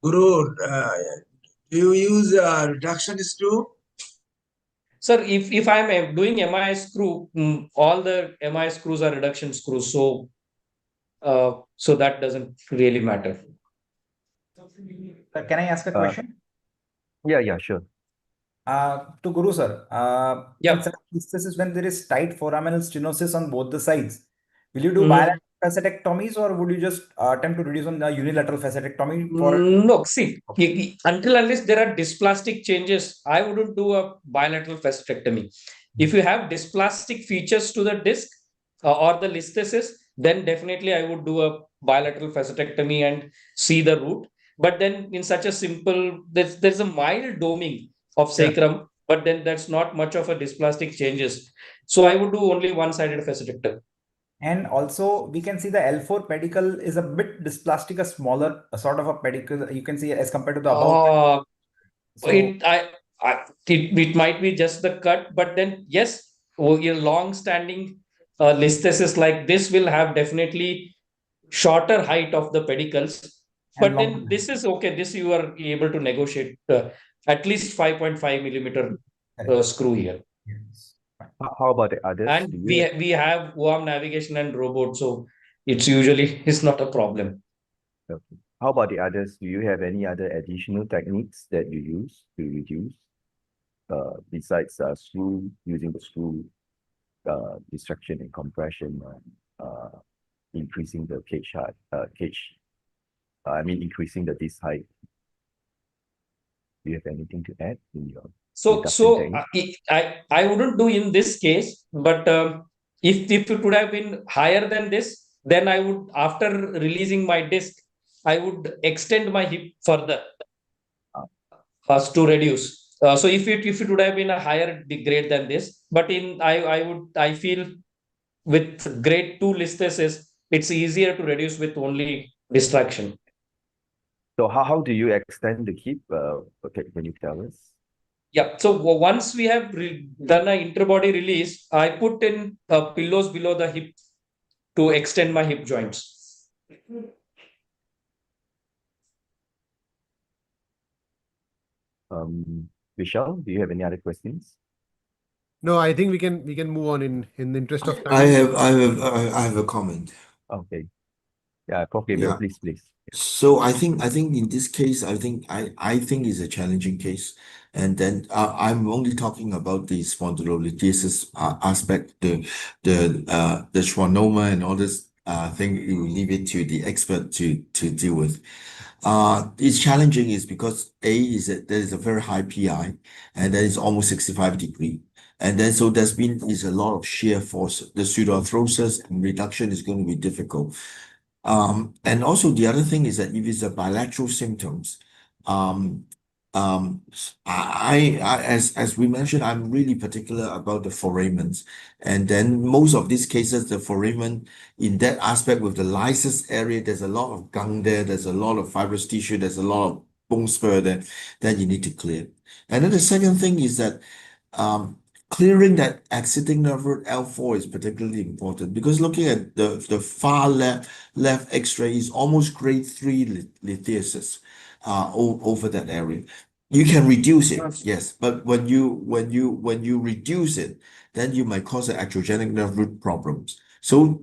Guru, do you use reduction screw? Sir, if I'm doing MIS screw, all the MIS screws are reduction screws. So that doesn't really matter. Can I ask a question? Yeah, sure. To Guru sir, Yeah. in such cases when there is tight foraminal stenosis on both the sides, will you do Mhm. bilateral facetectomies, or would you just attempt to reduce on the unilateral facetectomy for? No, see, until unless there are dysplastic changes, I wouldn't do a bilateral facetectomy. If you have dysplastic features to the disc or the listhesis, then definitely I would do a bilateral facetectomy and see the root. But then in such a simple, there's a mild doming of sacrum, but then that's not much of a dysplastic changes. So I would do only one-sided facetectomy. And also we can see the L4 pedicle is a bit dysplastic, a smaller sort of a pedicle you can see as compared to the above. So It might be just the cut, but then yes, your long-standing listhesis like this will have definitely shorter height of the pedicles. and But then long. this is okay. This you are able to negotiate at least 5.5 millimeter screw here. Yes. How about the others? And Do you we have OAM navigation and robot, so it's usually it's not a problem. Okay. How about the others? Do you have any other additional techniques that you use to reduce, besides using the screw, distraction and compression, increasing the increasing the disc height? Do you have anything to add in your reduction technique? I wouldn't do in this case, but if it would have been higher than this, then I would, after releasing my disc, I would extend my hip further to reduce. So if it would have been a higher grade than this, but I feel with grade 2 listhesis, it's easier to reduce with only distraction. So how do you extend the hip? Okay, can you tell us? Yeah, so once we have done an interbody release, I put in pillows below the hip to extend my hip joints. Vishal, do you have any other questions? No, I think we can move on in the interest of time. I have a comment. Okay. Yeah, Prof. Gabriel, Yeah. please. So I think in this case, I think it's a challenging case, and then I'm only talking about the spondylolisthesis aspect, the schwannoma and all this thing. You leave it to the expert to deal with. It's challenging is because there is a very high PI, and then it's almost 65 degree. And then so is a lot of shear force. The pseudoarthrosis and reduction is going to be difficult. And also the other thing is that if it's a bilateral symptoms, as we mentioned, I'm really particular about the foramens. And then most of these cases, the foramen in that aspect with the lysis area, there's a lot of gunk there, there's a lot of fibrous tissue, there's a lot of bone spur there that you need to clear. And then the second thing is that clearing that exiting nerve root L4 is particularly important because looking at the far left X-ray is almost grade 3 lithiasis over that area. You can reduce it, yes, but when you reduce it, then you might cause an iatrogenic nerve root problems. So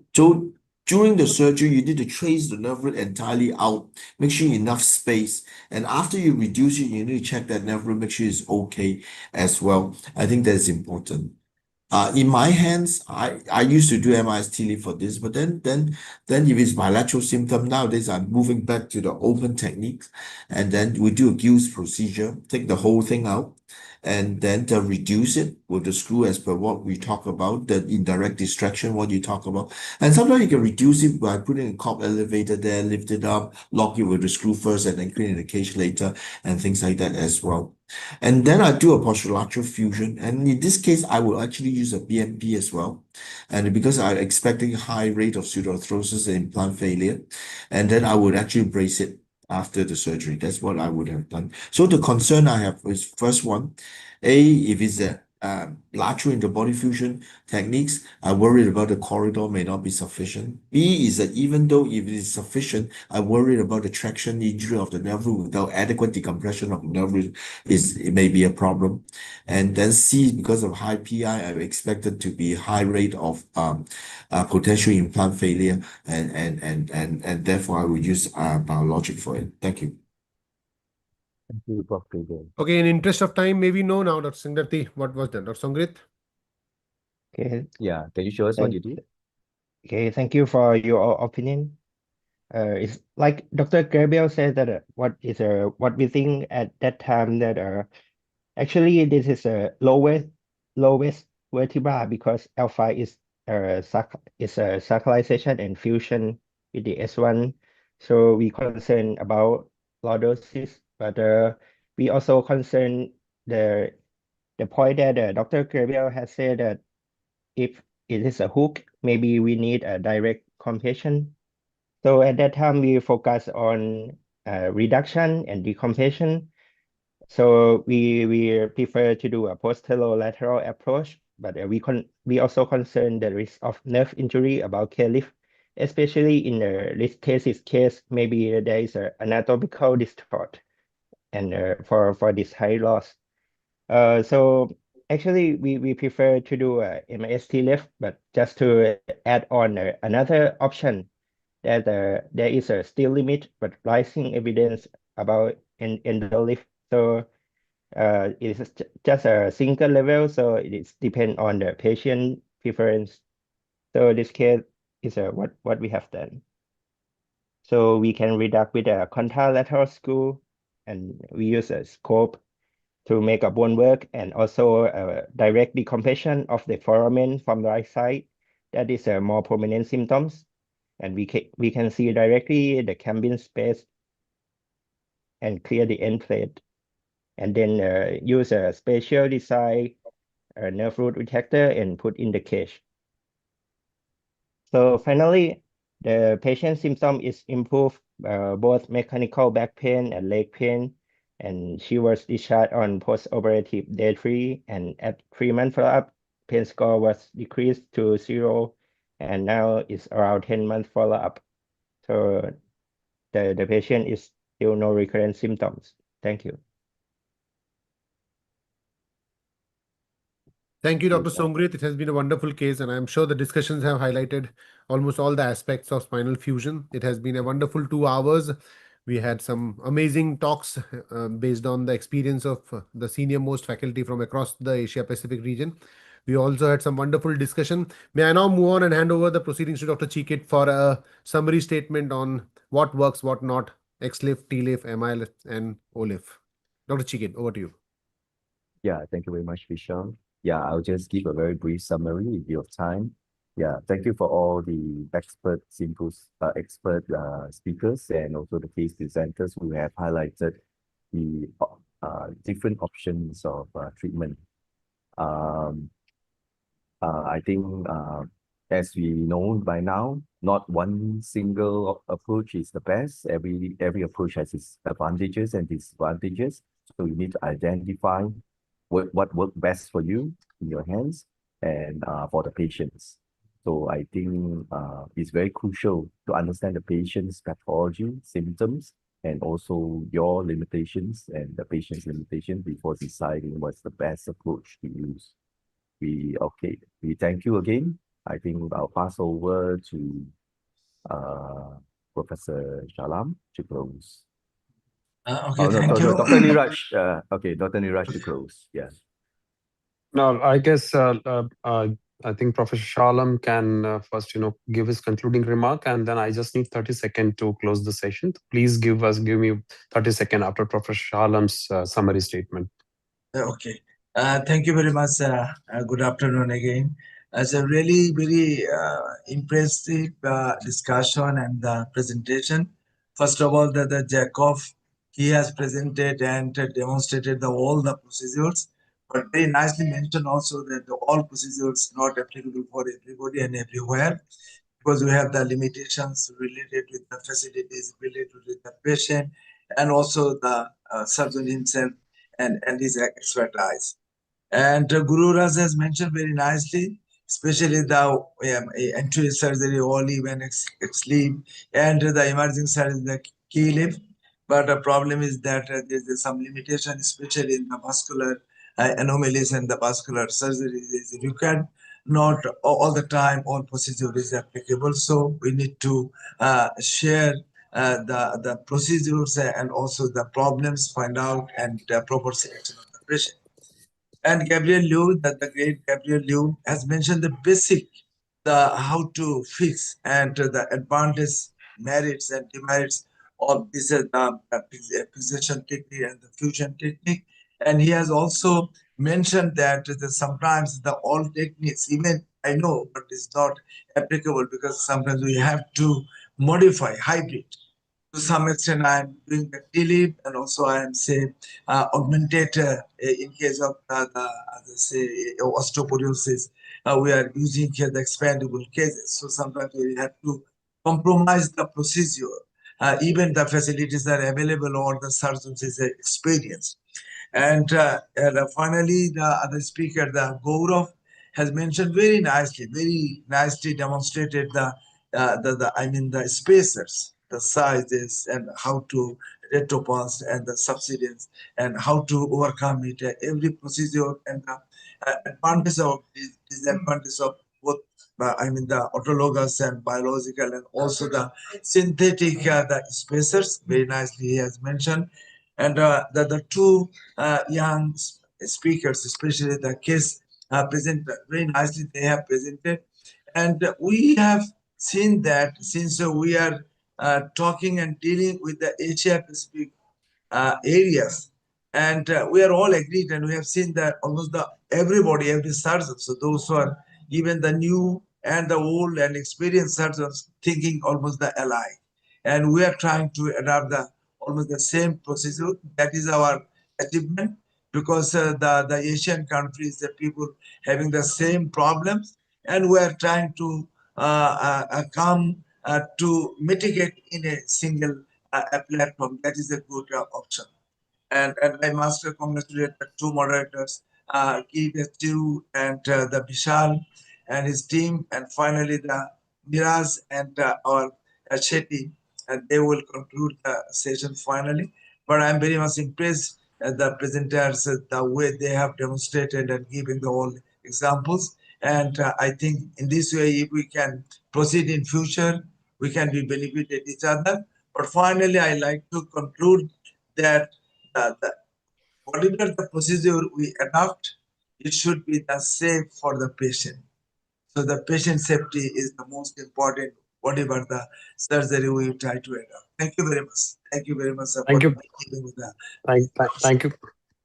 during the surgery, you need to trace the nerve root entirely out, make sure enough space. And after you reduce it, you need to check that nerve root, make sure it's okay as well. I think that's important. In my hands, I used to do MIS TLE for this, but then if it's bilateral symptom, nowadays I'm moving back to the open techniques, and then we do a Gill's procedure, take the whole thing out, and then to reduce it with the screw as per what we talk about, the indirect distraction, what you talk about. And sometimes you can reduce it by putting a cork elevator there, lift it up, lock it with the screw first, and then clean the cage later, and things like that as well. And then I do a posterolateral fusion. And in this case, I will actually use a BMP as well. And because I'm expecting high rate of pseudoarthrosis and implant failure, and then I would actually brace it after the surgery. That's what I would have done. So the concern I have is first one, if it's a lateral interbody fusion techniques, I worried about the corridor may not be sufficient. B is that even though if it is sufficient, I worried about the traction injury of the nerve root without adequate decompression of the nerve root it may be a problem. And then C, because of high PI, I'm expected to be high rate of potential implant failure, and therefore I would use biologic for it. Thank you. Thank you, Prof. Gabriel. Okay, in interest of time, maybe know now, Dr. Singh, what was done. Dr. Songrit? Okay. Yeah, can you show us what you did? Okay, thank you for your opinion. It's like Dr. Gabriel said that what we think at that time that actually this is a lowest vertebra because alpha is a sacralization and fusion with the S1. So we concern about lordosis, but we also concern the point that Dr. Gabriel has said that if it is a hook, maybe we need a direct compression. So at that time, we focus on reduction and decompression. So we prefer to do a posterolateral approach, but we also concern the risk of nerve injury about K-lift, especially in the listhesis case. Maybe there is an anatomical distort, and for this high loss. So actually, we prefer to do a MIST lift, but just to add on another option that there is a still limit, but rising evidence about endo lift. So it is just a single level, so it is depend on the patient preference. So this case is what we have done. So we can reduce with a contralateral screw, and we use a scope to make a bone work, and also direct decompression of the foramen from the right side. That is a more prominent symptoms, and we can see directly the cambium space and clear the end plate, and then use a special design nerve root detector and put in the cage. So finally, the patient symptom is improved, both mechanical back pain and leg pain, and she was discharged on post-operative day 3, and at 3-month follow-up, pain score was decreased to 0, and now it's around 10-month follow-up. So the patient is still no recurrent symptoms. Thank you. Thank you, Dr. Songrit. It has been a wonderful case, and I'm sure the discussions have highlighted almost all the aspects of spinal fusion. It has been a wonderful 2 hours. We had some amazing talks based on the experience of the senior most faculty from across the Asia Pacific region. We also had some wonderful discussion. May I now move on and hand over the proceedings to Dr. Chee for a summary statement on what works, what not, XLIF, TLIF, MILIF, and OLIF. Dr. Chee, over to you. Yeah, thank you very much, Vishal. Yeah, I'll just give a very brief summary in view of time. Yeah, thank you for all the expert speakers and also the case presenters who have highlighted the different options of treatment. I think as we know by now, not one single approach is the best. Every approach has its advantages and disadvantages. So you need to identify what works best for you in your hands and for the patients. So I think it's very crucial to understand the patient's pathology, symptoms, and also your limitations and the patient's limitations before deciding what's the best approach to use. We thank you again. I think I'll pass over to Professor Shalam to close. Okay, thank you. Dr. Niraj. Dr. Niraj to close. Yeah. No, I guess I think Professor Shalam can first, give his concluding remark, and then I just need 30 seconds to close the session. Please give me 30 seconds after Professor Shalam's summary statement. Okay. Thank you very much. Good afternoon again. It's a really very impressive discussion and presentation. First of all, the Jacob, he has presented and demonstrated all the procedures, but very nicely mentioned also that all procedures not applicable for everybody and everywhere, because we have the limitations related with the facilities, related with the patient, and also the surgeon himself and his expertise. And Gururaj has mentioned very nicely, especially the entry surgery, only when sleep, and the emerging surgery, the key lift. But the problem is that there's some limitation, especially in the vascular anomalies and the vascular surgery is required. Not all the time, all procedure is applicable. So we need to share the procedures and also the problems, find out, and proper selection of the patient. And Gabriel Liu, the great Gabriel Liu, has mentioned the basic the how to fix and the advantage, merits and demerits of this precision technique and the fusion technique. And he has also mentioned that sometimes the old techniques, even I know, but it's not applicable because sometimes we have to modify hybrid. To some extent, I am doing the delete and also I am say augmented in case of say osteoporosis. We are using here the expandable cases. So sometimes we have to compromise the procedure. Even the facilities are available or the surgeons is experienced. And finally, the other speaker, the Gaurav, has mentioned very nicely demonstrated the spacers, the sizes, and how to retropulse and the subsidence, and how to overcome it. Every procedure and the advantage of disadvantage of both. The autologous and biological, and also the synthetic the spacers. Very nicely he has mentioned, and the two young speakers, especially the case present very nicely. They have presented, and we have seen that since we are talking and dealing with the Asia Pacific areas, and we are all agreed, and we have seen that almost everybody, every surgeon, so those who are even the new and the old and experienced surgeons thinking almost the alike, and we are trying to adopt the almost the same procedure. That is our achievement, because the Asian countries, the people having the same problems, and we are trying to come to mitigate in a single platform. That is a good option. And I must congratulate the two moderators, Chiu and the Vishal and his team, and finally the Niraj and our Shetty, and they will conclude the session finally. But I'm very much impressed at the presenters, the way they have demonstrated and given the all examples. And I think in this way, if we can proceed in future, we can be benefited each other. But finally, I like to conclude that whatever the procedure we adopt, it should be the safe for the patient. So the patient safety is the most important, whatever the surgery we try to adopt. Thank you very much. Thank you very much, sir, Thank for you. dealing with that. Thank you.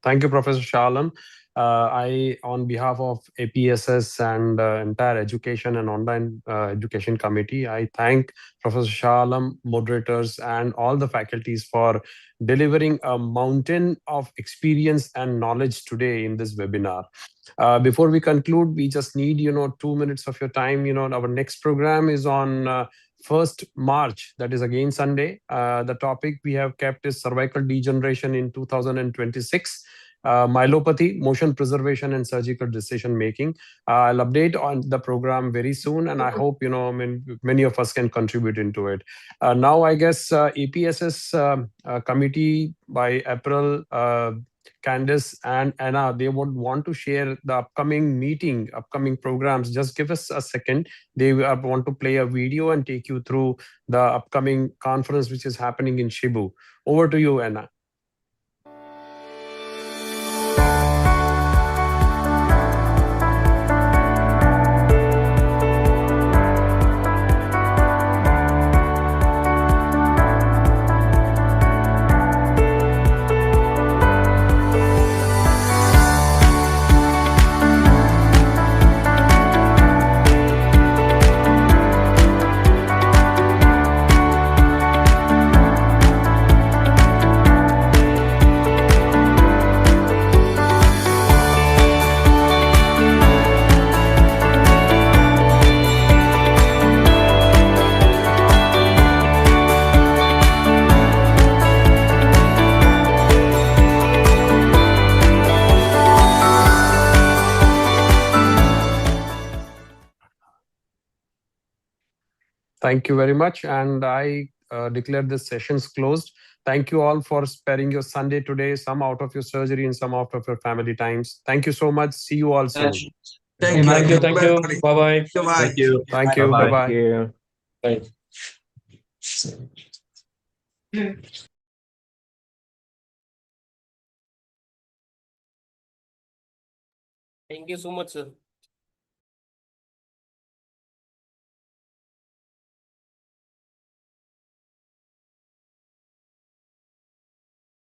Thank you, Professor Shalam. I, on behalf of APSS and entire education and online education committee, I thank Professor Shalam, moderators, and all the faculties for delivering a mountain of experience and knowledge today in this webinar. Before we conclude, we just need 2 minutes of your time. Our next program is on 1st March, that is again Sunday. The topic we have kept is cervical degeneration in 2026, myelopathy, motion preservation, and surgical decision making. I'll update on the program very soon, and I hope many of us can contribute into it. Now, I guess APSS committee by April, Candice and Anna, they would want to share the upcoming programs. Just give us a second. They want to play a video and take you through the upcoming conference which is happening in Cebu. Over to you, Anna. Thank you very much. And I declare this sessions closed. Thank you all for sparing your Sunday today, some out of your surgery and some out of your family times. Thank you so much. See you all soon. Thank you. Thank you. Bye-bye. Thank you. Thank you. Bye-bye. Bye-bye. Thank you so much, sir.